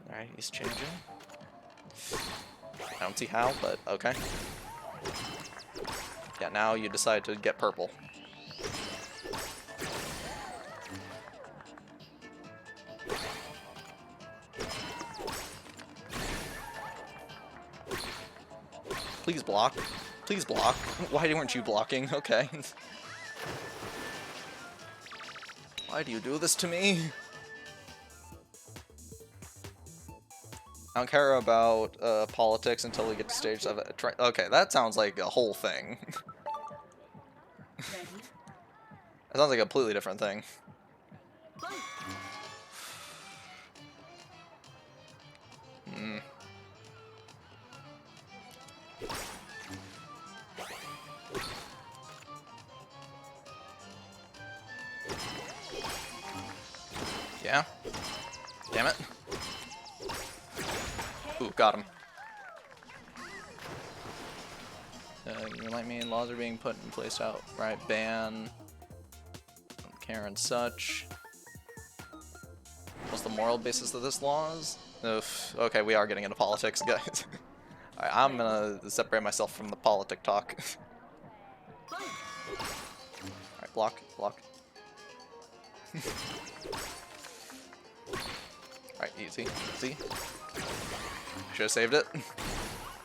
Alright, he's changing. I don't see how, but okay. Yeah, now you decide to get purple. Please block. Please block. Why weren't you blocking? Okay. Why do you do this to me? I don't care about politics until we get to stage 7. Okay, that sounds like a whole thing. Ready? That sounds like a completely different thing. Fight. Yeah. Damn it. Ooh, got him. You like me, laws are being put in place outright ban. Care and such. What's the moral basis of this laws? Oof. Okay, we are getting into politics, guys. Alright, I'm gonna separate myself from the politic talk. Alright, block, block. Alright, easy, easy. Should have saved it.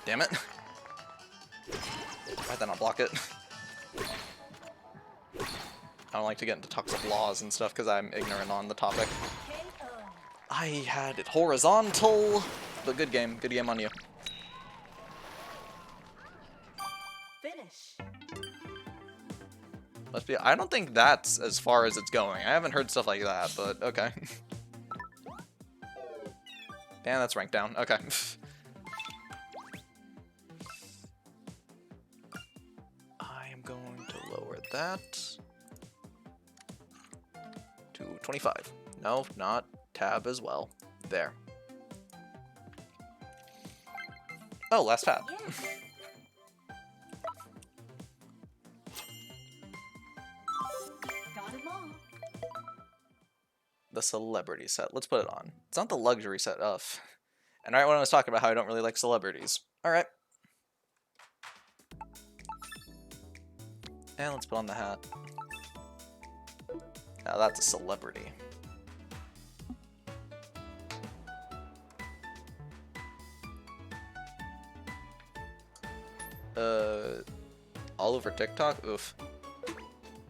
Damn it. Why'd that not block it? I don't like to get into toxic laws and stuff because I'm ignorant on the topic. KO. I had it horizontal, but good game on you. Finish. Must be. I don't think that's as far as it's going. I haven't heard stuff like that, but okay. Damn, that's ranked down. Okay. I am going to lower that to 25. No, not tab as well. There. Oh, last tab. Yes. Got 'em all. The celebrity set. Let's put it on. It's not the luxury set. And right when I was talking about how I don't really like celebrities. Alright. And let's put on the hat. Now that's a celebrity. All over TikTok? Oof.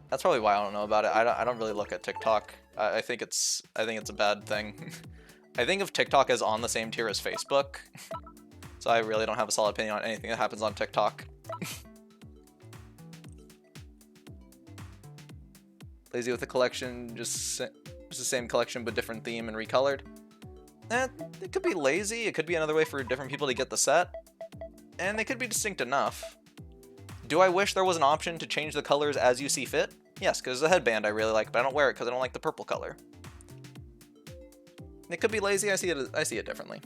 That's probably why I don't know about it. I don't really look at TikTok. I think it's a bad thing. I think of TikTok as on the same tier as Facebook. So I really don't have a solid opinion on anything that happens on TikTok. Lazy with the collection, just the same collection but different theme and recolored. It could be lazy. It could be another way for different people to get the set. And they could be distinct enough. Do I wish there was an option to change the colors as you see fit? Yes, because the headband I really like, but I don't wear it because I don't like the purple color. It could be lazy. I see it differently.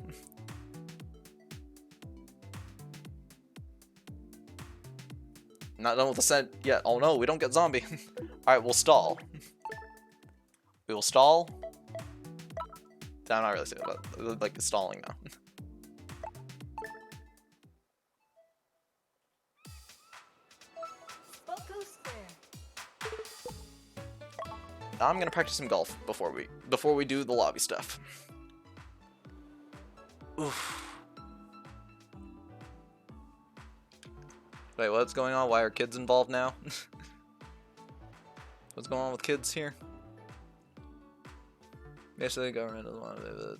Not done with the set yet. Oh no, we don't get zombie. Alright, we'll stall. We will stall. I'm not really saying about like stalling now. Focus there. I'm gonna practice some golf before we do the lobby stuff. Oof. Wait, what's going on? Why are kids involved now? What's going on with kids here? Basically, government doesn't want to.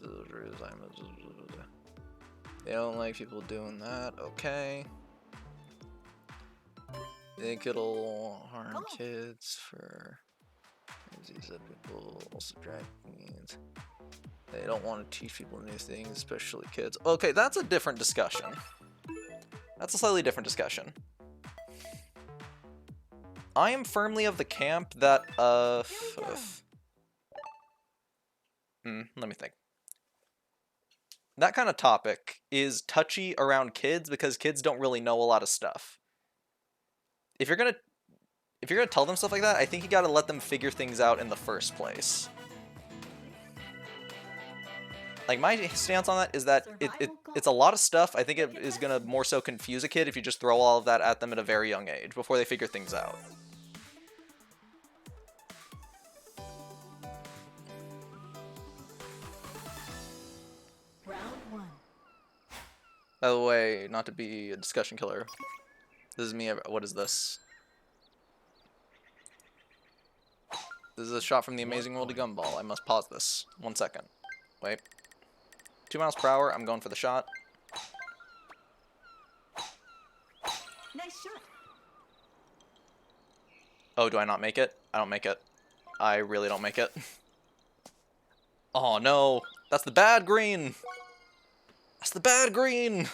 They don't like people doing that. Okay. Think it'll harm kids for. He said people subtract means. They don't want to teach people new things, especially kids. Okay, that's a different discussion. That's a slightly different discussion. I am firmly of the camp that, let me think. That kind of topic is touchy around kids because kids don't really know a lot of stuff. If you're gonna tell them stuff like that, I think you gotta let them figure things out in the first place. Like, my stance on that is that it's a lot of stuff. I think it is gonna more so confuse a kid if you just throw all of that at them at a very young age before they figure things out. Round 1. By the way, not to be a discussion killer. This is me. What is this? This is a shot from the Amazing World of Gumball. I must pause this. 1 second. Wait. 2 miles per hour. I'm going for the shot. Nice shot. Oh, do I not make it? I don't make it. I really don't make it. Oh no. That's the bad green. That's the bad green.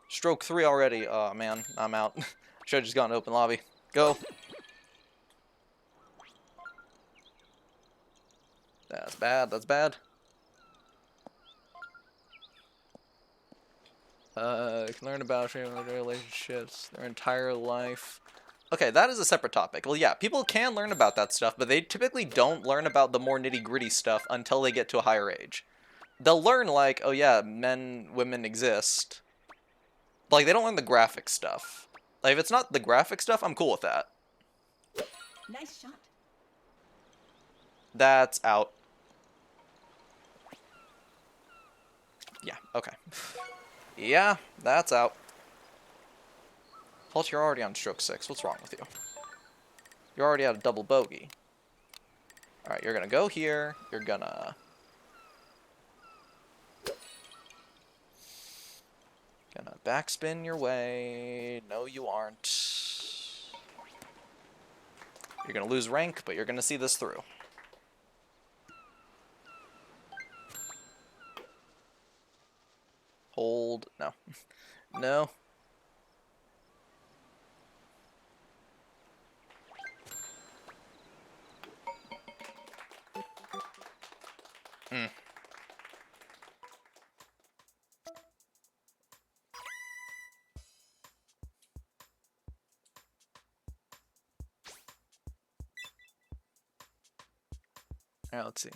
Stroke 3 already. Oh man, I'm out. Should have just gotten open lobby. Go. That's bad. That's bad. Can learn about relationships their entire life. Okay, that is a separate topic. Well, yeah, people can learn about that stuff, but they typically don't learn about the more nitty-gritty stuff until they get to a higher age. They'll learn, like, oh yeah, men, women exist. But, like, they don't learn the graphic stuff. Like, if it's not the graphic stuff, I'm cool with that. Nice shot. That's out. Yeah, okay. Yeah, that's out. Plus, you're already on stroke 6. What's wrong with you? You're already at a double bogey. Alright, you're gonna go here. You're gonna... Gonna backspin your way. No, you aren't. You're gonna lose rank, but you're gonna see this through. Hold. No. No. Hmm. Alright, let's see.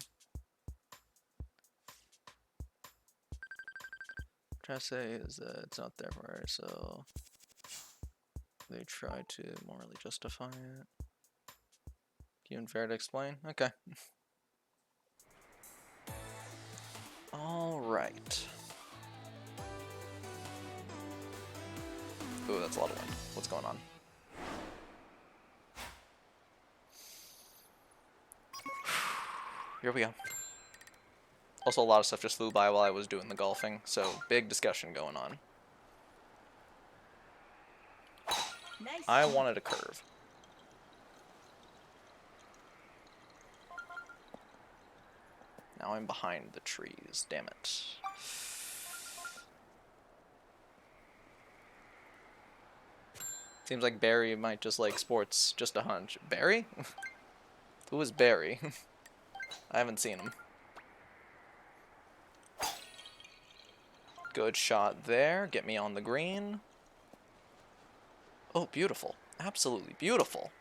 Try to say is that it's not there for her, so they try to morally justify it. Even fair to explain? Okay. Alright. Ooh, that's a lot of wind. What's going on? Here we go. Also, a lot of stuff just flew by while I was doing the golfing, so big discussion going on. Nice. I wanted a curve. Now I'm behind the trees. Damn it. Seems like Barry might just like sports. Just a hunch. Barry? Who is Barry? I haven't seen him. Good shot there. Get me on the green. Oh, beautiful. Absolutely beautiful.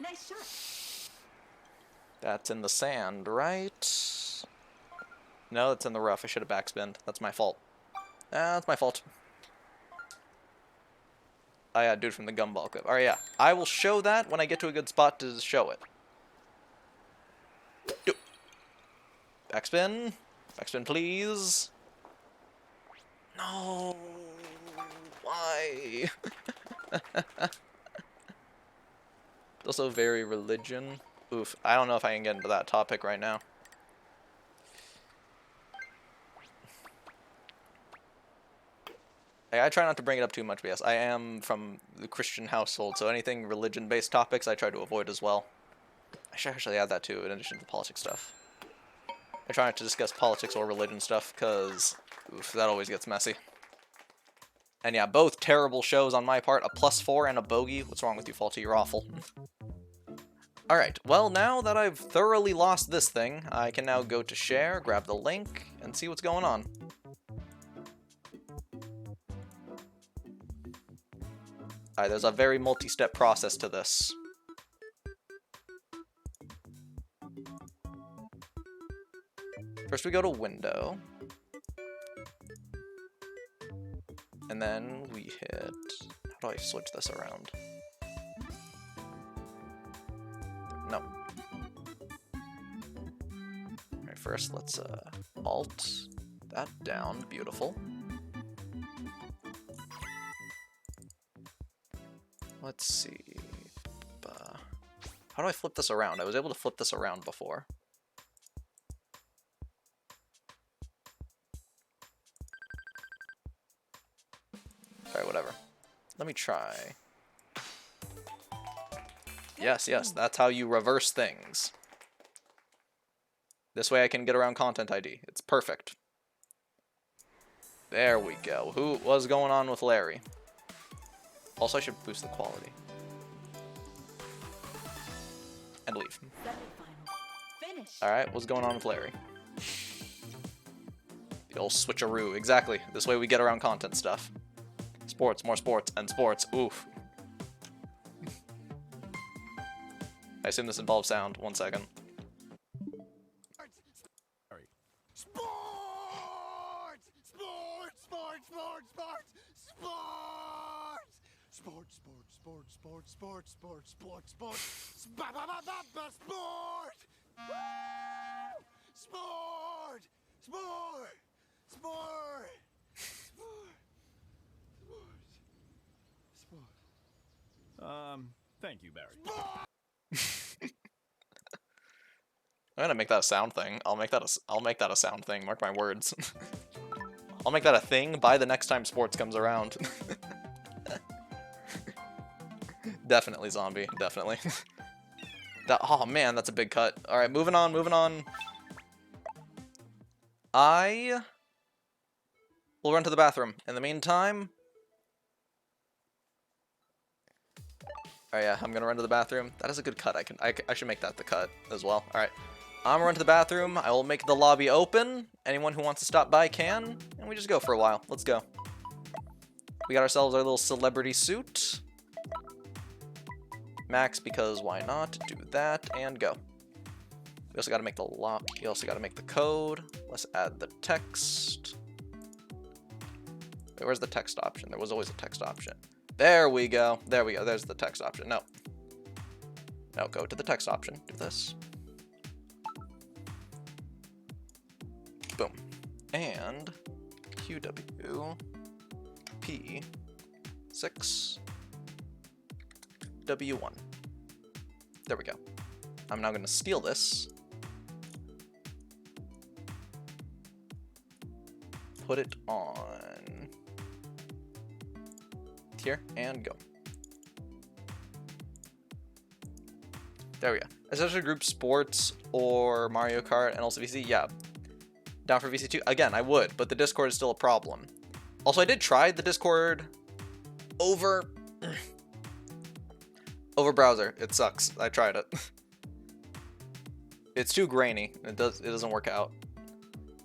Nice shot. That's in the sand, right? No, that's in the rough. I should have backspinned. That's my fault. That's my fault. Oh yeah, dude from the gumball clip. Alright, yeah. I will show that when I get to a good spot to show it. Do. Backspin. Backspin, please. No. Why? Also very religion. Oof. I don't know if I can get into that topic right now. I try not to bring it up too much, but yes, I am from the Christian household, so anything religion-based topics I try to avoid as well. I should actually add that too, in addition to the politics stuff. I try not to discuss politics or religion stuff, because, oof, that always gets messy. And yeah, both terrible shows on my part, a +4 and a bogey. What's wrong with you, Faulty? You're awful. Alright, well, now that I've thoroughly lost this thing, I can now go to share, grab the link, and see what's going on. Alright, there's a very multi-step process to this. First we go to window. And then we hit... How do I switch this around? No. Alright, first let's alt that down. Beautiful. Let's see. How do I flip this around? I was able to flip this around before. Alright, whatever. Let me try. Yes, yes, that's how you reverse things. This way I can get around content ID. It's perfect. There we go. Who was going on with Larry? Also, I should boost the quality. And leave. Semifinal. Finish. Alright, what's going on with Larry? The old switcheroo. Exactly. This way we get around content stuff. Sports, more sports, and sports. Oof. I assume this involves sound. 1 second. Sport, sport, sport, sport, sport, sport, sport, sport, sport, sport, sport, sport, sport, sport. Thank you, Barry. I'm gonna make that a sound thing. I'll make that a sound thing. Mark my words. I'll make that a thing by the next time sports comes around. Definitely zombie. Definitely. Oh man, that's a big cut. All right, moving on. Moving on. I will run to the bathroom. In the meantime. Oh yeah, I'm gonna run to the bathroom. That is a good cut. I should make that the cut as well. All right. I'm gonna run to the bathroom. I will make the lobby open. Anyone who wants to stop by can, and we just go for a while. Let's go. We got ourselves our little celebrity suit. Max, because why not? Do that and go. We also got to make the lock. You also got to make the code. Let's add the text. Wait, where's the text option? There was always a text option. There we go. There we go. There's the text option. No. No, go to the text option. Do this. Boom. And QWP6 W1. There we go. I'm now going to steal this. Put it on here and go. There we go. Especially group sports or Mario Kart and also VC. Yeah. Down for VC2. Again, I would, but the Discord is still a problem. Also, I did try the Discord over browser. It sucks. I tried it. It's too grainy. It doesn't work out.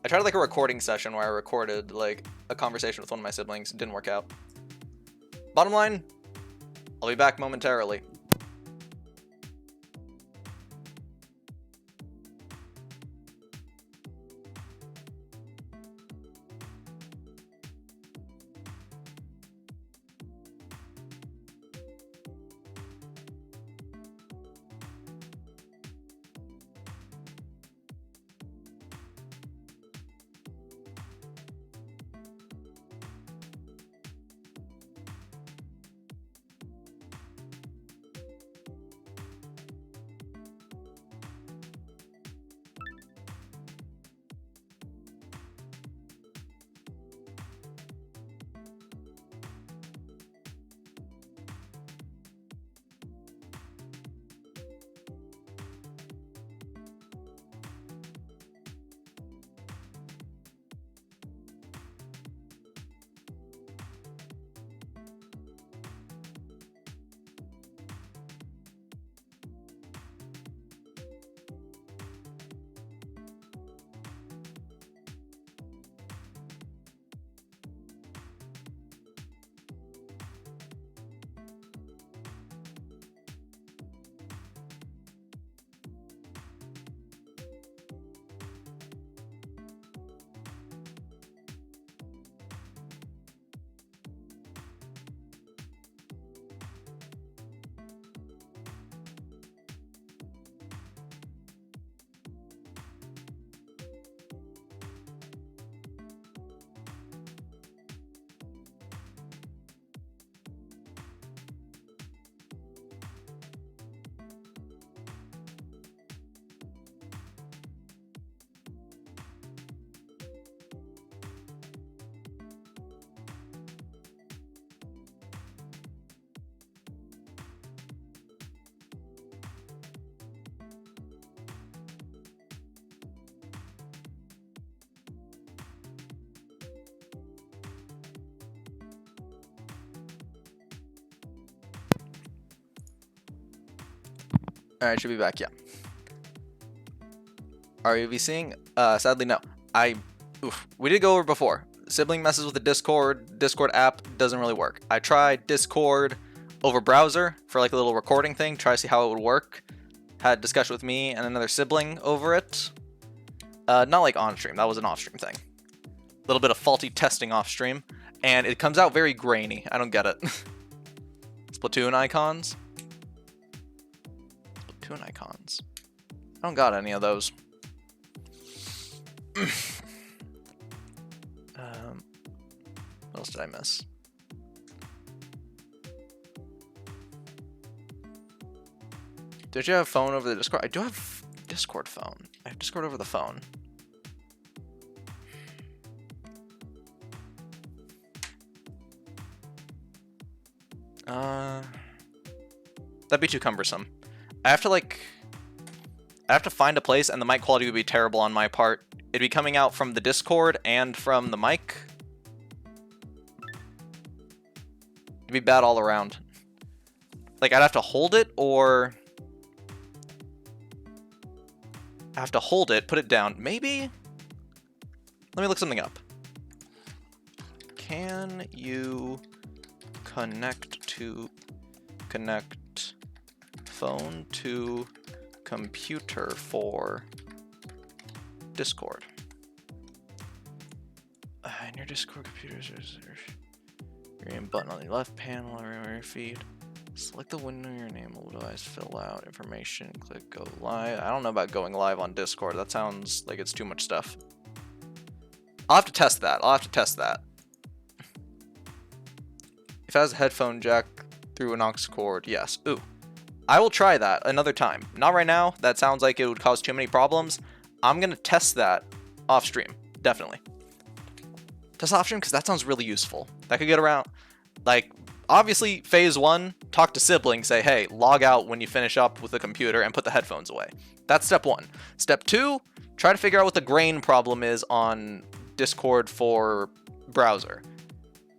I tried like a recording session where I recorded like a conversation with one of my siblings. It didn't work out. Bottom line, I'll be back momentarily. Alright, should be back, yeah. Are you seeing? Sadly, no. We did go over before. Sibling messes with the Discord app doesn't really work. I tried Discord over browser for like a little recording thing, try to see how it would work. Had a discussion with me and another sibling over it. Not like on stream, that was an off stream thing. A little bit of faulty testing off stream, and it comes out very grainy. I don't get it. Splatoon icons. Splatoon icons. I don't got any of those. What else did I miss? Did you have phone over the Discord? I do have Discord phone. I have Discord over the phone. That'd be too cumbersome. I have to find a place, and the mic quality would be terrible on my part. It'd be coming out from the Discord and from the mic. It'd be bad all around. Like, I'd have to hold it, or I have to hold it, put it down. Maybe? Let me look something up. Can you connect phone to computer for Discord? In your Discord computers, there's your name button on the left panel on your feed. Select the window your name will device, fill out information, click go live. I don't know about going live on Discord. That sounds like it's too much stuff. I'll have to test that. If it has a headphone jack through an aux cord, yes. Ooh. I will try that another time. Not right now. That sounds like it would cause too many problems. I'm going to test that off stream. Definitely. Test off stream because that sounds really useful. That could get around. Like, obviously, phase 1, talk to siblings. Say, hey, log out when you finish up with the computer and put the headphones away. That's step 1. Step 2, try to figure out what the grain problem is on Discord for browser.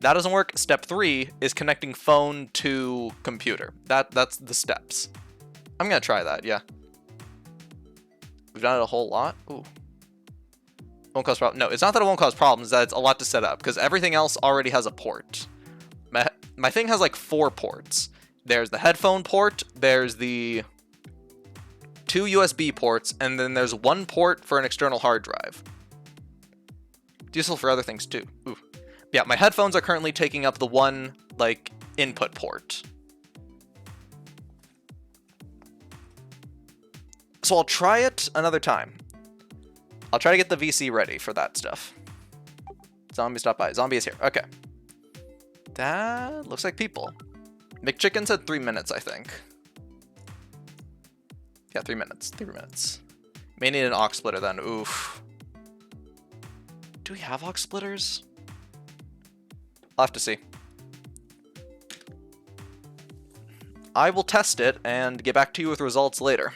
That doesn't work. Step 3 is connecting phone to computer. That's the steps. I'm gonna try that, yeah. We've done it a whole lot. Ooh. Won't cause problems. No, it's not that it won't cause problems, it's that it's a lot to set up, because everything else already has a port. My thing has like 4 ports. There's the headphone port, there's the 2 USB ports, and then there's 1 port for an external hard drive. It's useful for other things too. Ooh. Yeah, my headphones are currently taking up the 1, like, input port. So I'll try it another time. I'll try to get the VC ready for that stuff. Zombie stop by. Zombie is here. Okay. That looks like people. McChicken said 3 minutes, I think. Yeah, 3 minutes. 3 minutes. May need an aux splitter then. Oof. Do we have aux splitters? I'll have to see. I will test it and get back to you with results later.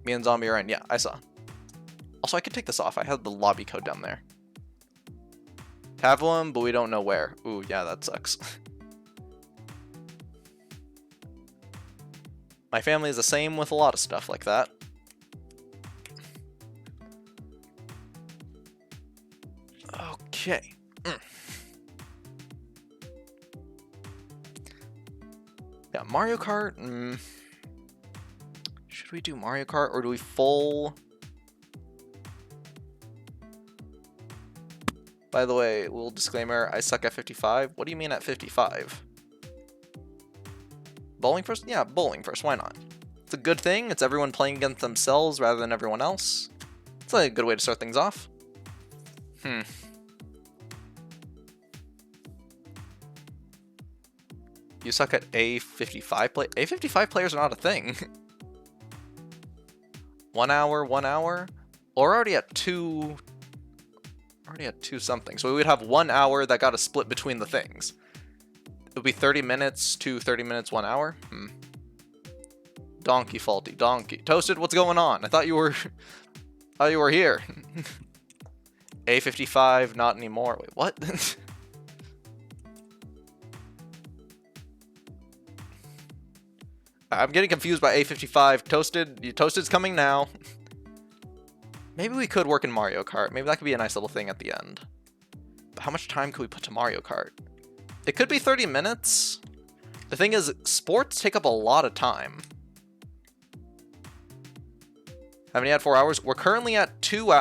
Me and Zombie are in. Yeah, I saw. Also, I could take this off. I had the lobby code down there. Have one, but we don't know where. Ooh, yeah, that sucks. My family is the same with a lot of stuff like that. Okay. Yeah, Mario Kart. Should we do Mario Kart or do we full? By the way, little disclaimer, I suck at 55. What do you mean at 55? Bowling first? Yeah, bowling first. Why not? It's a good thing. It's everyone playing against themselves rather than everyone else. It's like a good way to start things off. You suck at A55 play. A55 players are not a thing. 1 hour, 1 hour. Or we're already at 2. Already at 2 something. So we would have 1 hour that got a split between the things. It would be 30 minutes to 30 minutes, 1 hour. Donkey faulty. Donkey. Toasted, what's going on? I thought you were here. A55, not anymore. Wait, what? I'm getting confused by A55. Toasted's coming now. Maybe we could work in Mario Kart. Maybe that could be a nice little thing at the end. But how much time could we put to Mario Kart? It could be 30 minutes. The thing is, sports take up a lot of time. Haven't you had 4 hours? We're currently at 2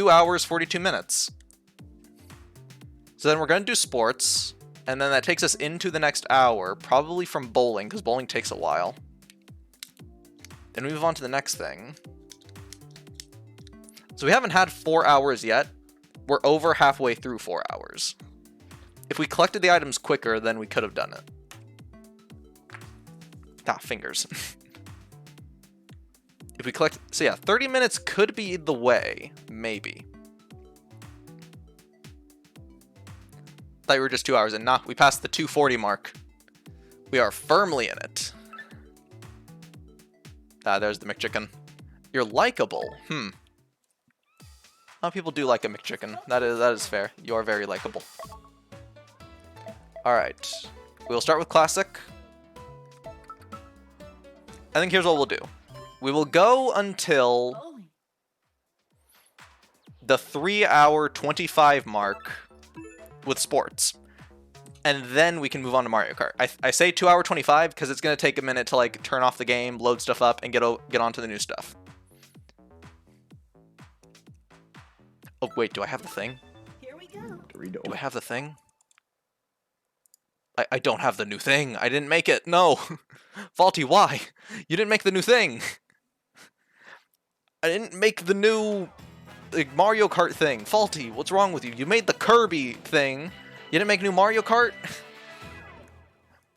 hours 42 minutes. So then we're going to do sports, and then that takes us into the next hour, probably from bowling, because bowling takes a while. Then we move on to the next thing. So we haven't had 4 hours yet. We're over halfway through 4 hours. If we collected the items quicker, then we could have done it. Ah, fingers. If we collect... So yeah, 30 minutes could be the way. Maybe. Thought we were just 2 hours in. Nah, we passed the 240 mark. We are firmly in it. Ah, there's the McChicken. You're likable. A lot of people do like a McChicken. That is fair. You are very likable. Alright. We'll start with Classic. I think here's what we'll do. We will go until Bowling. the 3-hour 25 mark with sports. And then we can move on to Mario Kart. I say 2-hour 25 because it's going to take a minute to like turn off the game, load stuff up, and get on to the new stuff. Oh, wait, do I have the thing? Here we go. Do I have the thing? I don't have the new thing. I didn't make it. No. Faulty, why? You didn't make the new thing. I didn't make the new like, Mario Kart thing. Faulty, what's wrong with you? You made the Kirby thing. You didn't make new Mario Kart?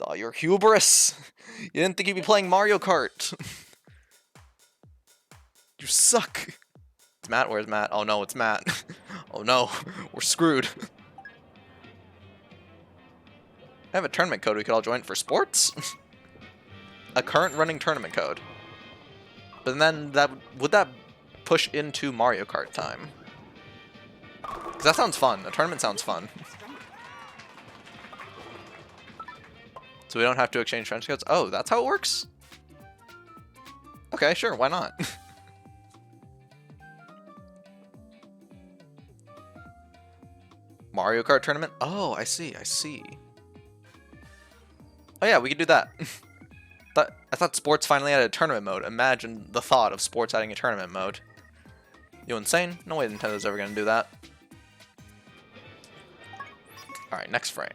Oh, you're hubris. You didn't think you'd be playing Mario Kart. You suck. It's Matt. Where's Matt? Oh no, it's Matt. Oh no, we're screwed. I have a tournament code we could all join for sports. A current running tournament code. But then would that push into Mario Kart time? Because that sounds fun. A tournament sounds fun. So we don't have to exchange friends codes? Oh, that's how it works? Okay, sure, why not? Mario Kart tournament? Oh, I see, I see. Oh yeah, we could do that. I thought sports finally added a tournament mode. Imagine the thought of sports adding a tournament mode. You insane? No way Nintendo's ever gonna do that. Alright, next frame.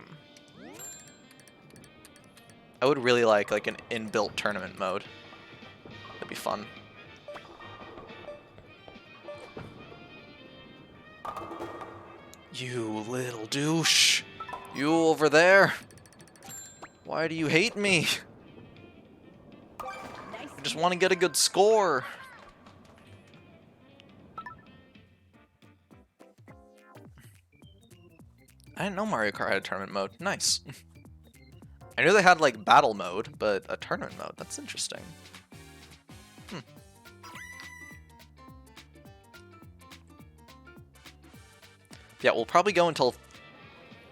I would really like an inbuilt tournament mode. That'd be fun. You little douche. You over there. Why do you hate me? I just want to get a good score. I didn't know Mario Kart had a tournament mode. Nice. I knew they had like battle mode, but a tournament mode. That's interesting. Yeah, we'll probably go until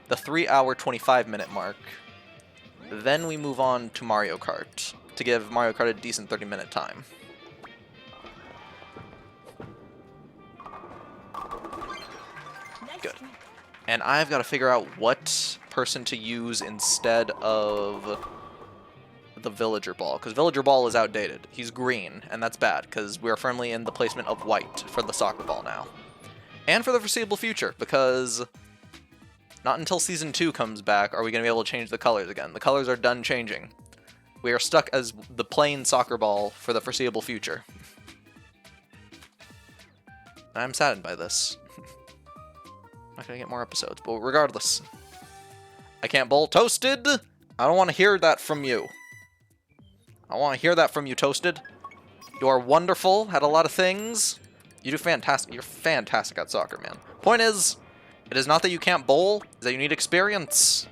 the 3-hour 25-minute mark. Then we move on to Mario Kart to give Mario Kart a decent 30-minute time. Good. And I've got to figure out what person to use instead of the Villager Ball, because Villager Ball is outdated. He's green, and that's bad, because we are firmly in the placement of white for the soccer ball now. And for the foreseeable future, because not until Season 2 comes back are we going to be able to change the colors again. The colors are done changing. We are stuck as the plain soccer ball for the foreseeable future. I'm saddened by this. I'm not going to get more episodes, but regardless. I can't bowl. Toasted! I don't want to hear that from you. I want to hear that from you, Toasted. You are wonderful, had a lot of things. You do fantastic. You're fantastic at soccer, man. Point is, it is not that you can't bowl, it's that you need experience.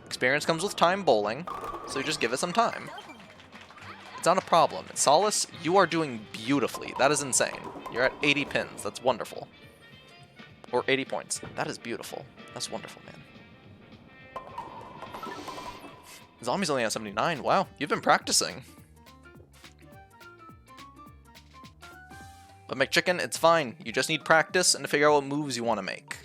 Experience comes with time bowling, so you just give it some time. It's not a problem. Solace, you are doing beautifully. That is insane. You're at 80 pins. That's wonderful. Or 80 points. That is beautiful. That's wonderful, man. Zombie's only at 79. Wow, you've been practicing. But McChicken, it's fine. You just need practice and to figure out what moves you want to make.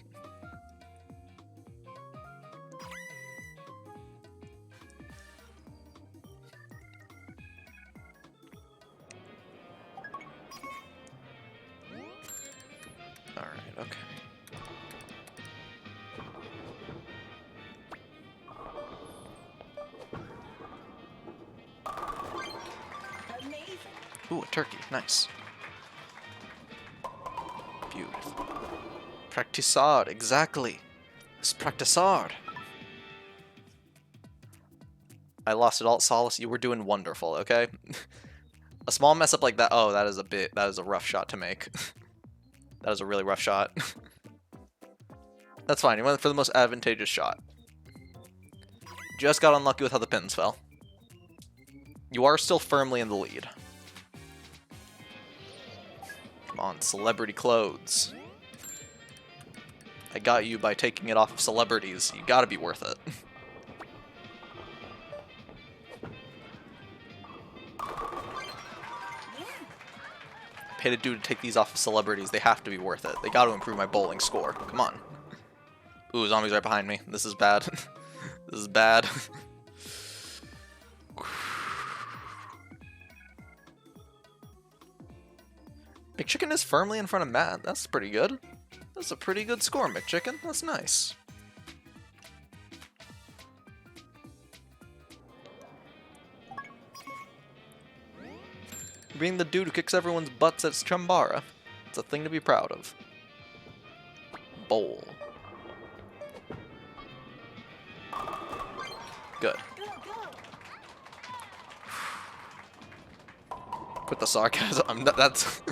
Alright, okay. Ooh, a turkey. Nice. Beautiful. Practice hard. Exactly. Let's practice hard. I lost it all. Solace, you were doing wonderful, okay? A small mess up like that. Oh, that is a rough shot to make. That is a really rough shot. That's fine. You went for the most advantageous shot. Just got unlucky with how the pins fell. You are still firmly in the lead. Come on, celebrity clothes. I got you by taking it off of celebrities. You gotta be worth it. I paid a dude to take these off of celebrities. They have to be worth it. They gotta improve my bowling score. Come on. Ooh, zombies right behind me. This is bad. This is bad. McChicken is firmly in front of Matt. That's pretty good. That's a pretty good score, McChicken. That's nice. Being the dude who kicks everyone's butts at Chambara. It's a thing to be proud of. Bowl. Good. Go, go. With the sarcasm, that's...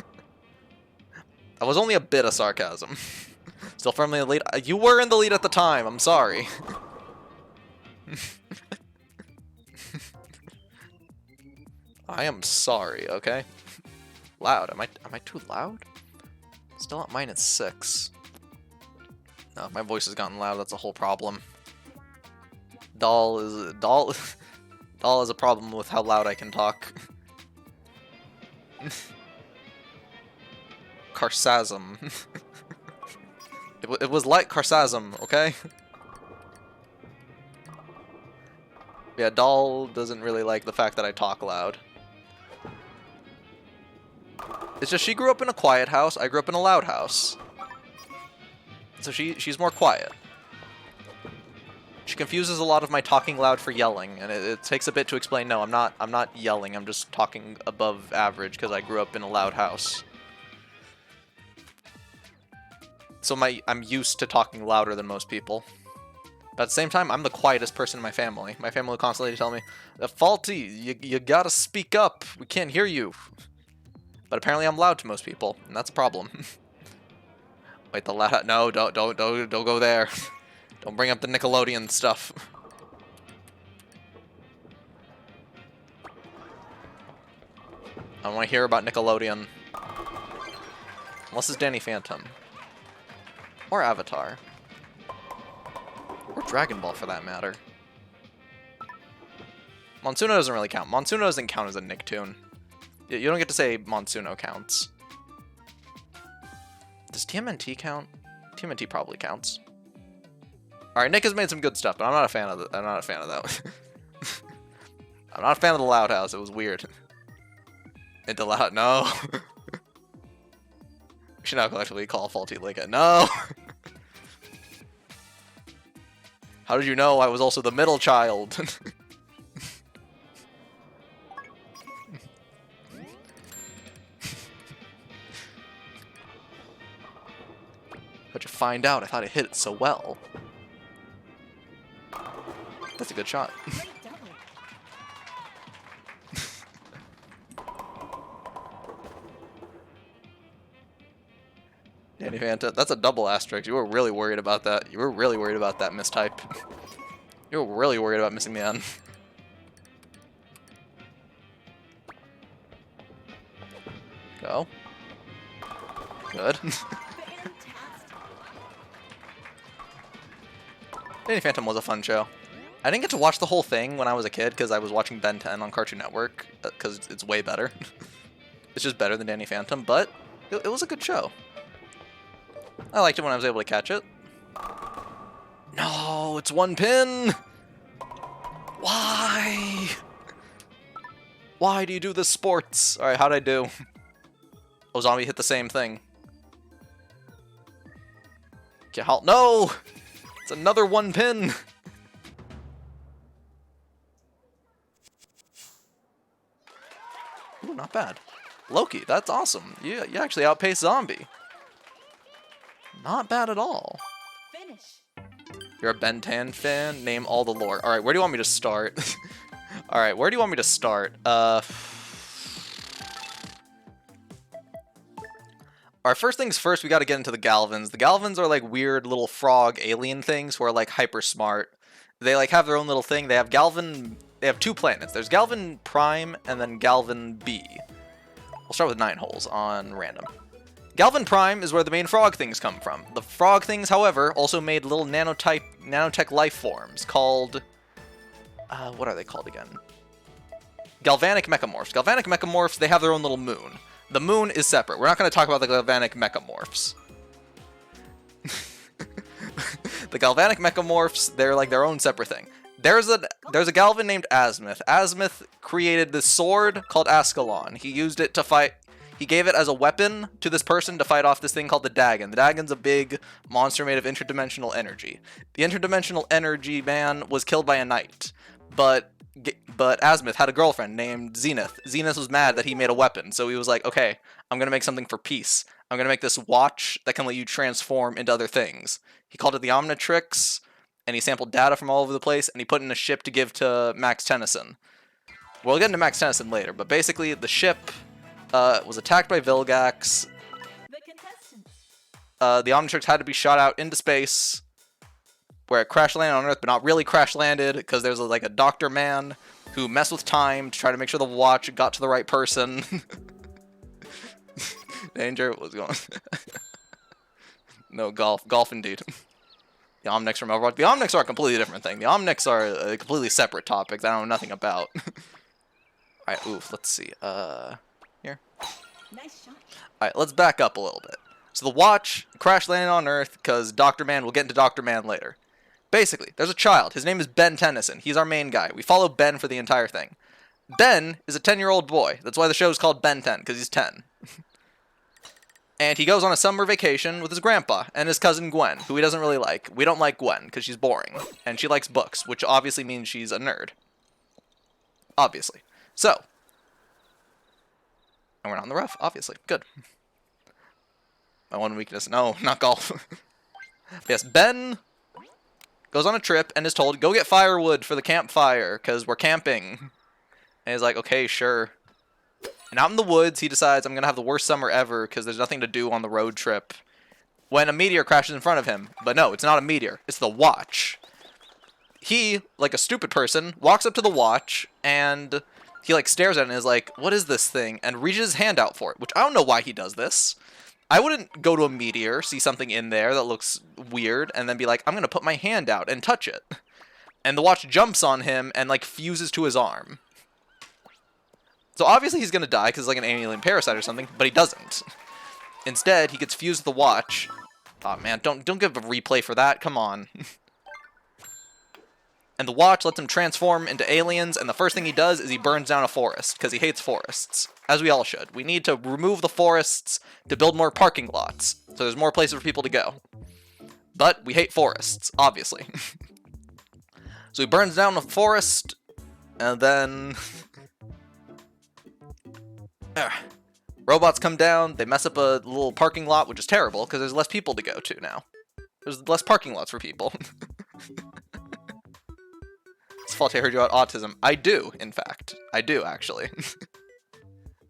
That was only a bit of sarcasm. Still firmly in the lead. You were in the lead at the time. I'm sorry. I am sorry. Okay. Loud. Am I too loud? Still at -6. No, my voice has gotten loud. That's a whole problem. Doll has a problem with how loud I can talk. Carsasm. It was like Carsasm, okay? Yeah, Doll doesn't really like the fact that I talk loud. It's just she grew up in a quiet house, I grew up in a loud house. So she's more quiet. She confuses a lot of my talking loud for yelling, and it takes a bit to explain, no, I'm not yelling, I'm just talking above average because I grew up in a loud house. So I'm used to talking louder than most people. But at the same time, I'm the quietest person in my family. My family will constantly tell me, Faulty, you gotta speak up, we can't hear you. But apparently I'm loud to most people, and that's a problem. Wait, the loud... No, don't go there. Don't bring up the Nickelodeon stuff. I don't want to hear about Nickelodeon. Unless it's Danny Phantom. Or Avatar. Or Dragon Ball, for that matter. Monsuno doesn't really count. Monsuno doesn't count as a Nicktoon. You don't get to say Monsuno counts. Does TMNT count? TMNT probably counts. Alright, Nick has made some good stuff, but I'm not a fan of I'm not a fan of that. I'm not a fan of the Loud House. It was weird. Into Loud... No. We should now collectively call Faulty Liga. No! How did you know I was also the middle child? How'd you find out? I thought I hit it so well. That's a good shot. Great double. Danny Phantom, that's a double asterisk. You were really worried about that. You were really worried about that mistype. You were really worried about missing the N. Go. Good. Fantastic. Danny Phantom was a fun show. I didn't get to watch the whole thing when I was a kid because I was watching Ben 10 on Cartoon Network because it's way better. It's just better than Danny Phantom, but it was a good show. I liked it when I was able to catch it. No, it's one pin! Why? Why do you do this, sports? Alright, how'd I do? Oh, zombie hit the same thing. Okay, halt. No! It's another one pin! Ooh, not bad. Loki, that's awesome. You actually outpaced Zombie. Not bad at all. Finish. You're a Ben 10 fan? Name all the lore. Alright, where do you want me to start? Alright, where do you want me to start? Alright, first things first, we gotta get into the Galvans. The Galvans are like weird little frog alien things who are like hyper smart. They like have their own little thing. They have they have 2 planets. There's Galvan Prime and then Galvan B. We'll start with 9 holes on random. Galvan Prime is where the main frog things come from. The frog things, however, also made little nanotech life forms called... what are they called again? Galvanic Mechamorphs. Galvanic Mechamorphs, they have their own little moon. The moon is separate. We're not going to talk about the Galvanic Mechamorphs. The Galvanic Mechamorphs, they're like their own separate thing. There's a Galvan named Asmith. Asmith created this sword called Ascalon. He used it to fight... He gave it as a weapon to this person to fight off this thing called the Dagon. The Dagon's a big monster made of interdimensional energy. The interdimensional energy man was killed by a knight, but Asmith had a girlfriend named Zenith. Zenith was mad that he made a weapon, so he was like, okay, I'm going to make something for peace. I'm going to make this watch that can let you transform into other things. He called it the Omnitrix, and he sampled data from all over the place, and he put in a ship to give to Max Tennyson. We'll get into Max Tennyson later, but basically the ship was attacked by Vilgax. The contestants. The Omnitrix had to be shot out into space, where it crash landed on Earth, but not really crash landed, because there's like a doctor man who messed with time to try to make sure the watch got to the right person. Danger, what's going on? No, golf indeed. The Omnics from Overwatch. The Omnics are a completely different thing. The Omnics are a completely separate topic that I know nothing about. Alright, oof, let's see. Here. Nice shot. Alright, let's back up a little bit. So the watch crash landed on Earth because Dr. Man, we'll get into Dr. Man later. Basically, there's a child. His name is Ben Tennyson. He's our main guy. We follow Ben for the entire thing. Ben is a 10-year-old boy. That's why the show is called Ben 10, because he's 10. And he goes on a summer vacation with his grandpa and his cousin Gwen, who he doesn't really like. We don't like Gwen, because she's boring. And she likes books, which obviously means she's a nerd. Obviously. So. And we're not in the rough, obviously. Good. My one weakness. No, not golf. Yes, Ben goes on a trip and is told, go get firewood for the campfire, because we're camping. And he's like, okay, sure. And out in the woods, he decides, I'm going to have the worst summer ever, because there's nothing to do on the road trip. When a meteor crashes in front of him. But no, it's not a meteor. It's the watch. He, like a stupid person, walks up to the watch, and he like stares at it and is like, what is this thing? And reaches his hand out for it, which I don't know why he does this. I wouldn't go to a meteor, see something in there that looks weird, and then be like, I'm going to put my hand out and touch it. And the watch jumps on him and, like, fuses to his arm. So obviously he's going to die because it's like an alien parasite or something, but he doesn't. Instead, he gets fused with the watch. Oh man, don't give a replay for that, come on. And the watch lets him transform into aliens, and the first thing he does is he burns down a forest, because he hates forests. As we all should. We need to remove the forests to build more parking lots, so there's more places for people to go. But we hate forests, obviously. So he burns down the forest, and then... robots come down, they mess up a little parking lot, which is terrible, because there's less people to go to now. There's less parking lots for people. It's fault I heard you about autism. I do, in fact. I do, actually.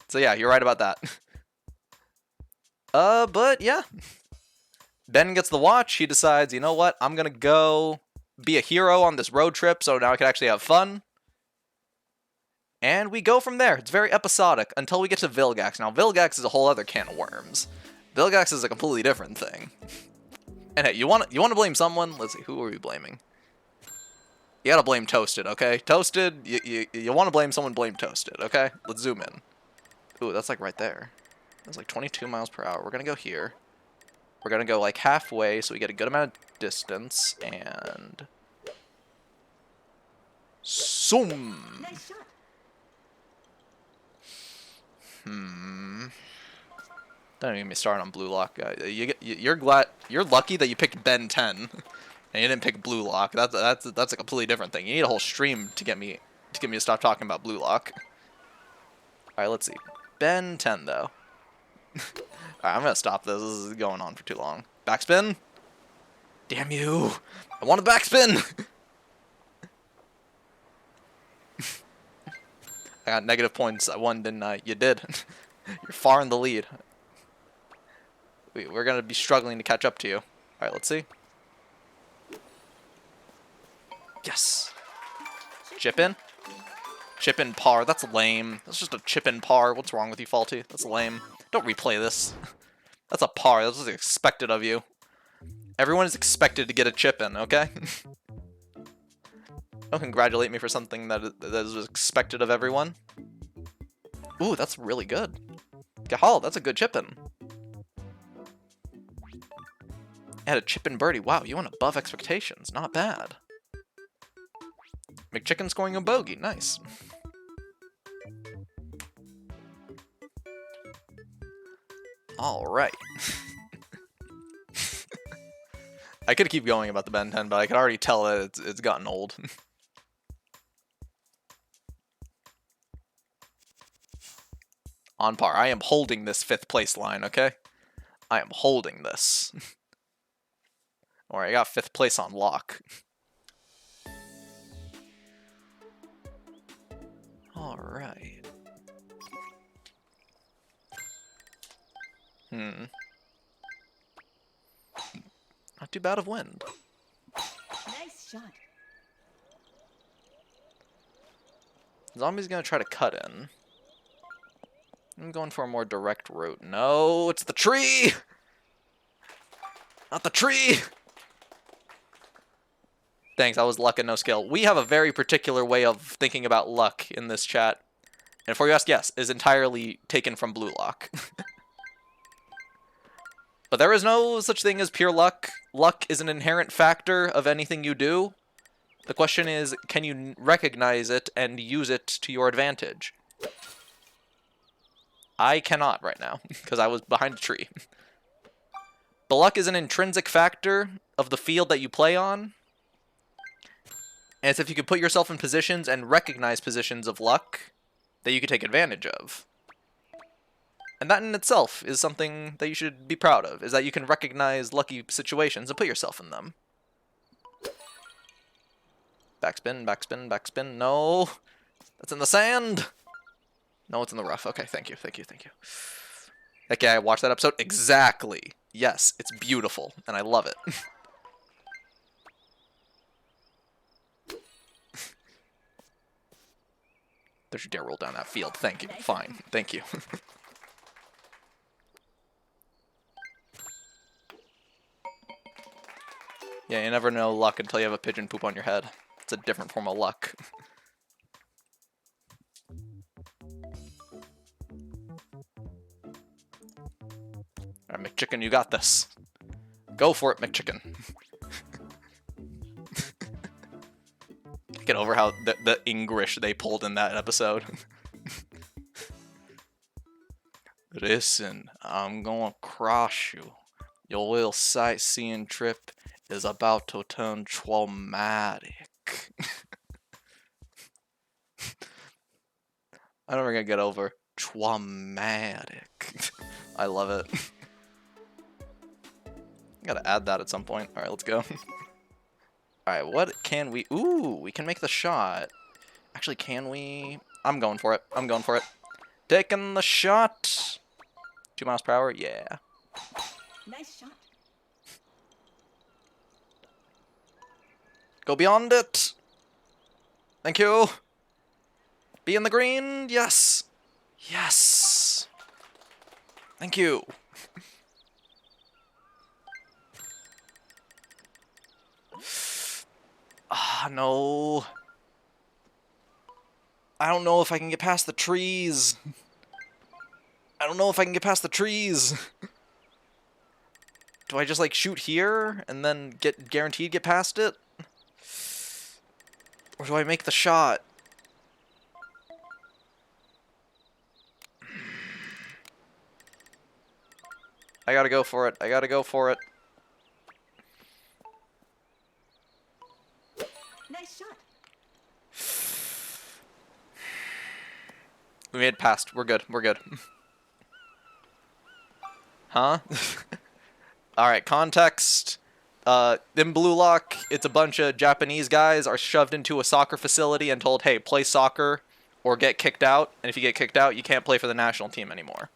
So yeah, you're right about that. But yeah. Ben gets the watch. He decides, you know what? I'm gonna go be a hero on this road trip, so now I can actually have fun. And we go from there. It's very episodic until we get to Vilgax. Now, Vilgax is a whole other can of worms. Vilgax is a completely different thing. And hey, you want to blame someone? Let's see, who are we blaming? You gotta blame Toasted, okay? Toasted, you want to blame someone, blame Toasted, okay? Let's zoom in. Ooh, that's like right there. That's like 22 miles per hour. We're gonna go here. We're gonna go like halfway so we get a good amount of distance, and... Zoom! Nice shot. Don't even get me started on Blue Lock. You're lucky that you picked Ben 10. And you didn't pick Blue Lock. That's a completely different thing. You need a whole stream to get me to stop talking about Blue Lock. All right, let's see. Ben 10, though. Alright, I'm gonna stop this. This is going on for too long. Backspin? Damn you! I want a backspin! I got negative points. I won, didn't I? You did. You're far in the lead. We're gonna be struggling to catch up to you. Alright, let's see. Yes! Chip in? Chip in par. That's lame. That's just a chip in par. What's wrong with you, Faulty? That's lame. Don't replay this. That's a par. That's what's expected of you. Everyone is expected to get a chip in, okay? Don't congratulate me for something that is expected of everyone. Ooh, that's really good. Gahal, that's a good chip in. Had a chip in birdie. Wow, you went above expectations. Not bad. McChicken scoring a bogey. Nice. All right. I could keep going about the Ben 10, but I could already tell that it's gotten old. On par. I am holding this 5th place line, okay? I am holding this. Alright, I got 5th place on lock. Alright. Not too bad of wind. Nice shot. Zombie's gonna try to cut in. I'm going for a more direct route. No, it's the tree! Not the tree! Thanks, I was luck and no skill. We have a very particular way of thinking about luck in this chat. And before you ask, yes, is entirely taken from Blue Lock. But there is no such thing as pure luck. Luck is an inherent factor of anything you do. The question is, can you recognize it and use it to your advantage? I cannot right now, because I was behind a tree. But luck is an intrinsic factor of the field that you play on. And it's if you can put yourself in positions and recognize positions of luck that you can take advantage of. And that in itself is something that you should be proud of, is that you can recognize lucky situations and put yourself in them. Backspin, backspin, backspin. No! That's in the sand! No, it's in the rough. Okay, thank you, thank you, thank you. Okay, I watched that episode. Exactly. Yes, it's beautiful, and I love it. Don't you dare roll down that field. Thank you. Fine. Thank you. Yeah, you never know luck until you have a pigeon poop on your head. It's a different form of luck. Alright, McChicken, you got this. Go for it, McChicken. Get over how the English they pulled in that episode. Listen, I'm gonna crush you. Your little sightseeing trip is about to turn traumatic. I'm never gonna get over traumatic. I love it. Gotta add that at some point. Alright, let's go. Alright, what can we... Ooh, we can make the shot. Actually, can we... I'm going for it. I'm going for it. Taking the shot. 2 miles per hour? Yeah. Nice shot. Go beyond it. Thank you. Be in the green. Yes. Yes. Thank you. Ah, no. I don't know if I can get past the trees. I don't know if I can get past the trees. Do I just, like, shoot here and then get guaranteed get past it? Or do I make the shot? I gotta go for it. I gotta go for it. Nice shot. We made it past. We're good. We're good. Huh? Alright, context. In Blue Lock, it's a bunch of Japanese guys are shoved into a soccer facility and told, hey, play soccer or get kicked out. And if you get kicked out, you can't play for the national team anymore.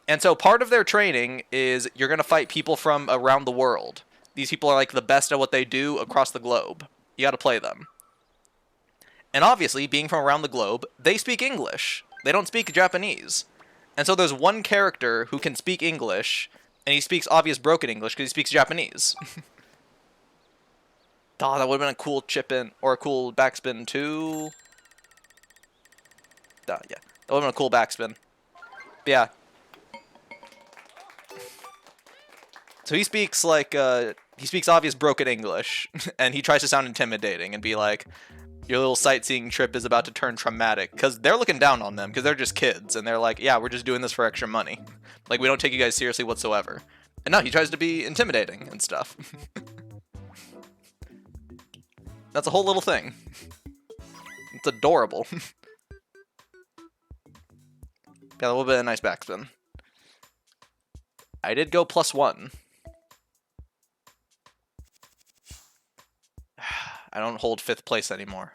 And so part of their training is you're going to fight people from around the world. These people are like the best at what they do across the globe. You got to play them. And obviously, being from around the globe, they speak English. They don't speak Japanese. And so there's one character who can speak English, and he speaks obvious broken English because he speaks Japanese. Oh, that would have been a cool chip in, or a cool backspin too. Yeah, that would have been a cool backspin. But yeah. So he speaks like, he speaks obvious broken English, and he tries to sound intimidating and be like, your little sightseeing trip is about to turn traumatic, because they're looking down on them, because they're just kids, and they're like, yeah, we're just doing this for extra money. Like, we don't take you guys seriously whatsoever. And no, he tries to be intimidating and stuff. That's a whole little thing. It's adorable. Got a little bit of nice backspin. I did go +1. I don't hold 5th place anymore.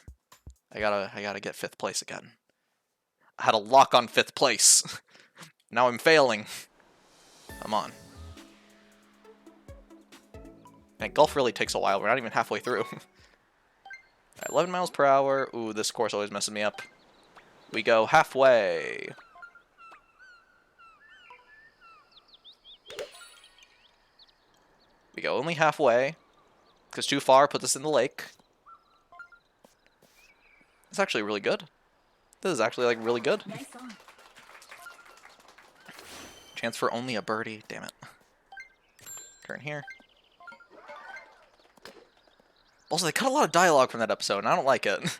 I gotta get 5th place again. I had a lock on 5th place. Now I'm failing. Come on. Man, golf really takes a while. We're not even halfway through. Alright, 11 miles per hour. Ooh, this course always messes me up. We go halfway. We go only halfway. Because too far puts us in the lake. It's actually really good. This is actually, like, really good. Nice on. Chance for only a birdie. Damn it. Turn here. Also, they cut a lot of dialogue from that episode, and I don't like it.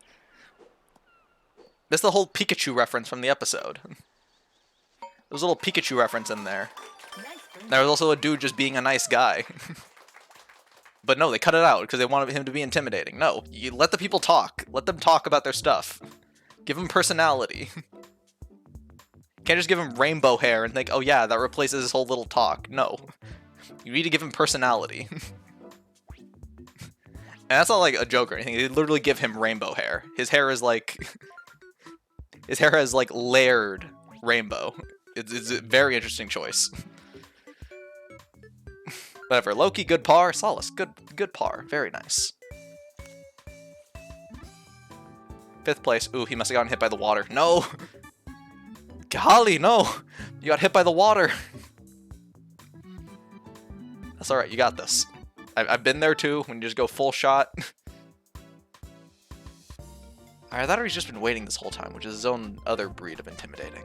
Missed the whole Pikachu reference from the episode. There was a little Pikachu reference in there. Nice birdie. There was also a dude just being a nice guy. But no, they cut it out because they wanted him to be intimidating. No, you let the people talk. Let them talk about their stuff. Give them personality. Can't just give him rainbow hair and think, oh yeah, that replaces his whole little talk. No. You need to give him personality. And that's not like a joke or anything. They literally give him rainbow hair. His hair is like... His hair has like layered rainbow. It's a very interesting choice. Whatever. Loki, good par. Solace, good par. Very nice. 5th place. Ooh, he must have gotten hit by the water. No! Golly, no! You got hit by the water. That's alright, you got this. I've been there too, when you just go full shot. I thought he's just been waiting this whole time, which is his own other breed of intimidating.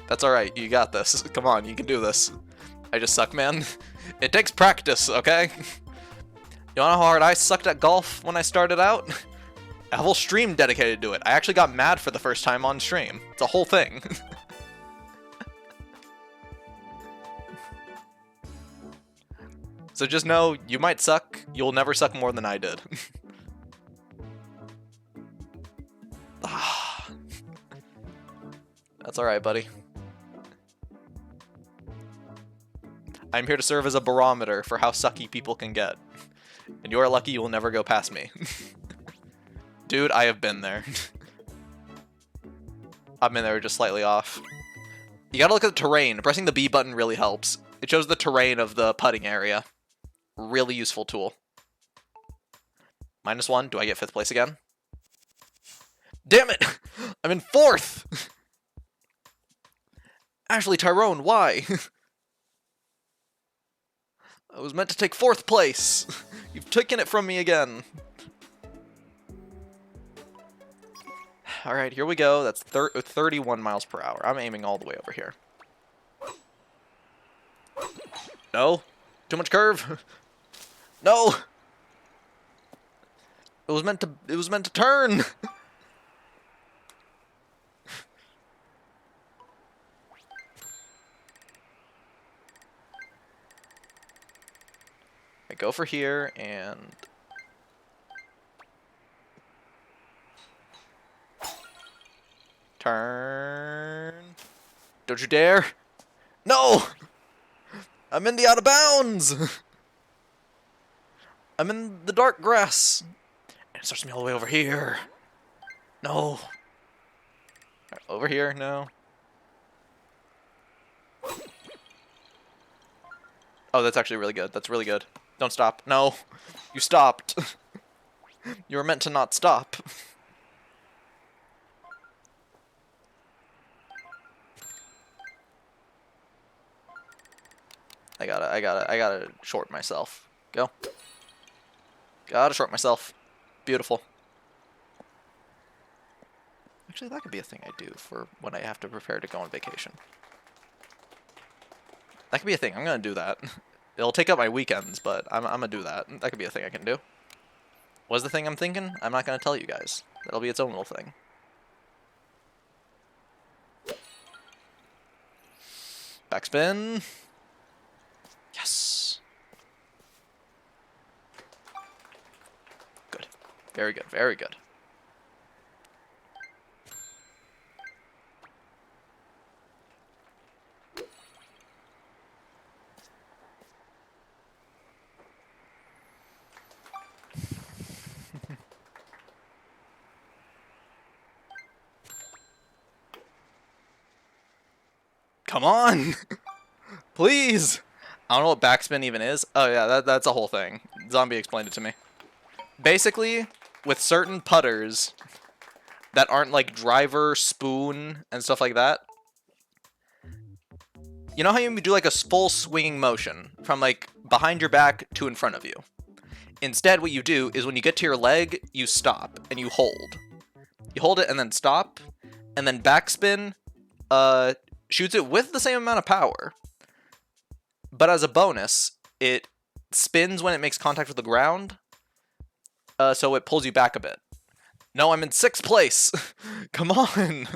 That's alright, you got this. Come on, you can do this. I just suck, man. It takes practice, okay? You wanna know how hard I sucked at golf when I started out? A whole stream dedicated to it. I actually got mad for the first time on stream. It's a whole thing. So just know, you might suck, you'll never suck more than I did. That's alright, buddy. I'm here to serve as a barometer for how sucky people can get. And you're lucky you will never go past me. Dude, I have been there. I'm in there just slightly off. You gotta look at the terrain. Pressing the B button really helps. It shows the terrain of the putting area. Really useful tool. -1. Do I get 5th place again? Damn it! I'm in 4th! Ashley Tyrone, why? I was meant to take 4th place. You've taken it from me again. Alright, here we go. That's 31 miles per hour. I'm aiming all the way over here. No? Too much curve? No! It was meant to turn! go for here and turn. Don't you dare! No! I'm in the out of bounds! I'm in the dark grass. And it starts me all the way over here. No. Right, over here, no. Oh, that's actually really good. That's really good. Don't stop. No. You stopped. You were meant to not stop. I gotta short myself. Go. Gotta short myself. Beautiful. Actually, that could be a thing I do for when I have to prepare to go on vacation. That could be a thing. I'm gonna do that. It'll take up my weekends, but I'm gonna do that. That could be a thing I can do. What's the thing I'm thinking? I'm not gonna tell you guys. That'll be its own little thing. Backspin. Yes. Good. Very good. Very good. Come on! Please! I don't know what backspin even is. Oh yeah, that's a whole thing. Zombie explained it to me. Basically, with certain putters that aren't like driver, spoon, and stuff like that, you know how you do like a full swinging motion from like behind your back to in front of you? Instead, what you do is when you get to your leg, you stop and you hold. You hold it and then stop, and then backspin shoots it with the same amount of power. But as a bonus, it spins when it makes contact with the ground, so it pulls you back a bit. No, I'm in 6th place. Come on.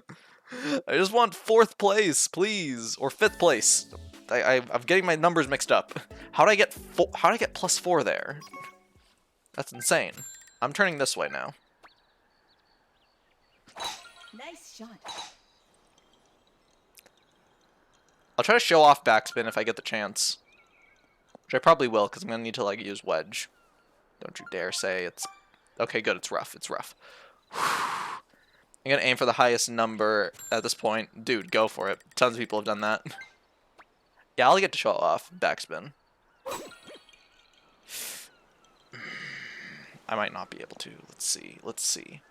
I just want 4th place, please, or 5th place. I'm getting my numbers mixed up. How did I get +4 there? That's insane. I'm turning this way now. Nice shot. I'll try to show off backspin if I get the chance. Which I probably will, because I'm going to need to, like, use wedge. Don't you dare say it's... Okay, good, it's rough, it's rough. I'm going to aim for the highest number at this point. Dude, go for it. Tons of people have done that. Yeah, I'll get to show off backspin. I might not be able to. Let's see, let's see.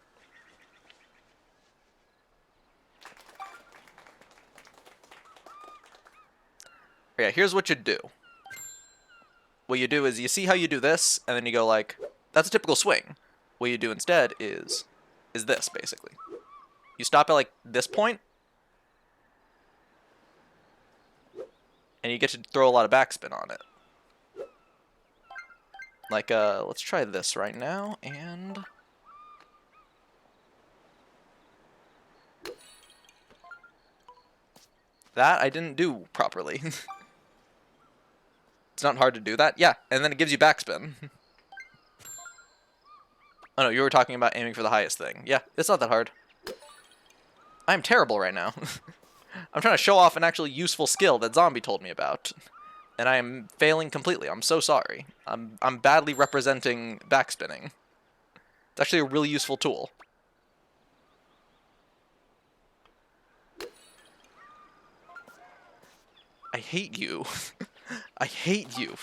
Yeah, here's what you do. What you do is you see how you do this, and then you go like, that's a typical swing. What you do instead is this, basically. You stop at like this point, and you get to throw a lot of backspin on it. Like, let's try this right now, and... That I didn't do properly. It's not hard to do that. Yeah, and then it gives you backspin. Oh no, you were talking about aiming for the highest thing. Yeah, it's not that hard. I'm terrible right now. I'm trying to show off an actually useful skill that Zombie told me about. And I am failing completely. I'm so sorry. I'm badly representing backspinning. It's actually a really useful tool. I hate you. I hate you.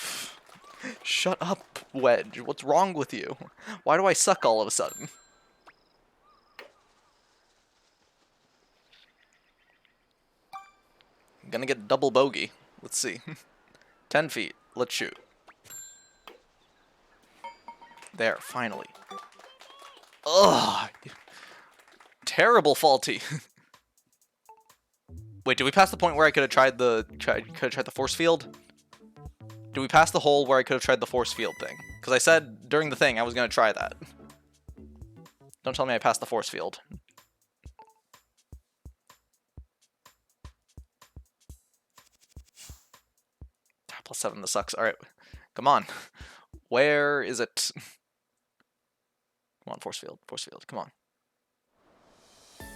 Shut up, Wedge. What's wrong with you? Why do I suck all of a sudden? I'm gonna get double bogey. Let's see. 10 feet. Let's shoot. There, finally. Ugh. Terrible faulty. Wait, did we pass the point where I could have tried the force field? Did we pass the hole where I could have tried the force field thing? Because I said during the thing I was going to try that. Don't tell me I passed the force field. +7, this sucks. Alright, come on. Where is it? Come on, force field. Force field. Come on.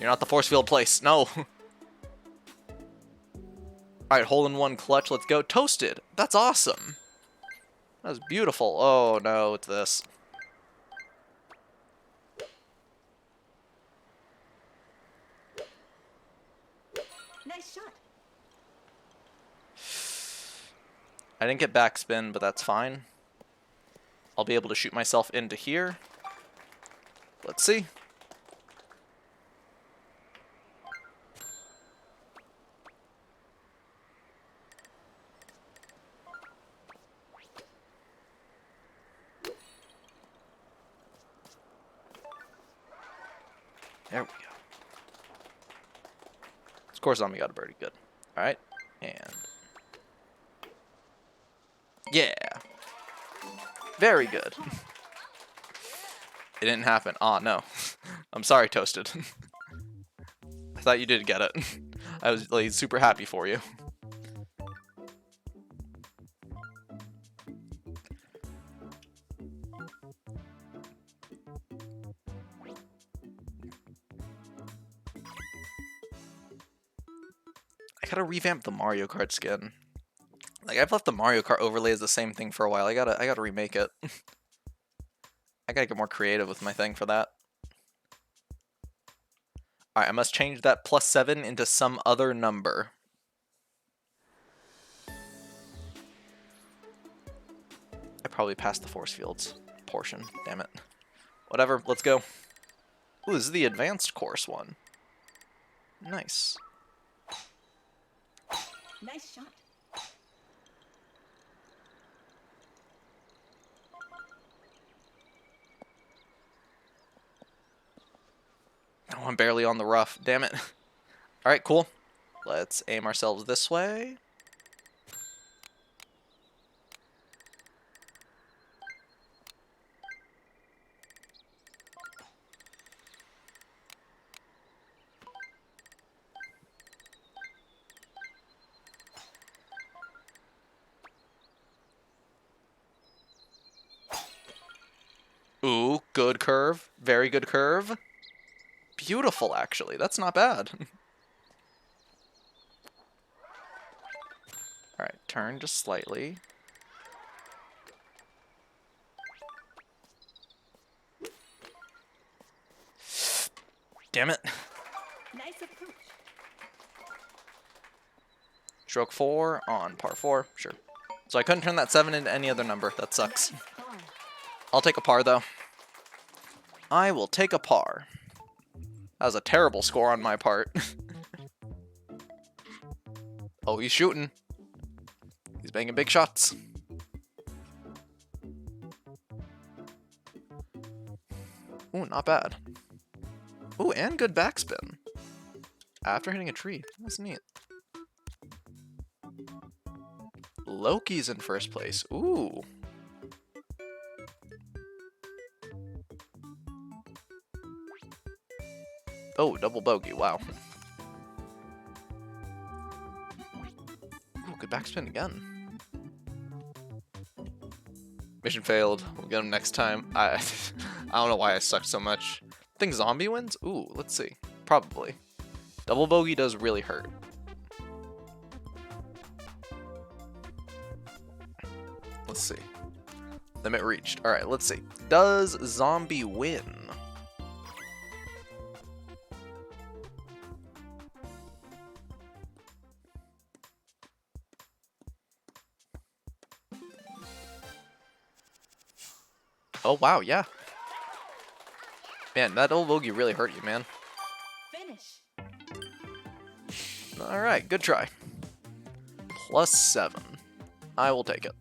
You're not the force field place. No. Alright, hole in one clutch. Let's go. Toasted. That's awesome. That was beautiful. Oh, no. It's this. Nice shot. I didn't get backspin, but that's fine. I'll be able to shoot myself into here. Let's see. There we go. Of course, zombie got a birdie. Good. All right, and yeah, very good. It didn't happen. Oh no, I'm sorry, Toasted. I thought you did get it. I was like super happy for you. I gotta revamp the Mario Kart skin. Like I've left the Mario Kart overlay as the same thing for a while. I gotta remake it. I gotta get more creative with my thing for that. Alright, I must change that +7 into some other number. I probably passed the force fields portion. Damn it. Whatever, let's go. Ooh, this is the advanced course one. Nice. Nice shot. Oh, I'm barely on the rough. Damn it. Alright, cool. Let's aim ourselves this way. Ooh, good curve. Very good curve. Beautiful, actually. That's not bad. Alright, turn just slightly. Damn it. Nice approach. Stroke 4 on par 4. Sure. So I couldn't turn that 7 into any other number. That sucks. Nice par. I'll take a par, though. I will take a par. That was a terrible score on my part. Oh, he's shooting. He's banging big shots. Ooh, not bad. Ooh, and good backspin. After hitting a tree. That's neat. Loki's in first place. Ooh. Oh, double bogey. Wow. Ooh, good backspin again. Mission failed. We'll get him next time. I don't know why I sucked so much. Think zombie wins? Ooh, let's see. Probably. Double bogey does really hurt. Let's see. Limit reached. Alright, let's see. Does zombie win? Oh, wow, yeah. Man, that old bogey really hurt you, man. Finish. Alright, good try. +7. I will take it.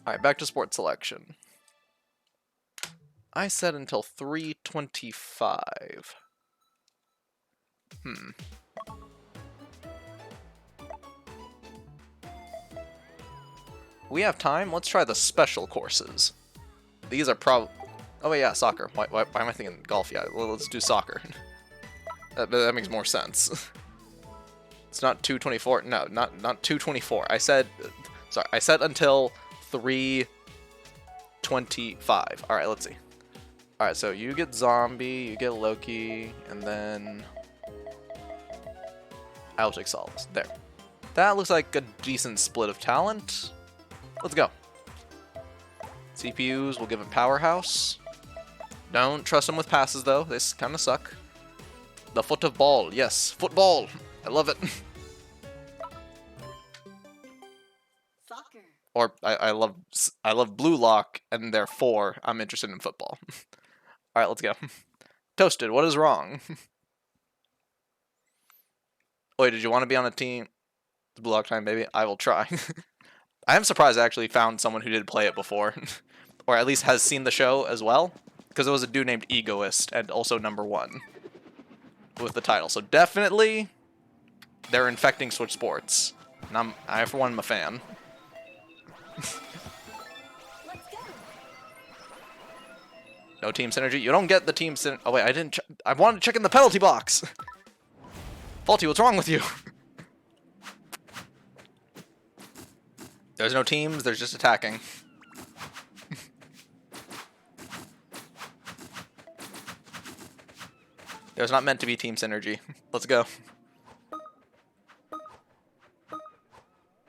Alright, back to sports selection. I said until 3:25. We have time. Let's try the special courses. These are oh, wait, yeah, soccer. Why am I thinking golf? Yeah, well, let's do soccer. that makes more sense. It's not 224. No, not 224. I said Sorry, I set until 3:25. All right, let's see. All right, so you get Zombie, you get Loki, and then I'll take Solace. There. That looks like a decent split of talent. Let's go. CPUs will give him Powerhouse. Don't trust him with passes, though. This kind of suck. The foot of ball. Yes, football. I love it. Soccer. Or I love Blue Lock, and therefore I'm interested in football. All right, let's go. Toasted, what is wrong? Wait, did you want to be on a team? Blue Lock time, baby. I will try. I am surprised I actually found someone who did play it before, or at least has seen the show as well, because it was a dude named Egoist and also #1 with the title. So definitely, they're infecting Switch Sports, and I for one am a fan. Let's go. No team synergy. You don't get the team synergy. Oh wait, I didn't. I wanted to check in the penalty box. Faulty, what's wrong with you? There's no teams. There's just attacking. There's not meant to be team synergy. Let's go.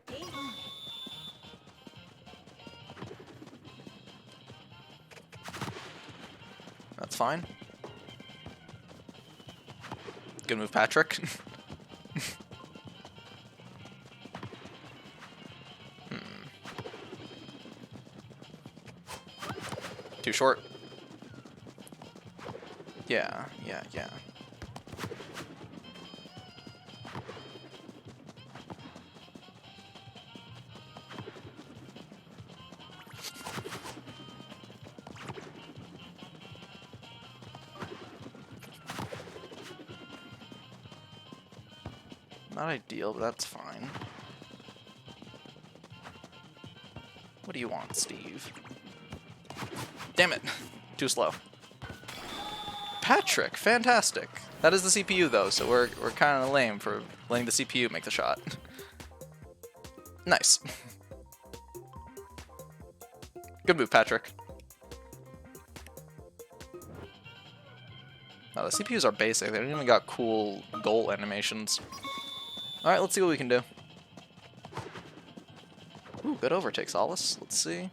Game on. That's fine. Good move, Patrick. Too short. Yeah. Not ideal, but that's fine. What do you want, Steve? Damn it. Too slow. Patrick, fantastic. That is the CPU though, so we're kind of lame for letting the CPU make the shot. Nice. Good move, Patrick. Now, the CPUs are basic. They don't even got cool goal animations. Alright, let's see what we can do. Ooh, good overtake, Solace. Let's see.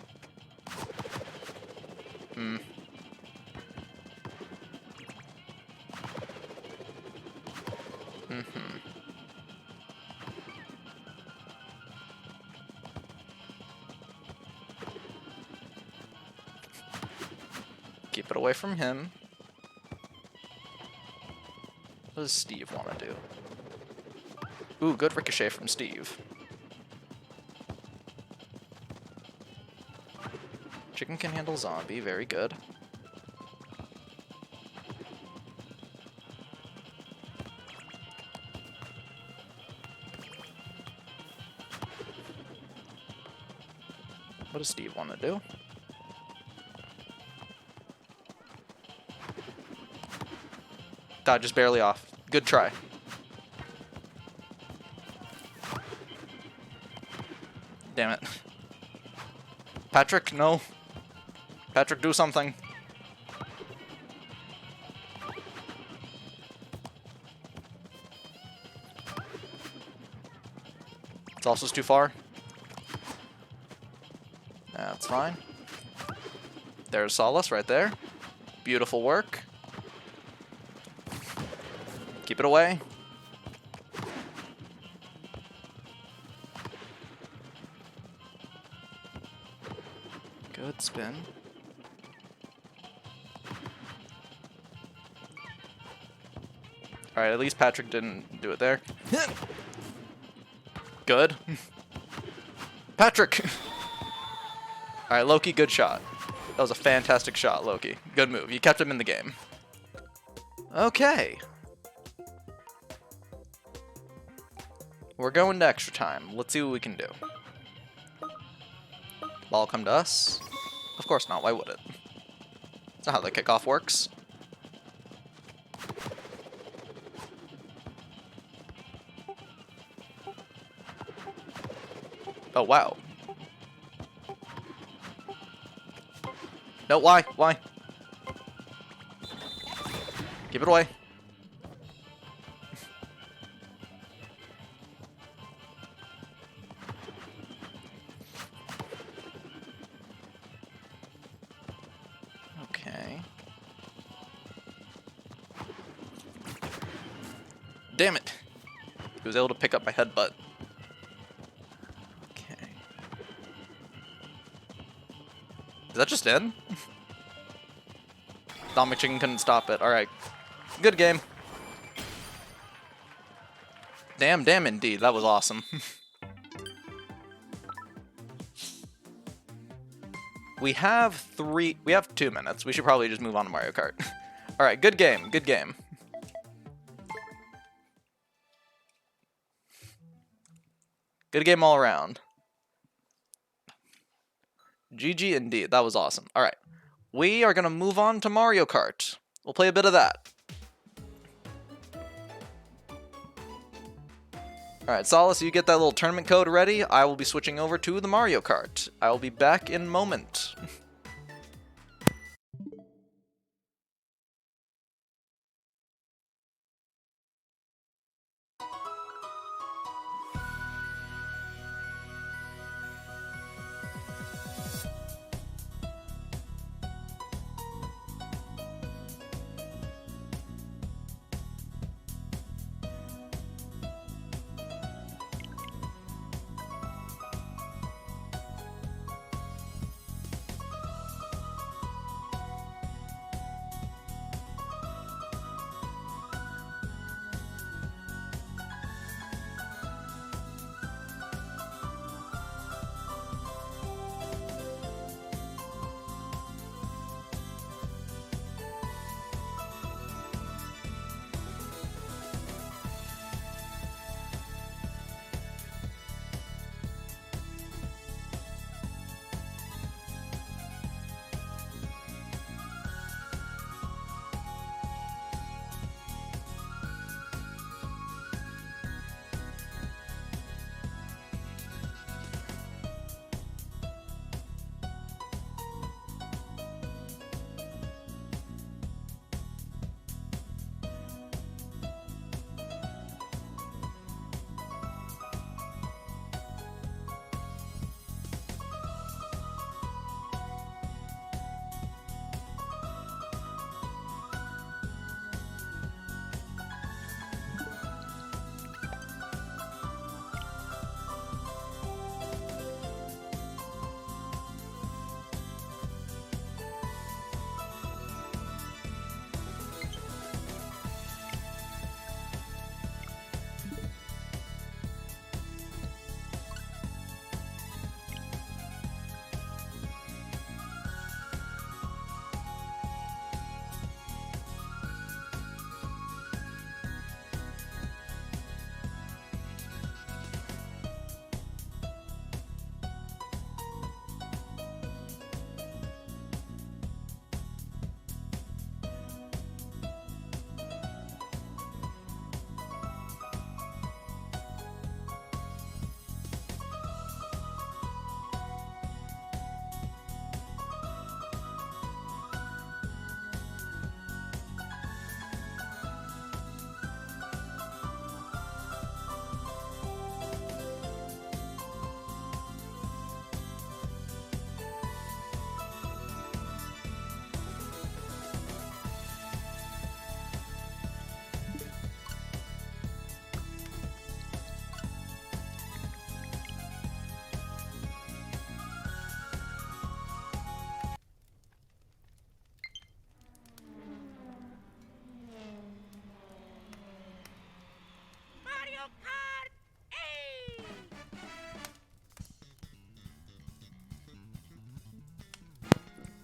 Keep it away from him. What does Steve want to do? Ooh, good ricochet from Steve. Chicken can handle zombie, very good. What does Steve want to do? Just barely off. Good try. Damn it. Patrick, no. Patrick, do something. It's also too far. That's fine. There's Solace right there. Beautiful work. Keep it away. Good spin. Alright, at least Patrick didn't do it there. Good. Patrick! Alright, Loki, good shot. That was a fantastic shot, Loki. Good move. You kept him in the game. Okay. We're going to extra time. Let's see what we can do. Ball come to us? Of course not. Why would it? That's not how the kickoff works. Oh, wow. No, why? Why? Give it away. Okay. Damn it. He was able to pick up my headbutt. Okay. Is that just in? Dominic Chicken couldn't stop it. Alright. Good game. Damn indeed. That was awesome. We have 2 minutes. We should probably just move on to Mario Kart. Alright, good game. Good game. Good game all around. GG indeed. That was awesome. Alright. We are going to move on to Mario Kart. We'll play a bit of that. Alright, Solace, you get that little tournament code ready. I will be switching over to the Mario Kart. I will be back in a moment.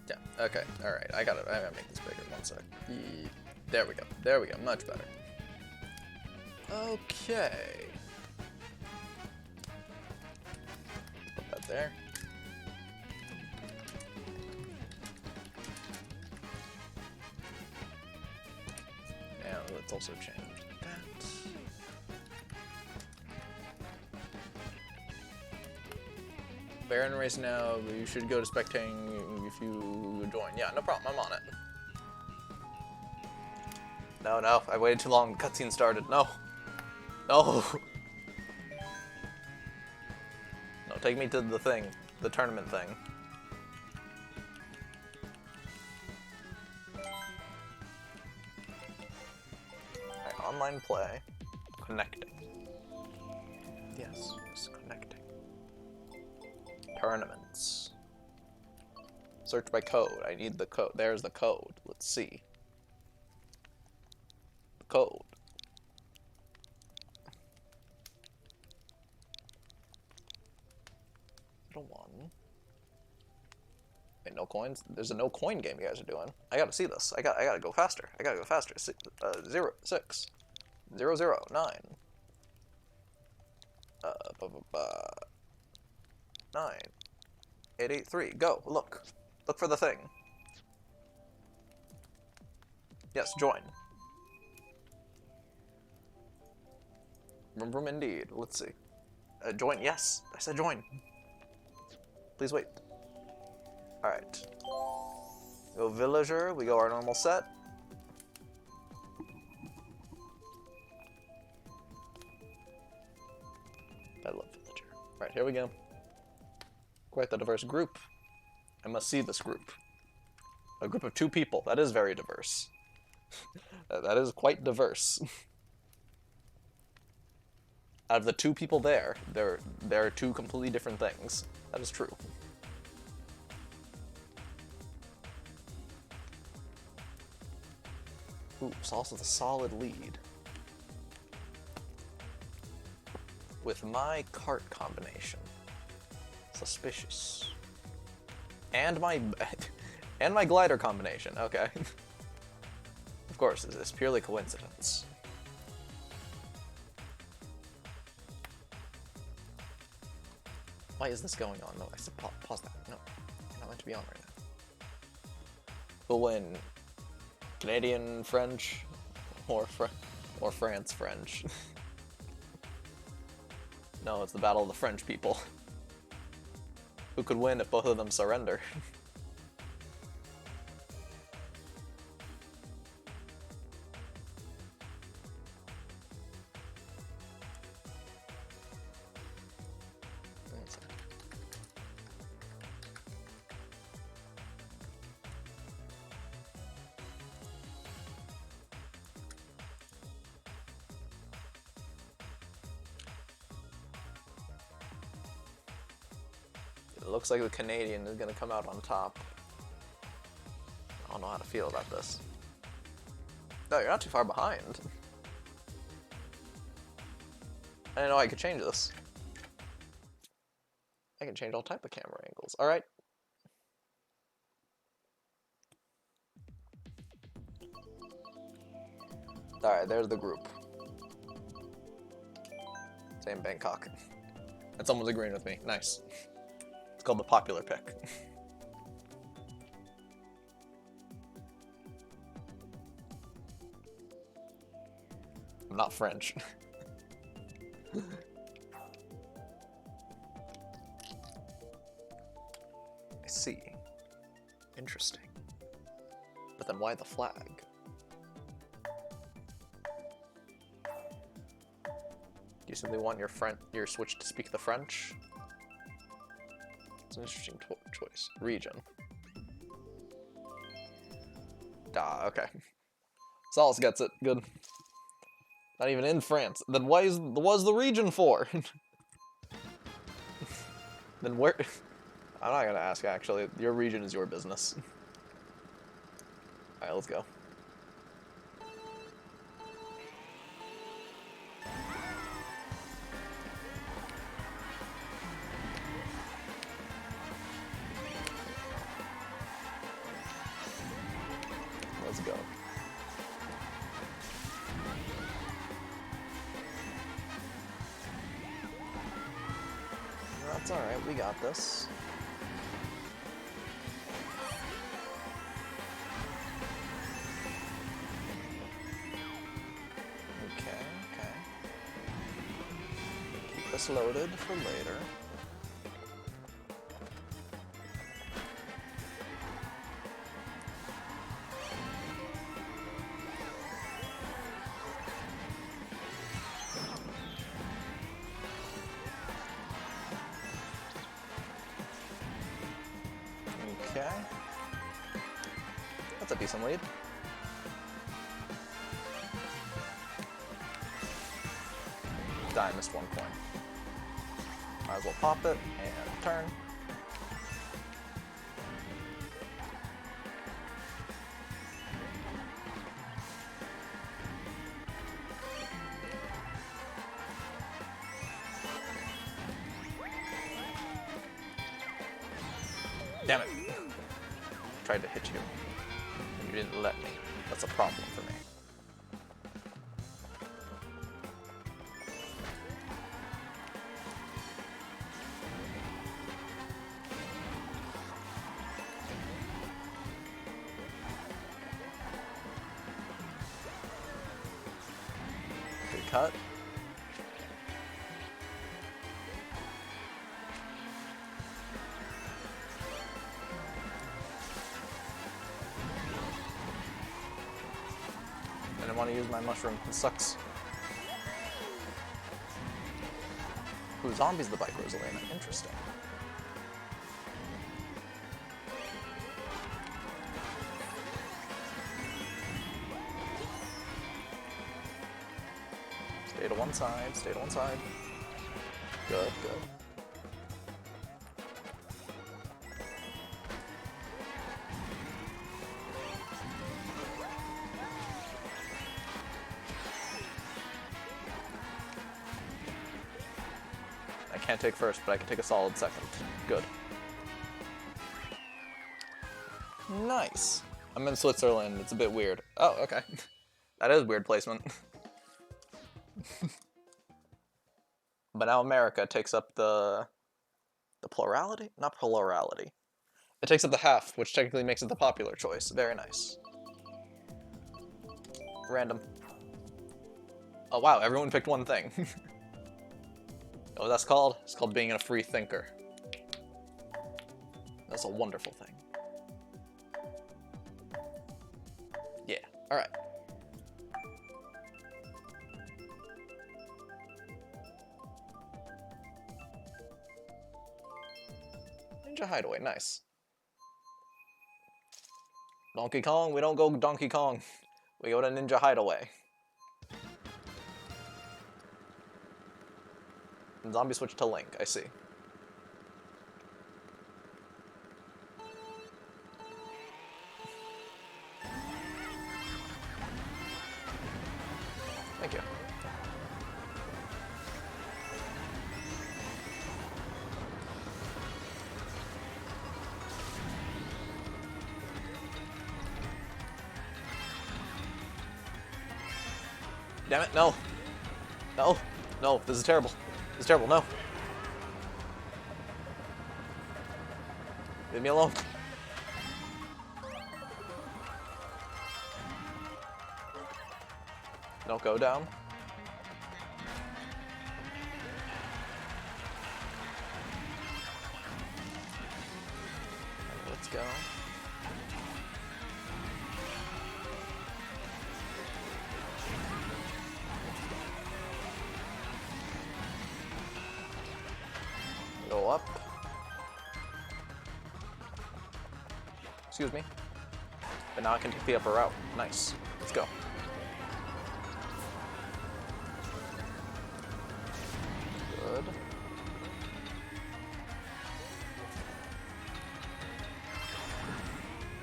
Yeah, okay, alright, I gotta make this bigger, one sec. There we go, much better. Okay. Put that there. Now let's also change that. Baron race now. You should go to spectating if you join. Yeah, no problem. I'm on it. No, no. I waited too long. Cutscene started. No. No. No, take me to the thing. The tournament thing. Alright, online play. Connecting. Yes, it's connecting. Tournaments. Search by code. I need the code. There's the code. Let's see. The code. Little one. Wait, no coins? There's a no coin game you guys are doing. I gotta see this. I gotta go faster. I gotta go faster. 0, 6, 0, 0, 9. 9, 8, 8, 3. Go. Look. Look for the thing. Yes, join. Room indeed. Let's see. Join. Yes, I said join. Please wait. Alright. Go villager. We go our normal set. I love villager. Alright, here we go. Quite the diverse group. I must see this group. A group of 2 people. That is very diverse. That is quite diverse. Out of the 2 people there are 2 completely different things. That is true. Ooh, Sauce with a solid lead. With my cart combination. Suspicious. And my and my glider combination. Okay. Of course, it's purely coincidence. Why is this going on? No, I said pause that. No, you're not meant to be on right now. We'll win. Canadian French, or France French. No, it's the battle of the French people. Who could win if both of them surrender? It looks like the Canadian is going to come out on top. I don't know how to feel about this. No, you're not too far behind. I didn't know I could change this. I can change all type of camera angles. Alright. Alright, there's the group. Same Bangkok. And someone's agreeing with me. Nice. It's called the popular pick. I'm not French. I see. Interesting. But then why the flag? Do you simply want your Switch to speak the French? It's an interesting choice. Region. Okay. Salas gets it. Good. Not even in France. Then was the region for? Then where? I'm not gonna ask, actually. Your region is your business. Alright, let's go. Let's go. That's alright, we got this. Okay. Keep this loaded for later. a decent lead. I missed 1 coin. Might as well pop it and turn. Damn it. Tried to hit you. And you didn't let me. That's a problem for me. Good cut. I didn't want to use my mushroom. It sucks. Ooh, zombies the bike Rosalina. Interesting. Stay to one side, stay to one side. Good, good. I can't take first, but I can take a solid second. Good. Nice. I'm in Switzerland. It's a bit weird. Oh, okay. That is weird placement. But now America takes up the plurality? Not plurality. It takes up the half, which technically makes it the popular choice. Very nice. Random. Oh wow, everyone picked one thing. You know what that's called? It's called being a free thinker. That's a wonderful thing. Yeah, alright. Ninja Hideaway, nice. Donkey Kong, we don't go Donkey Kong. We go to Ninja Hideaway. And zombie switch to Link, I see. Thank you. Damn it, no. No. No, this is terrible. This is terrible, no. Leave me alone. Don't go down. Let's go. Go up. Excuse me. But now I can take the upper route. Nice. Let's go. Good.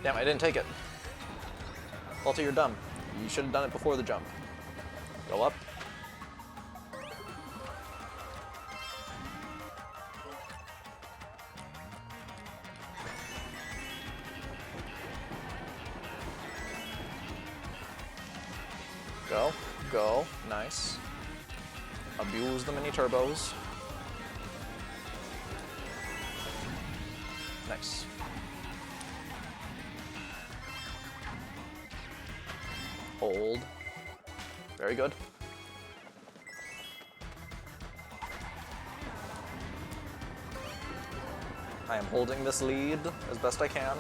Damn, I didn't take it. Walter, you're dumb. You should have done it before the jump. Go up. Go, go, nice. Abuse the mini turbos. Nice. Hold. Very good. I am holding this lead as best I can.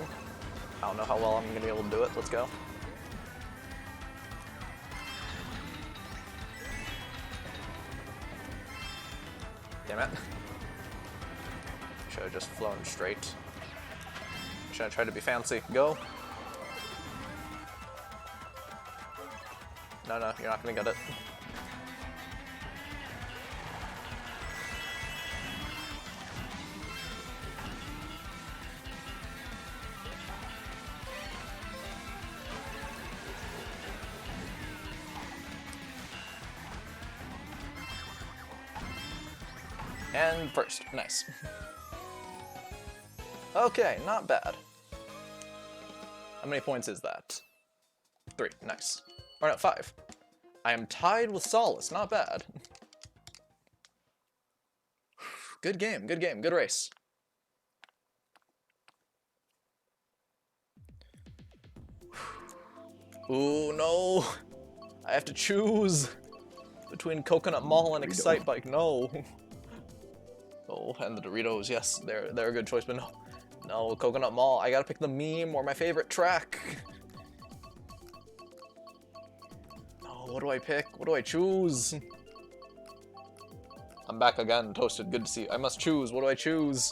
I don't know how well I'm going to be able to do it. Let's go. Damn it. Should have just flown straight. Should have tried to be fancy. Go. No, no, you're not gonna get it. And first, nice. Okay, not bad. How many points is that? 3, nice. Or no, 5. I am tied with Solace, not bad. Good game, good race. Ooh, no. I have to choose between Coconut Mall and Excite Bike, no. Oh, and the Doritos, yes, they're a good choice, but no. No, Coconut Mall, I gotta pick the meme or my favorite track. No, what do I pick? What do I choose? I'm back again, Toasted, good to see you. I must choose, what do I choose?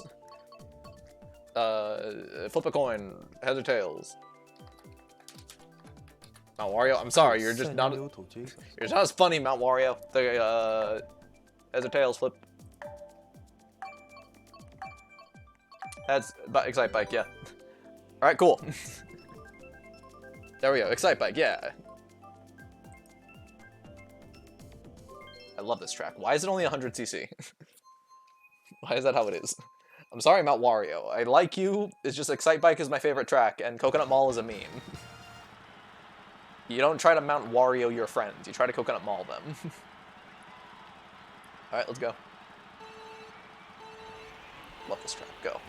Flip a coin, heads or tails? Mount Wario, I'm sorry, you're just not as funny, Mount Wario. The, heads or tails, flip. Heads, Excite Bike, yeah. Alright, cool. There we go, Excite Bike, yeah. I love this track. Why is it only 100cc? Why is that how it is? I'm sorry, Mount Wario. I like you, it's just Excite Bike is my favorite track, and Coconut Mall is a meme. You don't try to Mount Wario your friends, you try to Coconut Mall them. Alright, let's go. Love this track, go.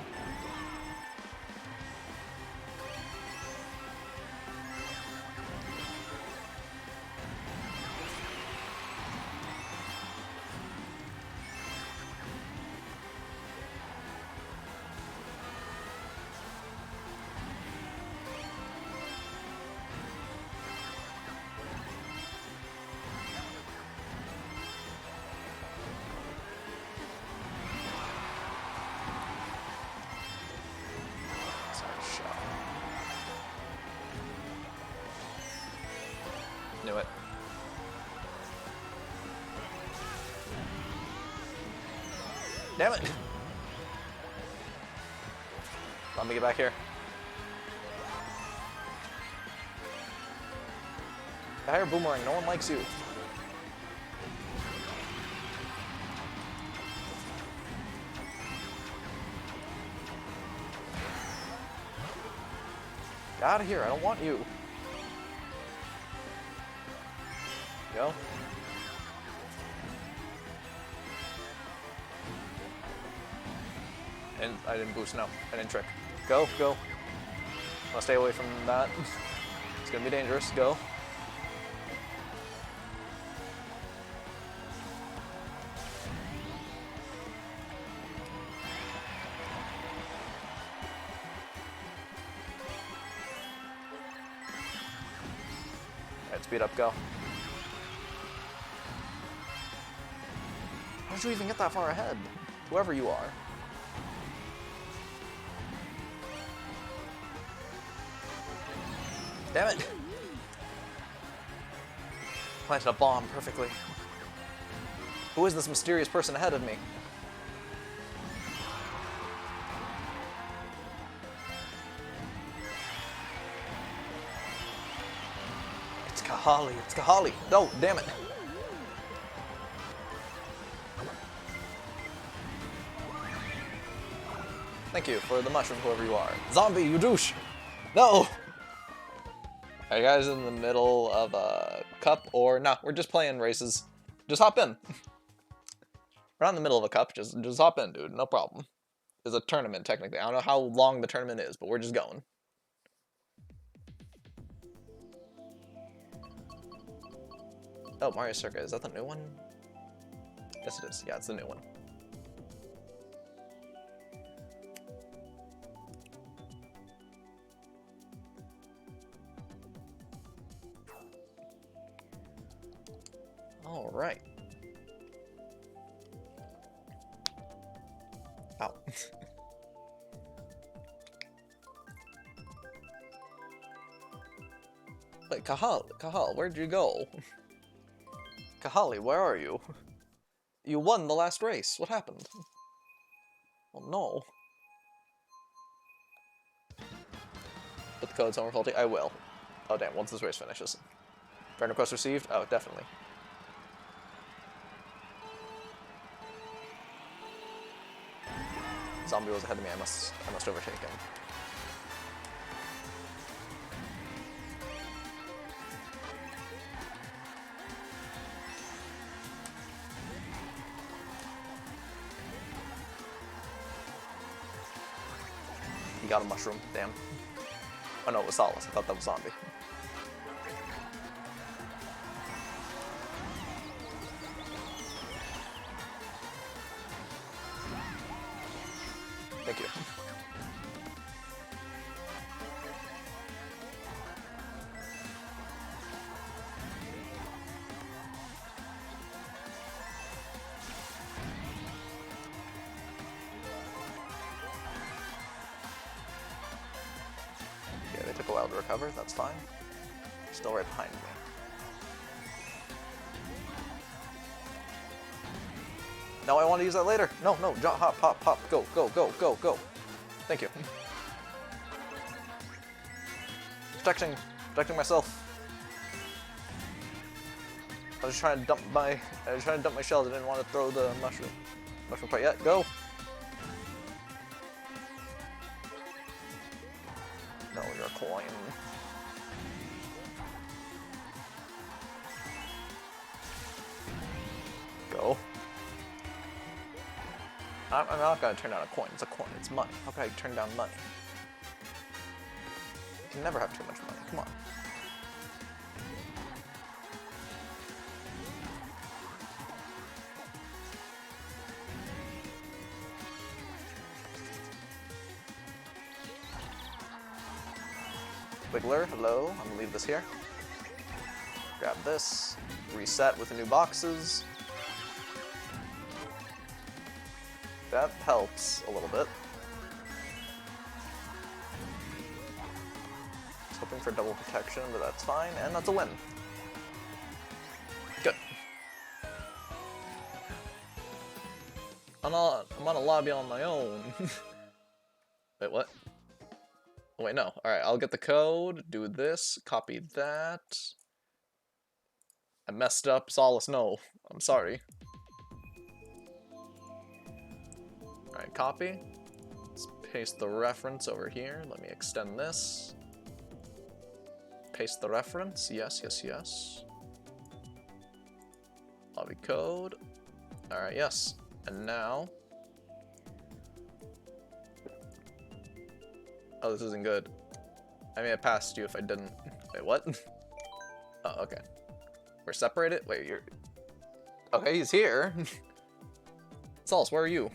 Knew it. Damn it! Let me get back here. Fire Boomerang, no one likes you. Get out of here, I don't want you. Go. And I didn't boost, no. I didn't trick. Go, go. I'll stay away from that. It's gonna be dangerous. Go. Alright, speed up, go. How did you even get that far ahead? Whoever you are. Damn it! Planted a bomb perfectly. Who is this mysterious person ahead of me? It's Kahali, it's Kahali! No, damn it! Thank you for the mushroom, whoever you are. Zombie, you douche! No! Are you guys in the middle of a cup or no? We're just playing races. Just hop in. We're not in the middle of a cup. Just hop in, dude. No problem. It's a tournament technically. I don't know how long the tournament is, but we're just going. Oh, Mario Circuit. Is that the new one? Yes, it is. Yeah, it's the new one. All right. Ow. Wait, Kahal, where'd you go? Kahali, where are you? You won the last race. What happened? Oh no. Put the codes on faulty. I will. Oh damn, once this race finishes. Friend request received? Oh, definitely. Zombie was ahead of me. I must overtake him. He got a mushroom. Damn. Oh no, it was Solace. I thought that was Zombie. Thank you. Yeah, they took a while to recover. That's fine. Still right behind me. No, I want to use that later. No, no, jump, hop, hop, hop, go, go, go, go, go. Thank you. Protecting myself. I was trying to dump my shells. I didn't want to throw the mushroom part yet. Go. No, you're a coin. Go. I'm not gonna turn down a coin. It's a coin. It's money. How can I turn down money? You can never have too much money. Come on. Wiggler, hello. I'm gonna leave this here. Grab this. Reset with the new boxes. That helps a little bit. Just hoping for double protection, but that's fine, and that's a win. Good. I'm on a lobby on my own. Wait, what? Oh, wait, no. Alright, I'll get the code, do this, copy that. I messed up, Solace, no. I'm sorry. Alright, copy. Let's paste the reference over here. Let me extend this. Paste the reference. Yes, yes, yes. Lobby code. Alright, yes. And now... Oh, this isn't good. I may have passed you if I didn't. Wait, what? Oh, okay. We're separated? Wait, you're... Okay, he's here. Solace, where are you?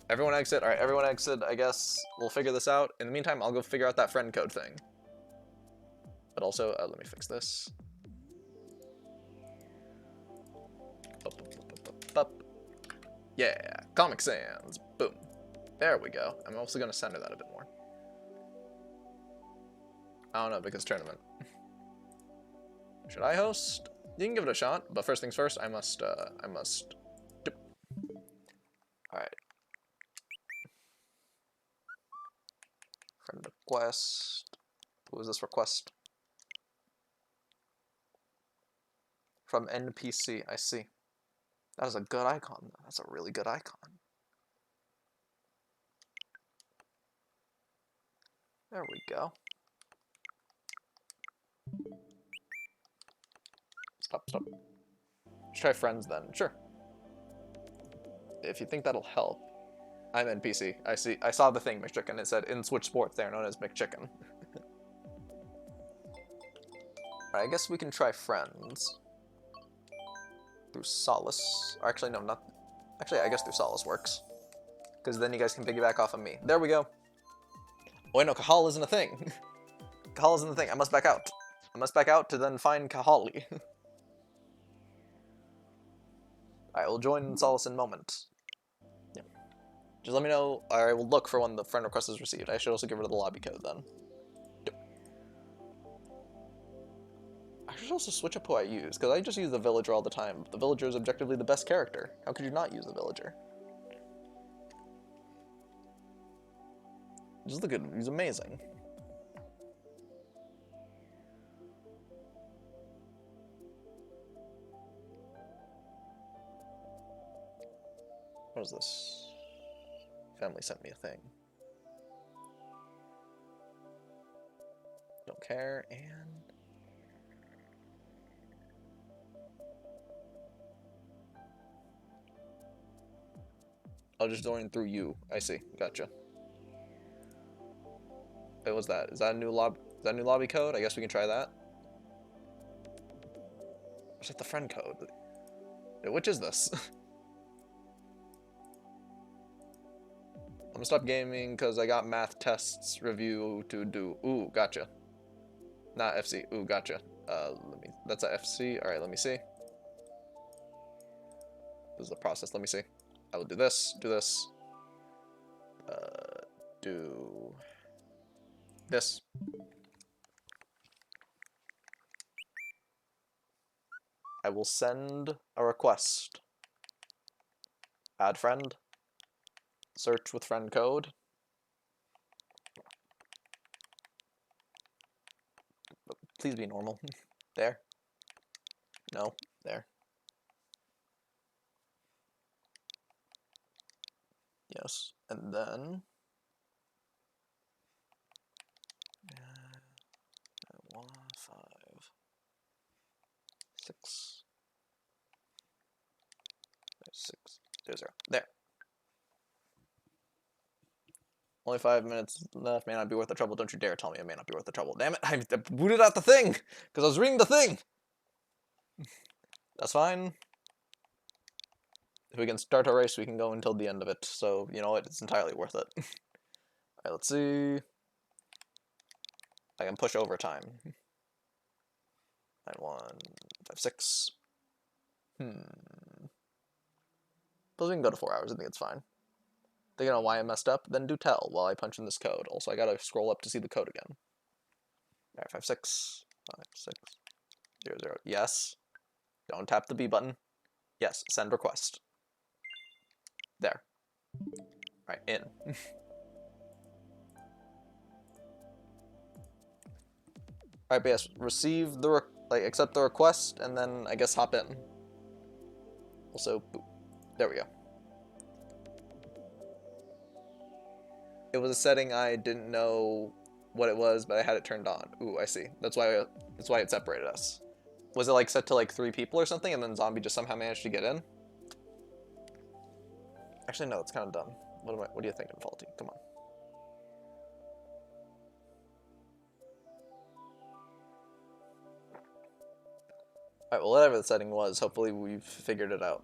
Everyone exit. Alright, everyone exit. I guess we'll figure this out. In the meantime, I'll go figure out that friend code thing. But also, let me fix this. Yeah, Comic Sans. Boom. There we go. I'm also going to center that a bit more. I don't know, because tournament. Should I host? You can give it a shot, but first things first, I must do. Alright. Friend request. Who is this request? From NPC, I see. That is a good icon, though. That's a really good icon. There we go. Stop. Let's try friends then. Sure. If you think that'll help. I'm NPC. I saw the thing, McChicken. It said in Switch Sports they're known as McChicken. Alright, I guess we can try friends. Through Solace. Or actually, no, not... Actually, I guess through Solace works. Because then you guys can piggyback off of me. There we go. Oh wait, no, Kahal isn't a thing. Kahal isn't a thing. I must back out. I must back out to then find Kahali. I will join Solace in a moment. Yeah. Just let me know. I will look for when the friend request is received. I should also get rid of the lobby code then. Yep. should also switch up who I use, because I just use the villager all the time. The villager is objectively the best character. How could you not use the villager? Just look at him, he's amazing. What is this? Family sent me a thing. Don't care, and... I'll just join through you. I see. Gotcha. Wait, what's that? Is that a new lobby code? I guess we can try that. Or is that the friend code? Wait, which is this? I'm gonna stop gaming because I got math tests review to do. Ooh, gotcha. Not FC. Ooh, gotcha. That's a FC. All right, let me see. This is the process. Let me see. I will do this. Do this. Do this. I will send a request. Add friend. Search with friend code. Please be normal. There. No. There. Yes. And then... 1, 5, 6, 6, 0. There. Only 5 minutes left. May not be worth the trouble. Don't you dare tell me it may not be worth the trouble. Damn it! I booted out the thing because I was reading the thing. That's fine. If we can start a race, we can go until the end of it. So you know what? It's entirely worth it. Alright, let's see. I can push overtime. 9, 1, 5, 6. Suppose we can go to 4 hours. I think it's fine. Thinking on why I messed up, then do tell while I punch in this code. Also, I gotta scroll up to see the code again. Alright, 5, 6, 5, 6, 0, 0. Yes. Don't tap the B button. Yes, send request. There. Alright, in. Alright, but yes, receive the, accept the request, and then I guess hop in. Also, boop. There we go. It was a setting I didn't know what it was, but I had it turned on. Ooh, I see. That's why it separated us. Was it like set to like 3 people or something, and then Zombie just somehow managed to get in? Actually, no, it's kind of dumb. What do you think, Faulty? Come on. Alright, well, whatever the setting was, hopefully we've figured it out.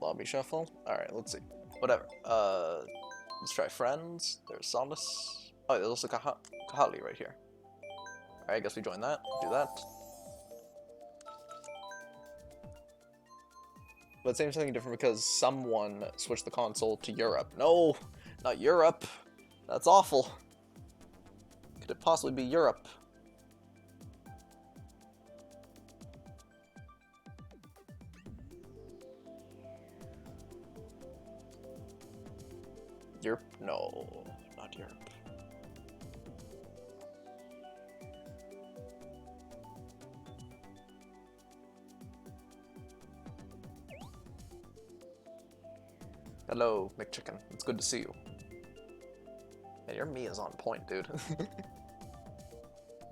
Lobby shuffle? Alright, let's see. Whatever. Let's try friends. There's Solace. Oh, there's also Kahali right here. Alright, I guess we join that. Do that. But it seems something different because someone switched the console to Europe. No! Not Europe! That's awful. Could it possibly be Europe? Europe? No, not Europe. Hello, McChicken. It's good to see you. Yeah, your Mia's on point, dude.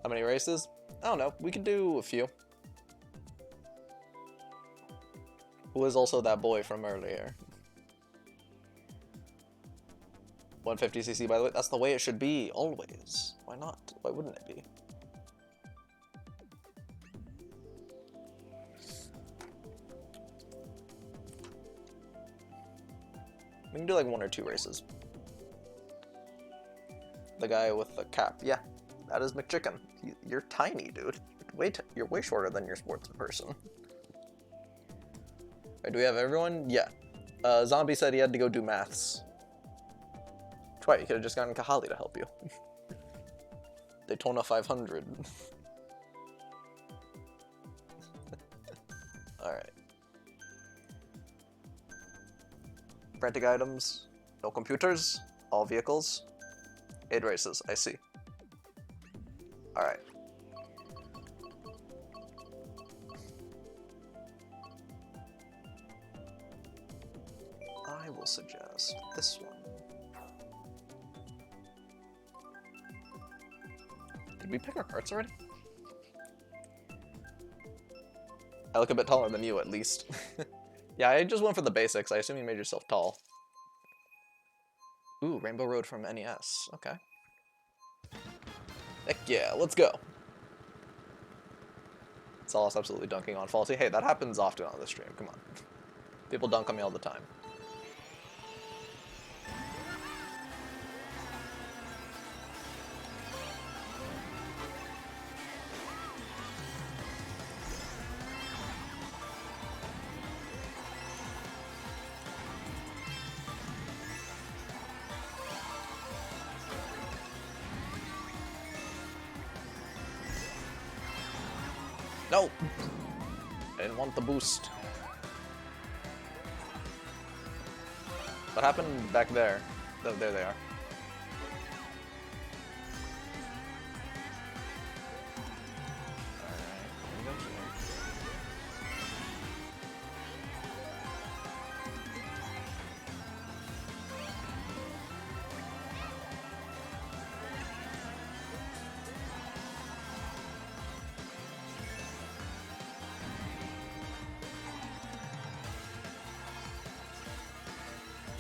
How many races? I don't know. We could do a few. Who is also that boy from earlier? 150cc, by the way. That's the way it should be, always. Why not? Why wouldn't it be? We can do like 1 or 2 races. The guy with the cap. Yeah, that is McChicken. You're tiny, dude. You're way shorter than your sports person. Alright, do we have everyone? Yeah. Zombie said he had to go do maths. Twice, you could have just gotten Kahali to help you. Daytona 500. Alright. Frantic items. No computers. All vehicles. 8 races. I see. Alright. I will suggest this one. Did we pick our carts already? I look a bit taller than you, at least. Yeah, I just went for the basics. I assume you made yourself tall. Ooh, Rainbow Road from NES. Okay. Heck yeah, let's go. Solace absolutely dunking on Faulty. Hey, that happens often on this stream. Come on. People dunk on me all the time. No! I didn't want the boost. What happened back there? Oh, there they are.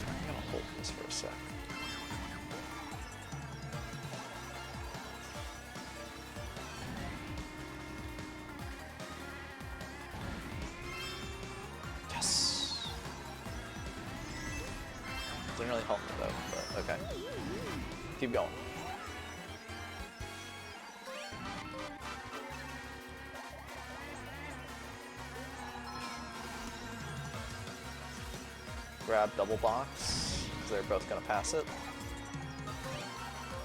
I'm gonna hold this for a sec. Yes. Didn't really help me though, but okay. Keep going. Grab double box, because they're both gonna pass it.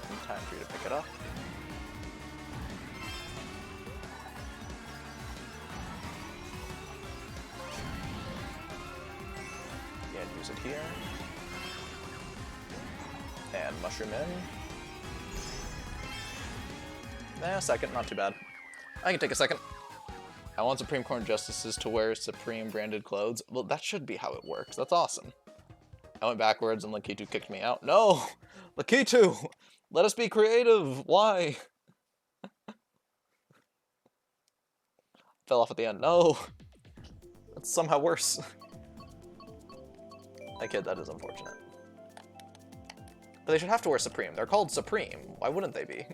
In time for you to pick it up. Yeah, use it here. And mushroom in. A second, not too bad. I can take a second. I want Supreme Court Justices to wear Supreme branded clothes. Well, that should be how it works. That's awesome. I went backwards and Lakitu kicked me out. No! Lakitu! Let us be creative! Why? Fell off at the end. No! That's somehow worse. I kid, that is unfortunate. But they should have to wear Supreme. They're called Supreme. Why wouldn't they be?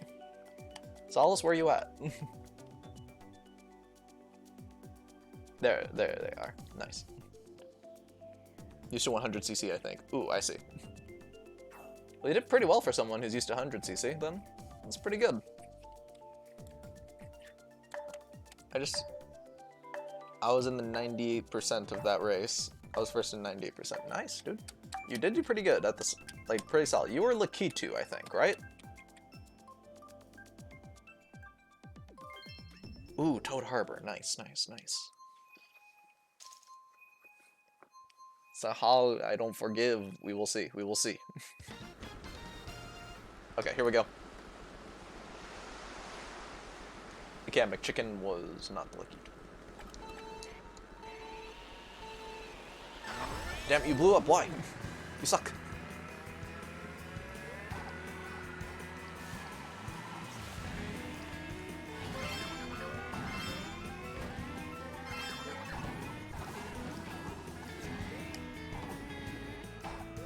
Solace, where you at? There they are. Nice. Used to 100cc, I think. Ooh, I see. Well, you did pretty well for someone who's used to 100cc, then. That's pretty good. I was in the 98% of that race. I was first in 98%. Nice, dude. You did do pretty good at this, like, pretty solid. You were Lakitu, I think, right? Ooh, Toad Harbor. Nice, nice, nice. So how I don't forgive, we will see. We will see. Okay, here we go. Yeah, McChicken was not the lucky. Damn, you blew up. Why? You suck.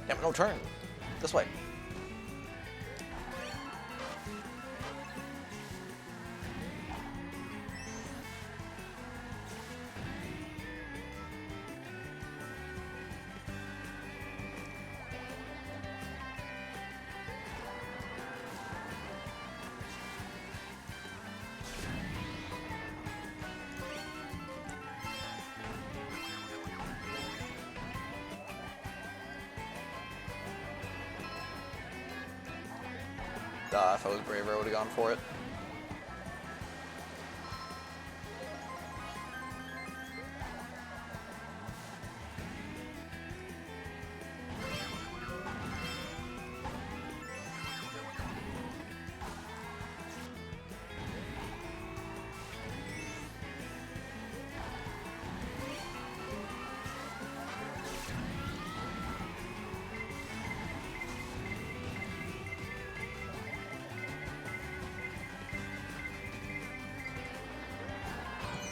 Damn it, no turn. This way. If I was braver, I would have gone for it.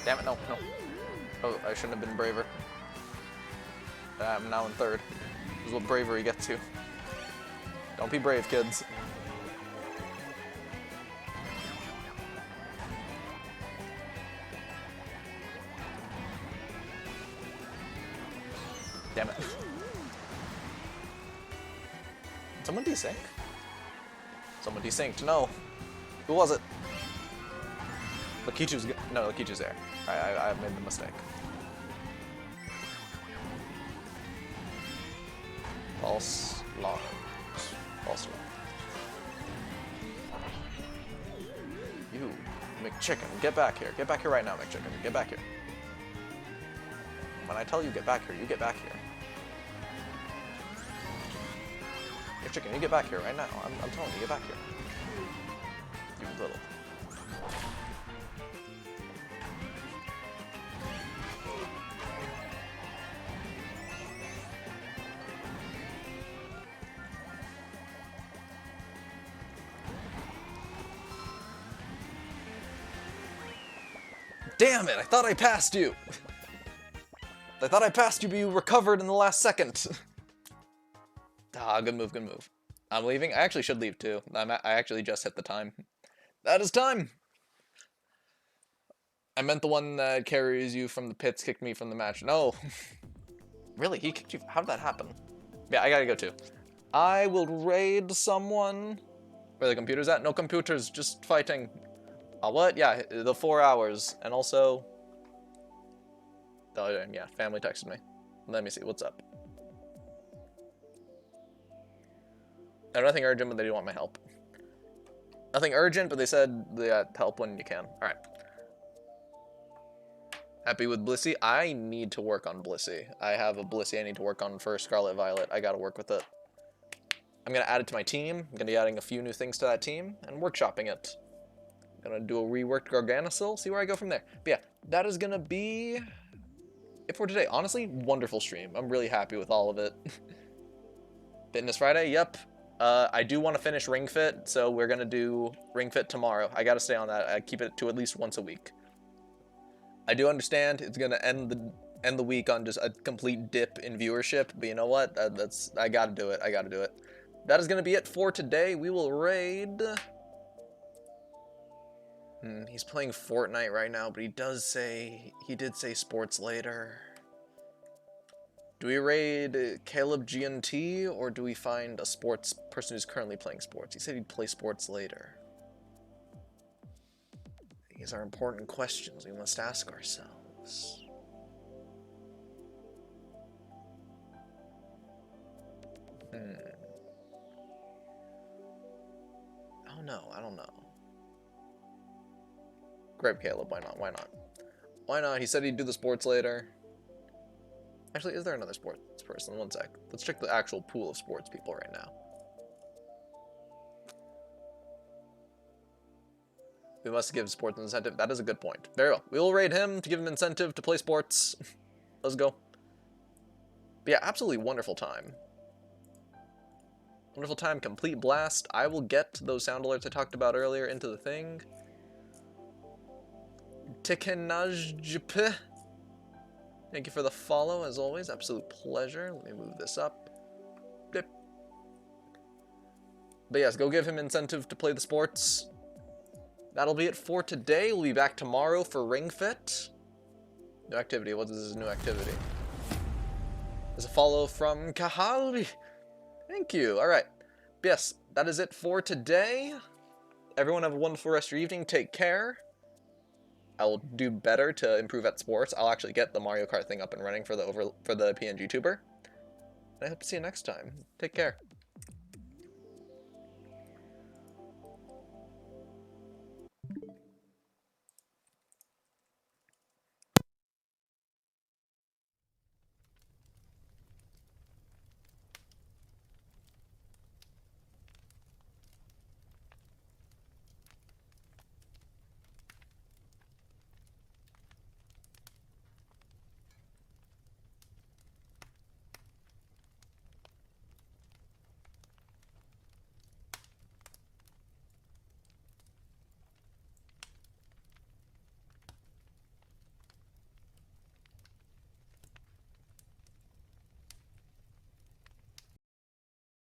Damn it, no, no. Oh, I shouldn't have been braver. I'm now in third. This is what bravery gets you. Don't be brave, kids. Damn it. Did someone desync? Someone desynced, no. Who was it? Lakichu's, no, Lakichu's there. I made the mistake. False alarm. False alarm. You, McChicken, get back here. Get back here right now, McChicken. Get back here. When I tell you get back here, you get back here. McChicken, you get back here right now. I'm telling you, get back here. You little. Damn it, I thought I passed you! I thought I passed you, but you recovered in the last second. Ah, good move, good move. I'm leaving? I actually should leave too. I actually just hit the time. That is time! I meant the one that carries you from the pits kicked me from the match. No! Really? He kicked you? How did that happen? Yeah, I gotta go too. I will raid someone. Where the computer's at? No computers, just fighting. What? Yeah, the 4 hours. And also... Oh, yeah, family texted me. Let me see, what's up? Nothing urgent, but they do want my help. Nothing urgent, but they said help when you can. Alright. Happy with Blissey? I need to work on Blissey. I have a Blissey I need to work on for Scarlet Violet. I gotta work with it. I'm gonna add it to my team. I'm gonna be adding a few new things to that team and workshopping it. Gonna do a reworked Garganisil, see where I go from there. But yeah, that is gonna be it for today. Honestly, wonderful stream. I'm really happy with all of it. Fitness Friday, yep. I do want to finish Ring Fit, so we're gonna do Ring Fit tomorrow. I gotta stay on that. I keep it to at least once a week. I do understand it's gonna end the week on just a complete dip in viewership, but you know what? I gotta do it. I gotta do it. That is gonna be it for today. We will raid. He's playing Fortnite right now, but he did say sports later. Do we raid Caleb GNT, or do we find a sports person who's currently playing sports? He said he'd play sports later. These are important questions we must ask ourselves. Oh no, I don't know. Grab Caleb, why not? Why not? Why not? He said he'd do the sports later. Actually, is there another sports person? One sec. Let's check the actual pool of sports people right now. We must give sports incentive. That is a good point. Very well. We will raid him to give him incentive to play sports. Let's go. But yeah, absolutely wonderful time. Wonderful time, complete blast. I will get those sound alerts I talked about earlier into the thing. Tekenajp. Thank you for the follow, as always. Absolute pleasure. Let me move this up. Blip. But yes, go give him incentive to play the sports. That'll be it for today. We'll be back tomorrow for Ring Fit. New activity. What is this new activity? There's a follow from Kahali. Thank you. All right. Yes, that is it for today. Everyone have a wonderful rest of your evening. Take care. I will do better to improve at sports. I'll actually get the Mario Kart thing up and running for the PNG tuber. And I hope to see you next time. Take care.